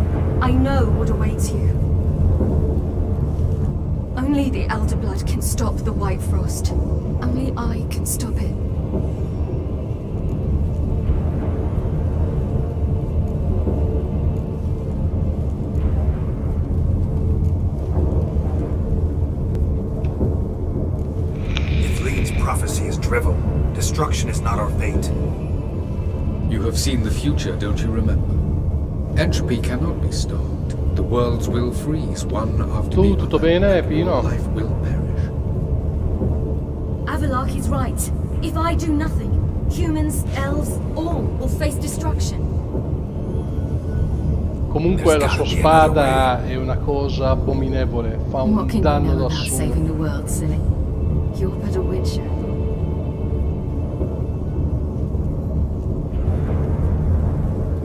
I know what awaits you. Only the Elder Blood can stop the White Frost. Only I can stop it.
If Leed's prophecy is drivel, destruction is not our fate.
You have seen the future, don't you remember? Entropy cannot be stopped. The worlds will freeze, one after the other.
Tutto bene, Pino?
Life will perish.
Avalok is right. If I do nothing, humans, elves, all will face destruction.
Comunque la sua spada è una cosa abominevole, fa un
What can you
danno
know
da
about
solo.
saving the world, silly? You're but a witcher.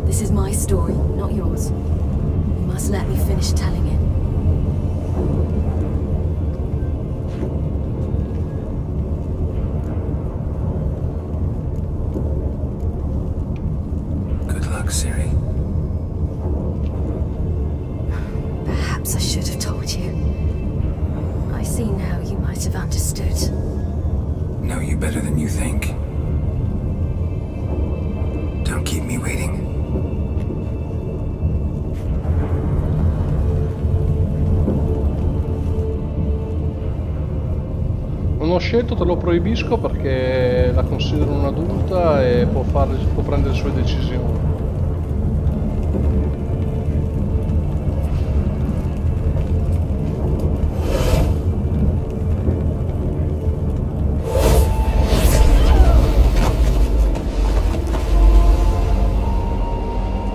This is my story, not yours. You must let me finish telling it.
Good luck, Ciri.
Perhaps I should have told you. I see now you might have understood.
Know you better than you think. Don't keep me waiting.
Non Non ho scelto, te lo proibisco perché la considero un'adulta e può prendere le sue decisioni.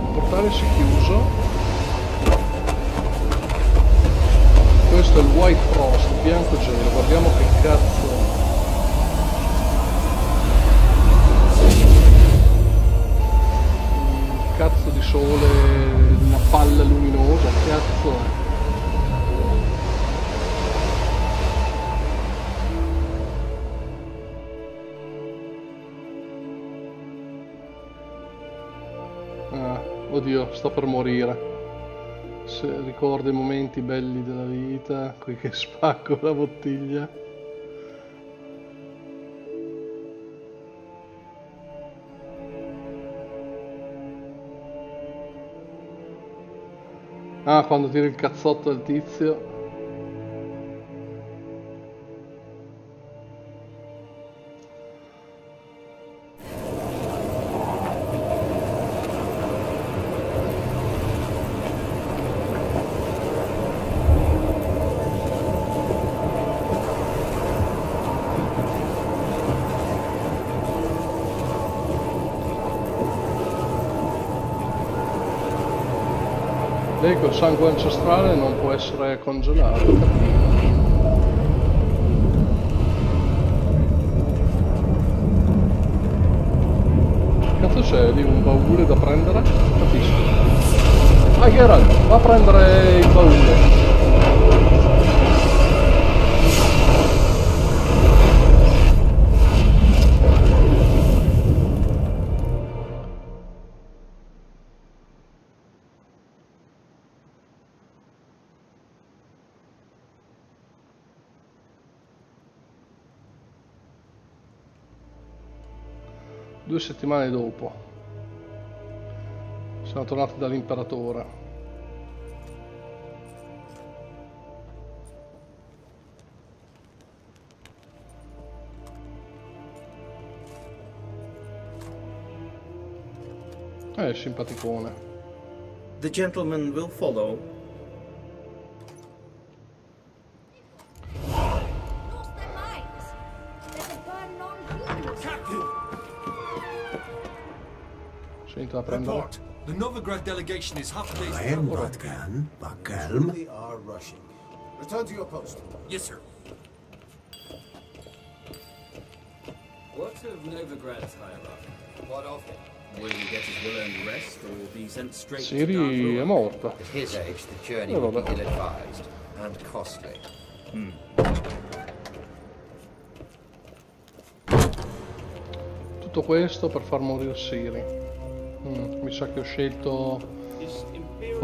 Il portale si è chiuso. Questo è il White Frost, bianco gelo, guardiamo che cazzo. Cazzo di sole, una palla luminosa, cazzo. Ah, oddio, sto per morire. Se ricordo i momenti belli della vita, qui che spacco la bottiglia. Ah, quando tiri il cazzotto al tizio. Lei col sangue ancestrale non può essere congelato, capito? Cazzo c'è lì un baule da prendere? Capisco. Ah, Geralt, va a prendere il baule. Due settimane dopo siamo tornati dall'imperatore. Simpaticone.
The gentleman will follow.
Report. The Novigrad delegation is half a day's
I am Rodgan, Bakelm.
We are rushing. Return to your post. Yes, sir.
What of Novigrad's hierarchy?
What of him?
Will he get his well-earned rest or be sent straight to
Siri è morta.
At his age, the journey would be ill-advised and costly.
Tutto questo per far morire Siri. Mi sa che ho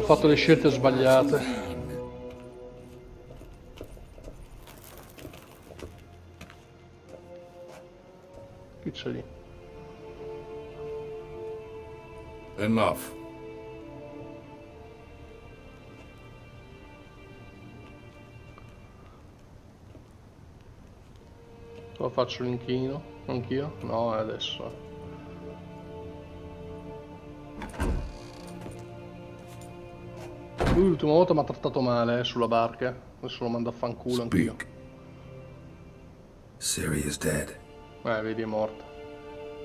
fatto le scelte sbagliate. Chi c'è lì?
Enough.
Lo faccio l'inchino? Anch'io? No, è adesso. Lui l'ultima volta mi ha trattato male sulla barca. Adesso lo mando a fanculo anch'io.
Ciri is dead.
Vedi, è morta.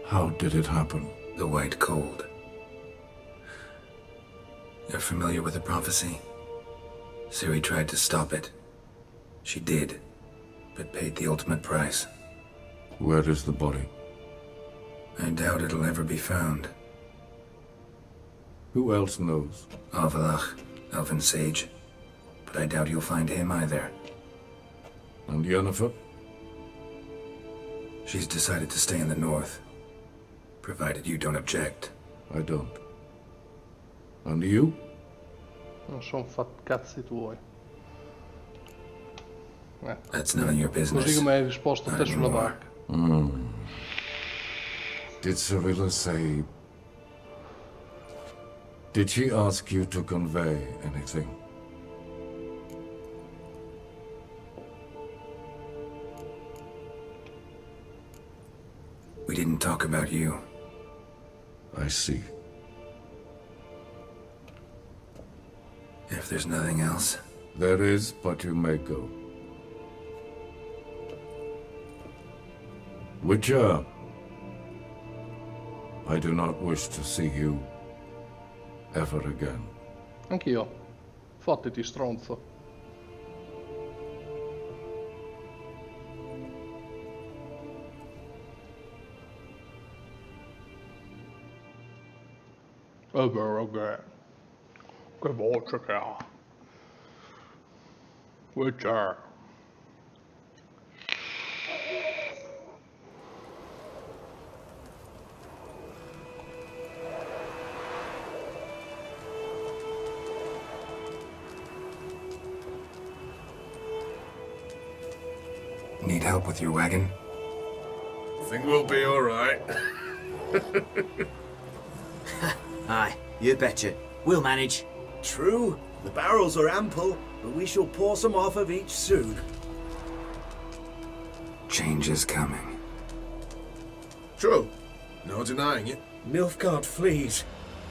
How did it happen?
The White Cold. You're familiar with the prophecy? Ciri tried to stop it. She did, but paid the ultimate price.
Where is the body?
I doubt it'll ever be found.
Who else knows?
Avalach, Elven Sage. But I doubt you'll find him either.
And Yennefer?
She's decided to stay in the north. Provided you don't object.
I don't. And you?
Non sono cazzi tuoi.
That's none of your business.
Così come hai risposto te sulla barca.
Did Cirilla say... Did she ask you to convey anything?
didn't talk about you.
I see.
If there's nothing else...
There is, but you may go. Witcher, I do not wish to see you ever again.
Anch'io. Fottiti, stronzo. Ok. Che voce che ha. Witcher.
Need help with your wagon?
Think we'll be all right.
Aye, you betcha. We'll manage.
True. The barrels are ample, but we shall pour some off of each soon.
Change is coming.
True. No denying it.
Nilfgaard flees,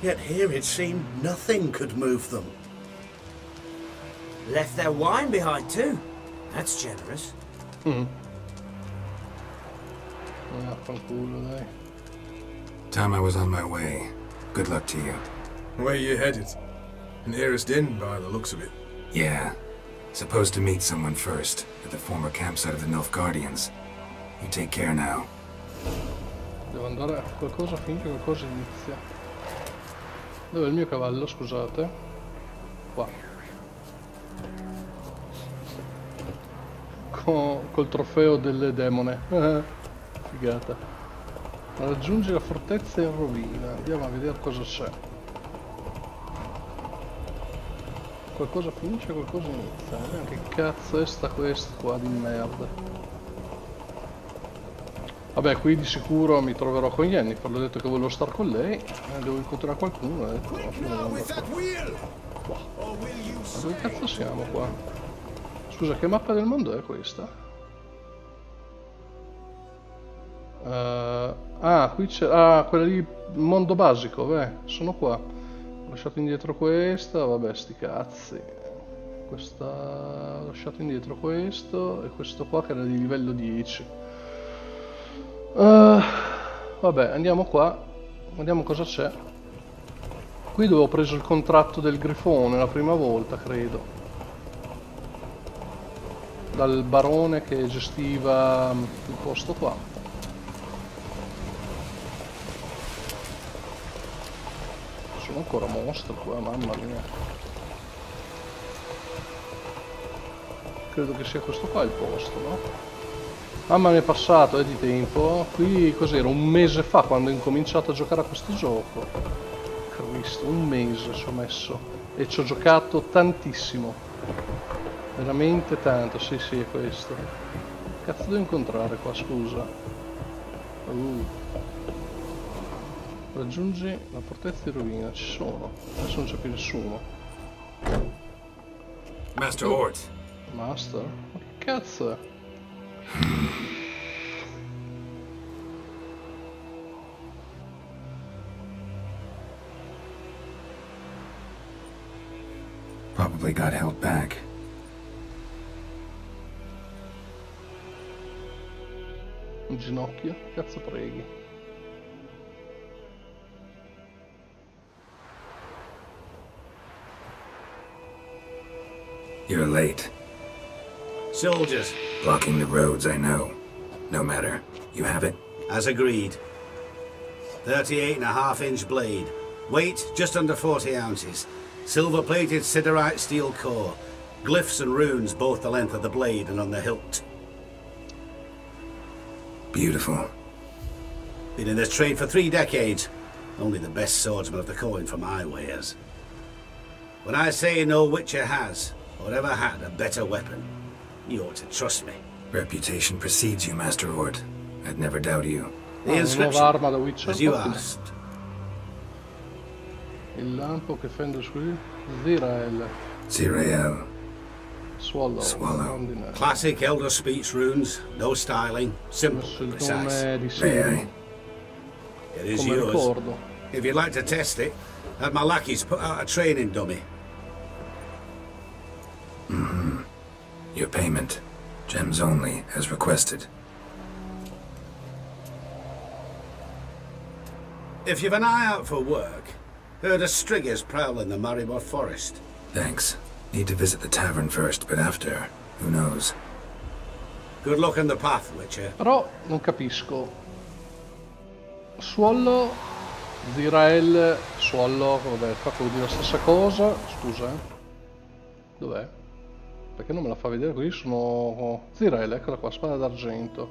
yet here it seemed nothing could move them.
Left their wine behind too. That's generous.
Time I was on my way. Good luck to you.
Where you headed? Nearest inn by the looks of it.
Yeah. Supposed to meet someone first, at the former campsite of the Nilfgaardians. You take care now.
Devo andare a qualcosa finché qualcosa inizia. Dov'è il mio cavallo, scusate? Qua. Col trofeo del demone. Figata. Raggiungi la fortezza in rovina. Andiamo a vedere cosa c'è. Qualcosa finisce, qualcosa inizia. Che cazzo è sta questa qua di merda? Vabbè, qui di sicuro mi troverò con Yennefer. L'ho detto che volevo star con lei. Devo incontrare qualcuno. Ho detto, ma dove cazzo siamo qua? Scusa, che mappa del mondo è questa? Qui c'è... quella lì, mondo basico, beh, sono qua. Ho lasciato indietro questa, vabbè, sti cazzi. Questa... ho lasciato indietro questo, e questo qua che era di livello 10. Vabbè, andiamo qua, vediamo cosa c'è. Qui dove ho preso il contratto del grifone la prima volta, credo. Dal barone che gestiva il posto qua. Sono ancora mostri qua, mamma mia. Credo che sia questo qua il posto, no? Mamma mia, è passato di tempo. Qui cos'era? Un mese fa quando ho incominciato a giocare a questo gioco. Cristo, un mese ci ho messo. E ci ho giocato tantissimo. Veramente tanto, sì, è questo. Cazzo devo incontrare qua, scusa. Raggiungi la fortezza di rovina, ci sono. Adesso non c'è più nessuno.
Master Ort.
Master? Ma che cazzo è?
Probably got held back.
Un ginocchio? Cazzo preghi.
You're late.
Soldiers.
Blocking the roads, I know. No matter. You have it?
As agreed. 38.5-inch blade. Weight just under 40 ounces. Silver-plated siderite steel core. Glyphs and runes both the length of the blade and on the hilt.
Beautiful.
Been in this trade for 3 decades. Only the best swordsman of the coin for my wares. When I say no Witcher has, or ever had, a better weapon, you ought to trust me.
Reputation precedes you, Master Ort. I'd never doubt you.
The inscription, as you asked.
Il lampo che fende su Zirael.
Zirael.
Swallow.
Classic Elder Speech runes, no styling, simple, precise.
May I?
It is
come
yours.
ricordo.
If you'd like to test it, have my lackeys put out a training dummy.
Mm-hmm. Your payment. Gems only, as requested.
If you've an eye out for work, heard of striggers prowling the Maribor forest.
Thanks. Need to visit the tavern first, but after, who knows?
Good luck on the path, Witcher.
Però non capisco. Suollo, Zirael, Suollo, vabbè, qua vuol dire la stessa cosa. Scusa, dov'è? Perché non me la fa vedere così? Sono Zirael, eccola qua, spada d'argento.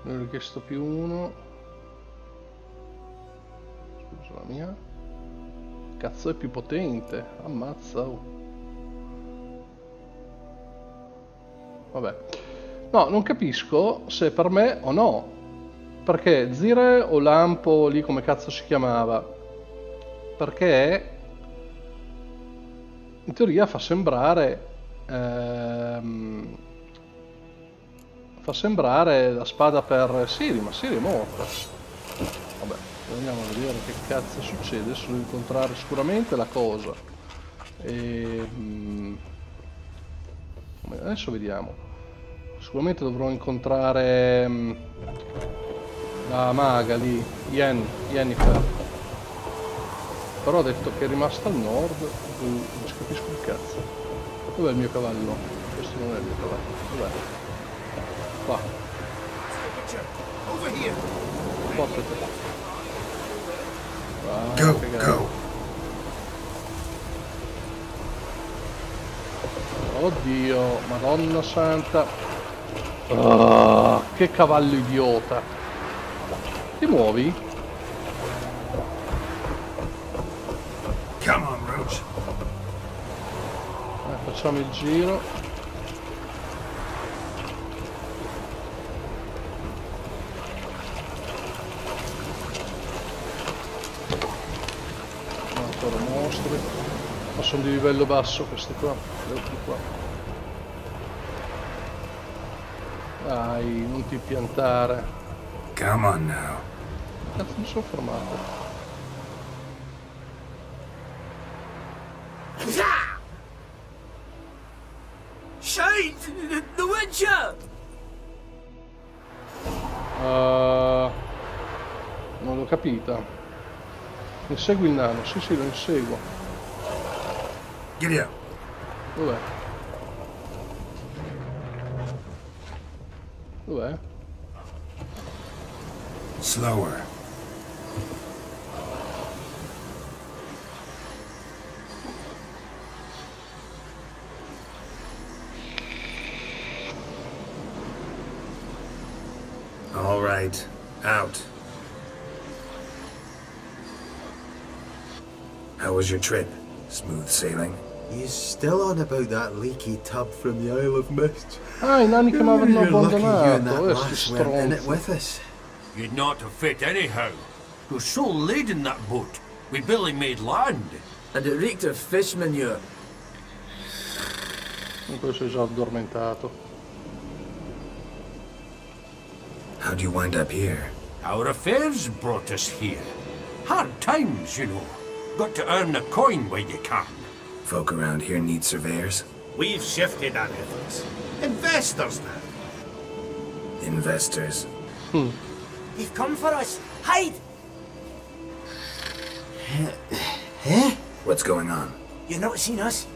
Ne ho richiesto più uno. Scusa, la mia. Cazzo, è più potente. Ammazza. Oh. Vabbè. No, non capisco se è per me o no. Perché Zire o Lampo, lì come cazzo si chiamava? Perché in teoria fa sembrare la spada per Siri, ma Siri è morta. Vabbè, andiamo a vedere che cazzo succede. Adesso devo incontrare sicuramente la cosa. Adesso vediamo. Sicuramente dovrò incontrare la maga lì, Yennefer. Però ha detto che è rimasta al nord. Non ci capisco il cazzo. Dov'è il mio cavallo? Questo non è il mio cavallo. Dov'è? Qua. Portate.
Go, go.
Oddio, Madonna Santa. Oh, che cavallo idiota. Ti muovi?
Come on, Roach.
Facciamo il giro. Ancora mostri. Ma sono di livello basso questi qua. Ecco qua. Dai, non ti piantare.
Come on now.
Cazzo, mi sono fermato.
Shade! The Witcher!
Non l'ho capita. Insegui il nano, sì sì, lo inseguo.
Giddy up.
Dov'è? Dov'è?
Slower. All right, out. How was your trip? Smooth sailing?
He's still on about that leaky tub from the Isle of Mist.
Ah, I nani che mi avevano
You're lucky you and that
abbandonato.
lass weren't in it with us.
You'd not have fit anyhow. You're so laden that boat. We barely made land.
And it reeked of fish manure.
Comunque sei già addormentato.
How'd you wind up here?
Our affairs brought us here. Hard times, you know. Got to earn a coin where you can.
Folk around here need surveyors?
We've shifted our efforts. Investors now.
Investors.
They've come for us. Hide!
What's going on?
You not seen us?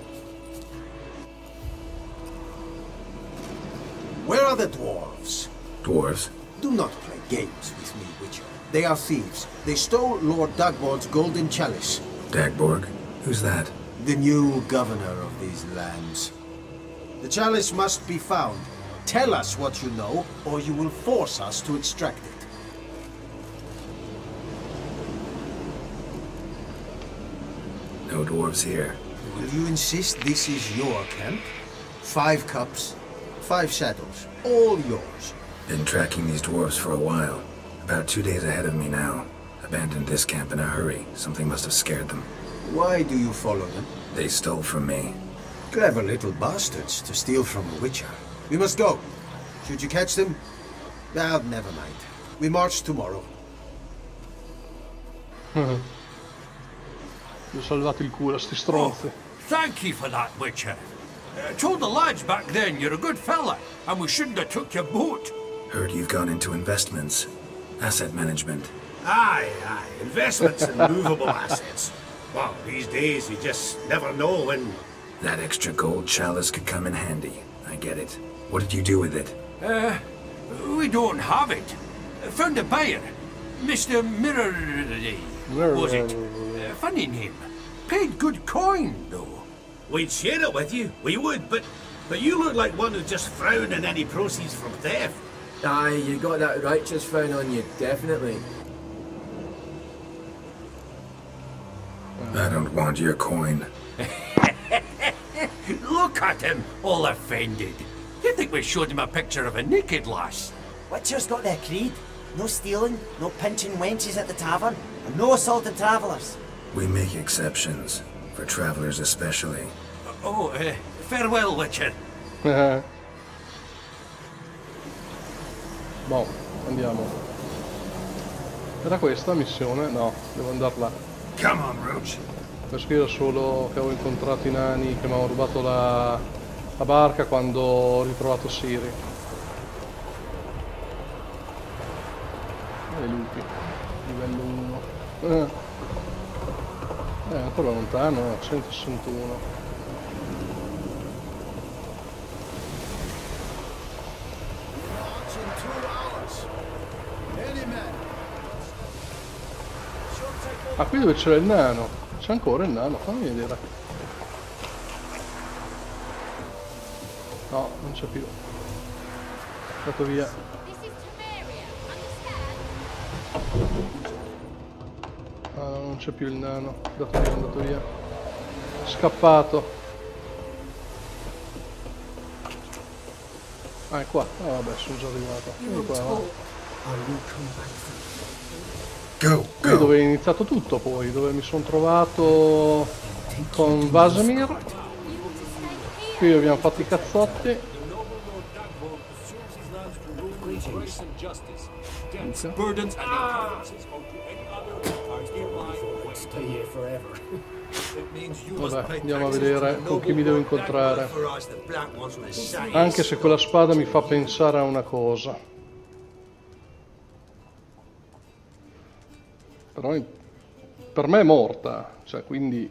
Where are the dwarves?
Dwarves?
Do not play games with me, Witcher. They are thieves. They stole Lord Dagborg's golden chalice.
Dagborg? Who's that?
The new governor of these lands. The chalice must be found. Tell us what you know, or you will force us to extract it.
No dwarves here.
Will you insist this is your camp? 5 cups, 5 shadows, all yours.
Been tracking these dwarves for a while. About 2 days ahead of me now. Abandoned this camp in a hurry. Something must have scared them.
Why do you follow them?
They stole from me.
Clever little bastards to steal from a witcher. We must go. Should you catch them? Oh, never mind. We march tomorrow.
Gli ho salvato il culo a sti stronzi.
Thank you for that, Witcher. Told the lads back then you're a good fella, and we shouldn't have took your boat.
Heard you've gone into investments. Asset management.
Aye, aye. Investments in movable assets. Well, these days you just never know when...
That extra gold chalice could come in handy. I get it. What did you do with it?
We don't have it. Found a buyer. Mr. Mirror... was it? Funny name. Paid good coin, though.
We'd share it with you. We would, but you look like one who just frowned on any proceeds from theft.
Aye, you got that righteous frown on you, definitely.
I don't want your coin.
Look at him, all offended. You think we showed him a picture of a naked lass?
Witcher's got their creed. No stealing, no pinching wenches at the tavern, and no assaulting travellers.
We make exceptions, for travelers especially.
Oh, farewell, Witcher.
Boh, andiamo. Era questa la missione? No, devo andare là.
Come on, Roach.
Questo era solo che avevo incontrato i nani che mi avevano rubato la barca quando ho ritrovato Siri. E lupi, livello 1. Ancora lontano, 161. Ah, qui dove c'era il nano? C'è ancora il nano, fammi vedere. No, non c'è più. È andato via. Ah, no, non c'è più il nano. È andato via. Scappato. Ah, è qua. Ah, vabbè, sono già arrivato. Vieni qua, va. Qui è dove è iniziato tutto poi, dove mi sono trovato con Vasemir. Qui abbiamo fatto i cazzotti. Vabbè, andiamo a vedere con chi mi devo incontrare. Anche se quella spada mi fa pensare a una cosa. Però per me è morta, cioè quindi...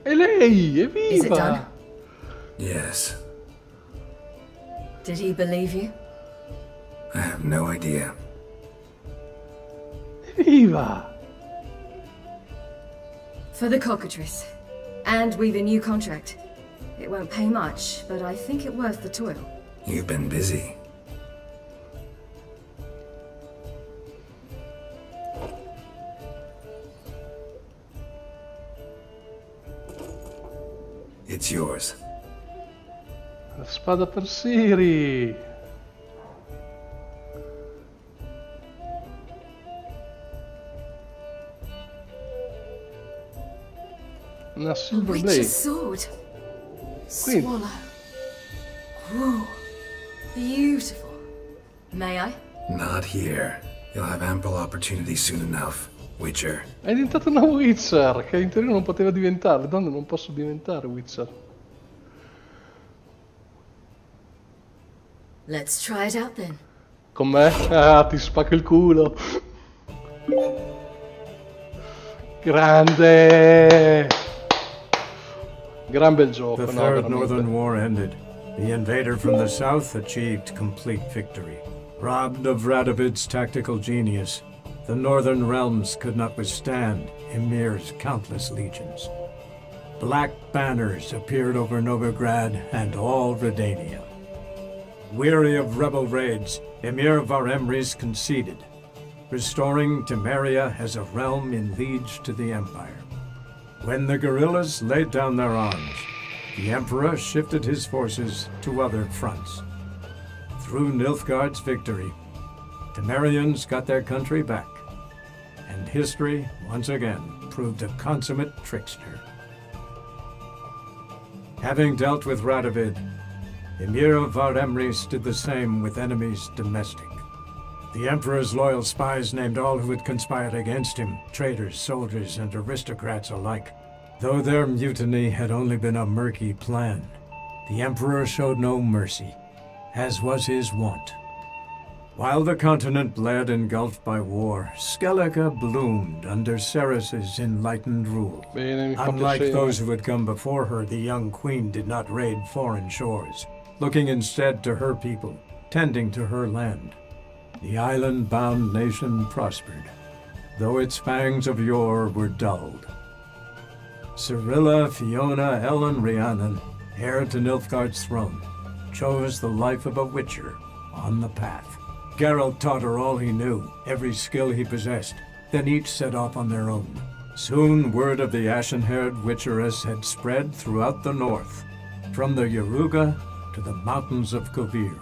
E lei, evviva!
Yes.
Did he believe you?
I have no idea.
Viva!
For the cockatrice. And we've a new contract. It won't pay much, but I think it worth the toil.
You've been busy. It's yours.
La spada per Siri! Una Silver Blade.
Sword. Swallow. Whoa. Beautiful. May I?
Not here. You'll have ample opportunity soon enough, Witcher.
È diventata una Witcher, che in teoria non poteva diventare. Donne, non posso diventare Witcher.
Let's try it out then.
Con me? Ah, ti spacco il culo. Grande! Gran bel gioco.
The Third Northern War ended. The invader from the south achieved complete victory. Robbed of Radovid's tactical genius, the northern realms could not withstand Ymir's countless legions. Black banners appeared over Novigrad and all Redania. Weary of rebel raids, Ymir Varemres conceded, restoring Temeria as a realm in liege to the Empire. When the guerrillas laid down their arms, the Emperor shifted his forces to other fronts. Through Nilfgaard's victory, Temerians got their country back, and history, once again, proved a consummate trickster. Having dealt with Radovid, Emir of Var-Emreis did the same with enemies domestic. The Emperor's loyal spies named all who had conspired against him, traitors, soldiers, and aristocrats alike. Though their mutiny had only been a murky plan, the Emperor showed no mercy, as was his wont. While the continent bled engulfed by war, Skellige bloomed under Ceres's enlightened rule. Unlike those who had come before her, the young queen did not raid foreign shores, looking instead to her people, tending to her land. The island-bound nation prospered, though its fangs of yore were dulled. Cyrilla, Fiona, Ellen, Rhiannon, heir to Nilfgaard's throne, chose the life of a witcher on the path. Geralt taught her all he knew, every skill he possessed, then each set off on their own. Soon word of the ashen-haired witcheress had spread throughout the north, from the Yaruga to the mountains of Kovir.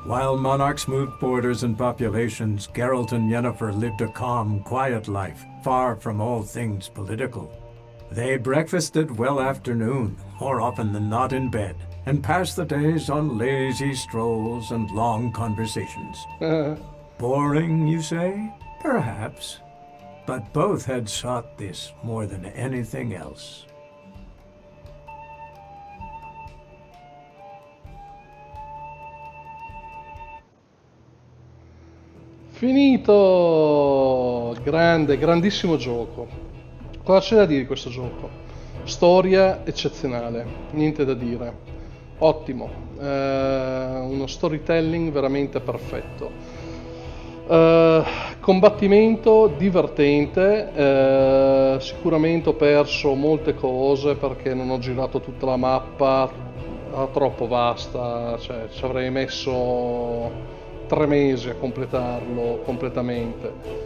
While monarchs moved borders and populations, Geralt and Yennefer lived a calm, quiet life, far from all things political. They breakfasted well afternoon, more often than not in bed, and passed the days on lazy strolls and long conversations. Boring, you say? Perhaps. But both had sought this more than anything else.
Finito! Grande, grandissimo gioco. Cosa c'è da dire di questo gioco? Storia eccezionale, niente da dire. Ottimo, uno storytelling veramente perfetto. Combattimento divertente, sicuramente ho perso molte cose perché non ho girato tutta la mappa, era troppo vasta, cioè ci avrei messo 3 mesi a completarlo completamente.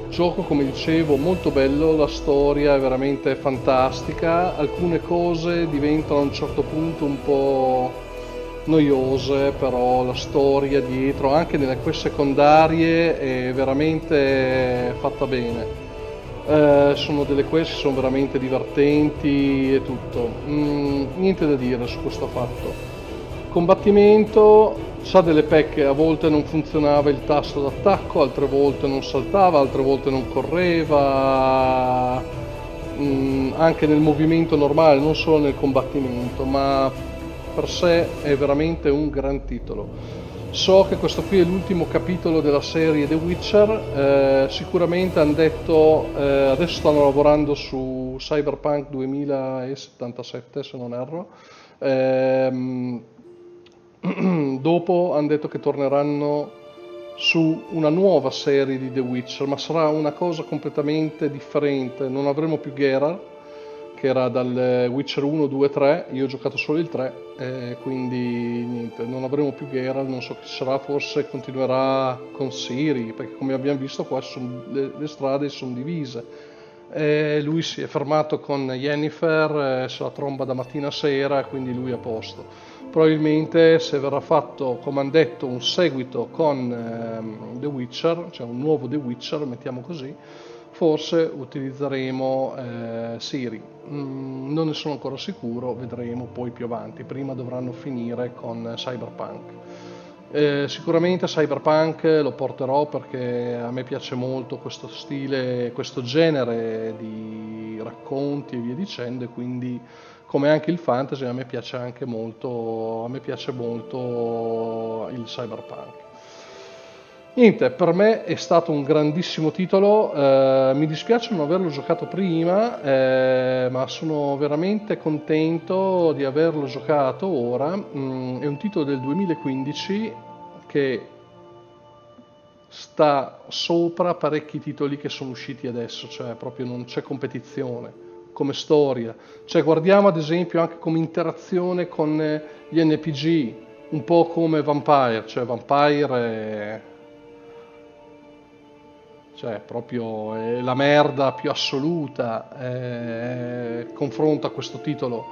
Gioco, come dicevo, molto bello, la storia è veramente fantastica, alcune cose diventano a un certo punto un po' noiose, però la storia dietro, anche nelle quest secondarie, è veramente fatta bene. Sono delle quest che sono veramente divertenti e tutto, niente da dire su questo fatto. Combattimento, c'ha delle pecche, a volte non funzionava il tasto d'attacco, altre volte non saltava, altre volte non correva, anche nel movimento normale, non solo nel combattimento, ma per sé è veramente un gran titolo. So che questo qui è l'ultimo capitolo della serie The Witcher, sicuramente hanno detto, adesso stanno lavorando su Cyberpunk 2077 se non erro, dopo hanno detto che torneranno su una nuova serie di The Witcher, ma sarà una cosa completamente differente, non avremo più Geralt, che era dal Witcher 1, 2, 3, io ho giocato solo il 3, quindi niente, non avremo più Geralt, non so chi sarà, forse continuerà con Ciri, perché come abbiamo visto qua le strade sono divise. Lui si è fermato con Yennefer, se la tromba da mattina a sera, quindi lui è a posto. Probabilmente se verrà fatto, come hanno detto, un seguito con The Witcher, cioè un nuovo The Witcher, mettiamo così, forse utilizzeremo Ciri. Non ne sono ancora sicuro, vedremo poi più avanti. Prima dovranno finire con Cyberpunk. Sicuramente Cyberpunk lo porterò perché a me piace molto questo stile, questo genere di racconti e via dicendo, e quindi come anche il fantasy a me piace anche molto, il Cyberpunk. Niente, per me è stato un grandissimo titolo, mi dispiace non averlo giocato prima, ma sono veramente contento di averlo giocato ora. È un titolo del 2015 che sta sopra parecchi titoli che sono usciti adesso, cioè proprio non c'è competizione come storia. Cioè guardiamo ad esempio anche come interazione con gli NPG, un po' come Vampire, cioè Vampire cioè proprio è la merda più assoluta, confronta questo titolo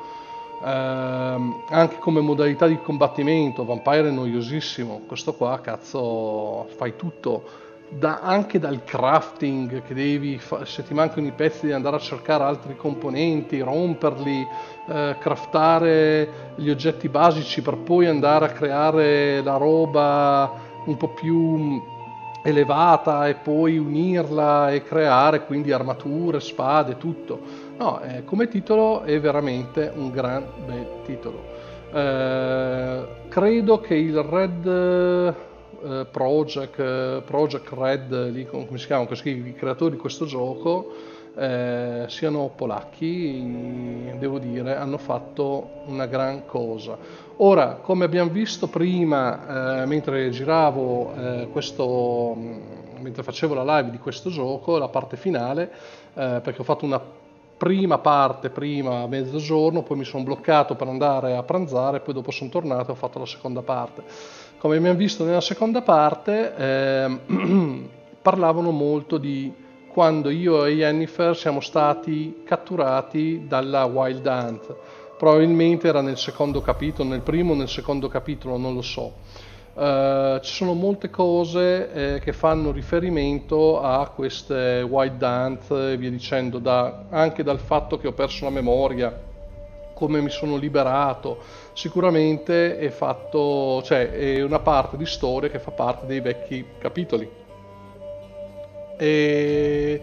anche come modalità di combattimento. Vampire è noiosissimo, questo qua cazzo fai tutto, anche dal crafting, che devi se ti mancano i pezzi devi andare a cercare altri componenti, romperli, craftare gli oggetti basici per poi andare a creare la roba un po' più elevata e poi unirla e creare quindi armature, spade, tutto. No, come titolo è veramente un gran bel titolo. Credo che il Red Project Red, lì, come si chiamano i creatori di questo gioco, siano polacchi, devo dire, hanno fatto una gran cosa. Ora, come abbiamo visto prima, mentre giravo mentre facevo la live di questo gioco, la parte finale, perché ho fatto una prima parte prima a mezzogiorno, poi mi sono bloccato per andare a pranzare, poi dopo sono tornato e ho fatto la seconda parte. Come abbiamo visto nella seconda parte, parlavano molto di quando io e Yennefer siamo stati catturati dalla Wild Hunt. Probabilmente era nel secondo capitolo, nel primo o nel secondo capitolo, non lo so. Ci sono molte cose che fanno riferimento a queste Wild Hunt e via dicendo, anche dal fatto che ho perso la memoria, come mi sono liberato. Sicuramente è una parte di storia che fa parte dei vecchi capitoli. E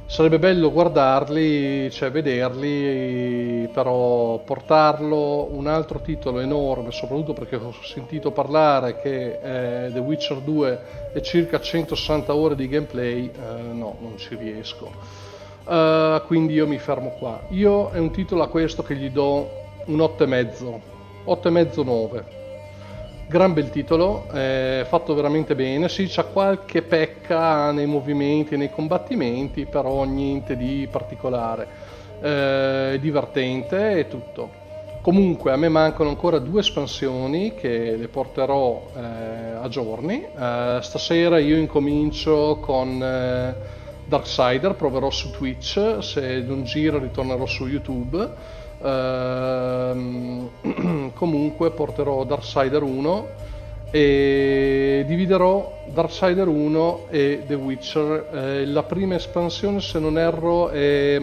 sarebbe bello guardarli, cioè vederli, però portarlo un altro titolo enorme, soprattutto perché ho sentito parlare che The Witcher 2 è circa 160 ore di gameplay, no, non ci riesco. Quindi io mi fermo qua. Io è un titolo a questo che gli do un 8,5, 8,5-9. Gran bel titolo, fatto veramente bene. Sì, c'ha qualche pecca nei movimenti e nei combattimenti, però niente di particolare. È divertente e tutto. Comunque a me mancano ancora 2 espansioni che le porterò a giorni. Stasera io incomincio con Darksider, proverò su Twitch, se non giro ritornerò su YouTube. Comunque porterò Darksider 1 e dividerò Darksider 1 e The Witcher. La prima espansione, se non erro, è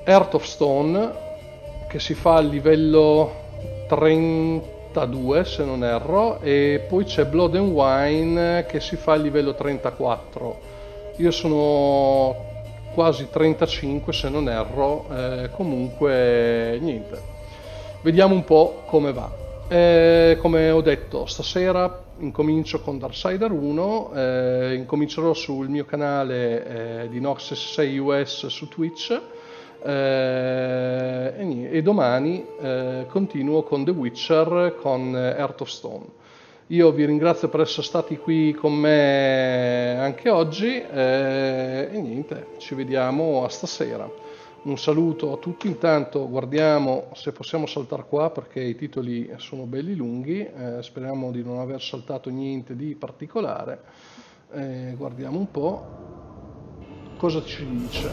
Heart of Stone, che si fa a livello 32 se non erro, e poi c'è Blood and Wine che si fa a livello 34. Io sono quasi 35 se non erro, comunque niente, vediamo un po' come va. Come ho detto, stasera incomincio con Darksider 1, incomincerò sul mio canale di nox666us su Twitch, e domani continuo con The Witcher con Heart of Stone. Io vi ringrazio per essere stati qui con me anche oggi e niente, ci vediamo a stasera. Un saluto a tutti. Intanto guardiamo se possiamo saltare qua perché i titoli sono belli lunghi, speriamo di non aver saltato niente di particolare. Guardiamo un po' cosa ci dice.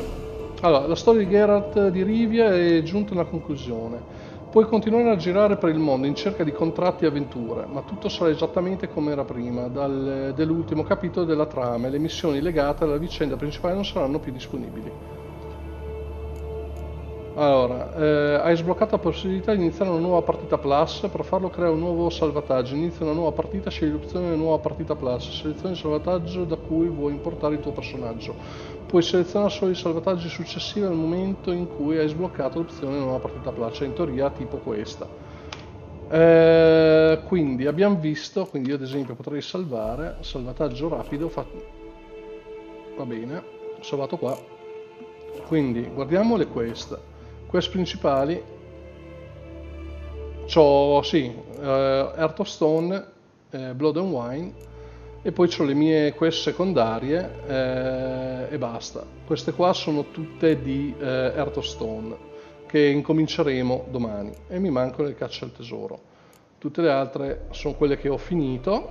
Allora, la storia di Geralt di Rivia è giunta a una conclusione. Puoi continuare a girare per il mondo in cerca di contratti e avventure, ma tutto sarà esattamente come era prima, dell'ultimo capitolo della trama, e le missioni legate alla vicenda principale non saranno più disponibili. Allora, hai sbloccato la possibilità di iniziare una nuova partita plus. Per farlo crea un nuovo salvataggio, inizia una nuova partita, scegli l'opzione nuova partita plus, selezioni il salvataggio da cui vuoi importare il tuo personaggio. Puoi selezionare solo i salvataggi successivi al momento in cui hai sbloccato l'opzione nuova partita plus, cioè in teoria tipo questa. Quindi abbiamo visto, quindi io ad esempio potrei salvare, salvataggio rapido, va bene, ho salvato qua. Quindi guardiamo le quest principali. C'ho sì, Heart of Stone, Blood and Wine, e poi c'ho le mie quest secondarie e basta. Queste qua sono tutte di Heart of Stone che incominceremo domani, e mi mancano le cacce al tesoro. Tutte le altre sono quelle che ho finito,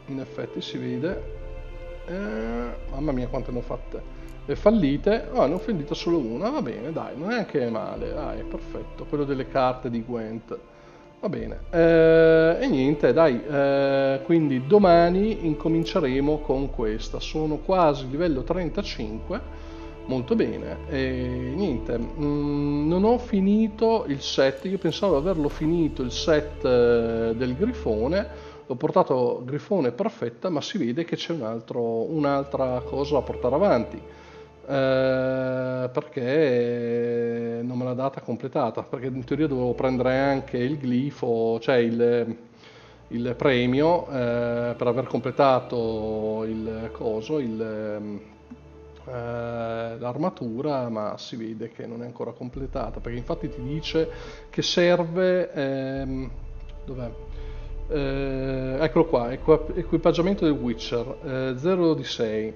in effetti si vede. mamma mia quante ne ho fatte. Le fallite, ne ho fallita solo una, va bene, dai, non è anche male, dai, perfetto. Quello delle carte di Gwent, va bene. E niente, dai, quindi domani incominceremo con questa. Sono quasi livello 35, molto bene. E niente, non ho finito il set, io pensavo di averlo finito il set del grifone. L'ho portato grifone perfetta, ma si vede che c'è un'altra cosa da portare avanti, perché non me l'ha data completata, perché in teoria dovevo prendere anche il glifo, cioè il premio, per aver completato il coso, l'armatura, ma si vede che non è ancora completata, perché infatti ti dice che serve, dov'è? Eccolo qua, equipaggiamento del Witcher, 0 di 6.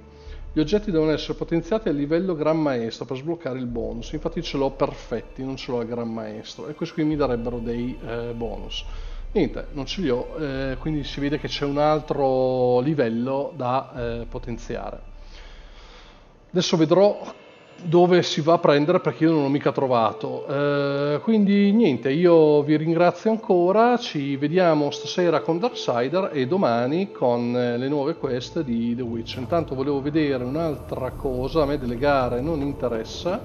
Gli oggetti devono essere potenziati a livello Gran Maestro per sbloccare il bonus. Infatti ce l'ho perfetti, non ce l'ho al Gran Maestro, e questi qui mi darebbero dei bonus. Niente, non ce li ho, quindi si vede che c'è un altro livello da potenziare. Adesso vedrò dove si va a prendere, perché io non l'ho mica trovato. Quindi niente, io vi ringrazio ancora, ci vediamo stasera con Darksider e domani con le nuove quest di The Witch. Intanto volevo vedere un'altra cosa, a me delle gare non interessa,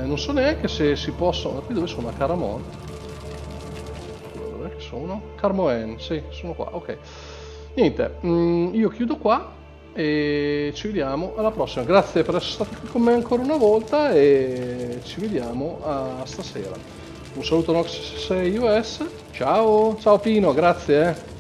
non so neanche se si possono. Qui dove sono? A Caramon? Dov'è che sono? Carmoen, sì, sono qua, ok. Niente, io chiudo qua e ci vediamo alla prossima. Grazie per essere stati qui con me ancora una volta e ci vediamo a stasera. Un saluto nox666us. Ciao, ciao Pino, grazie.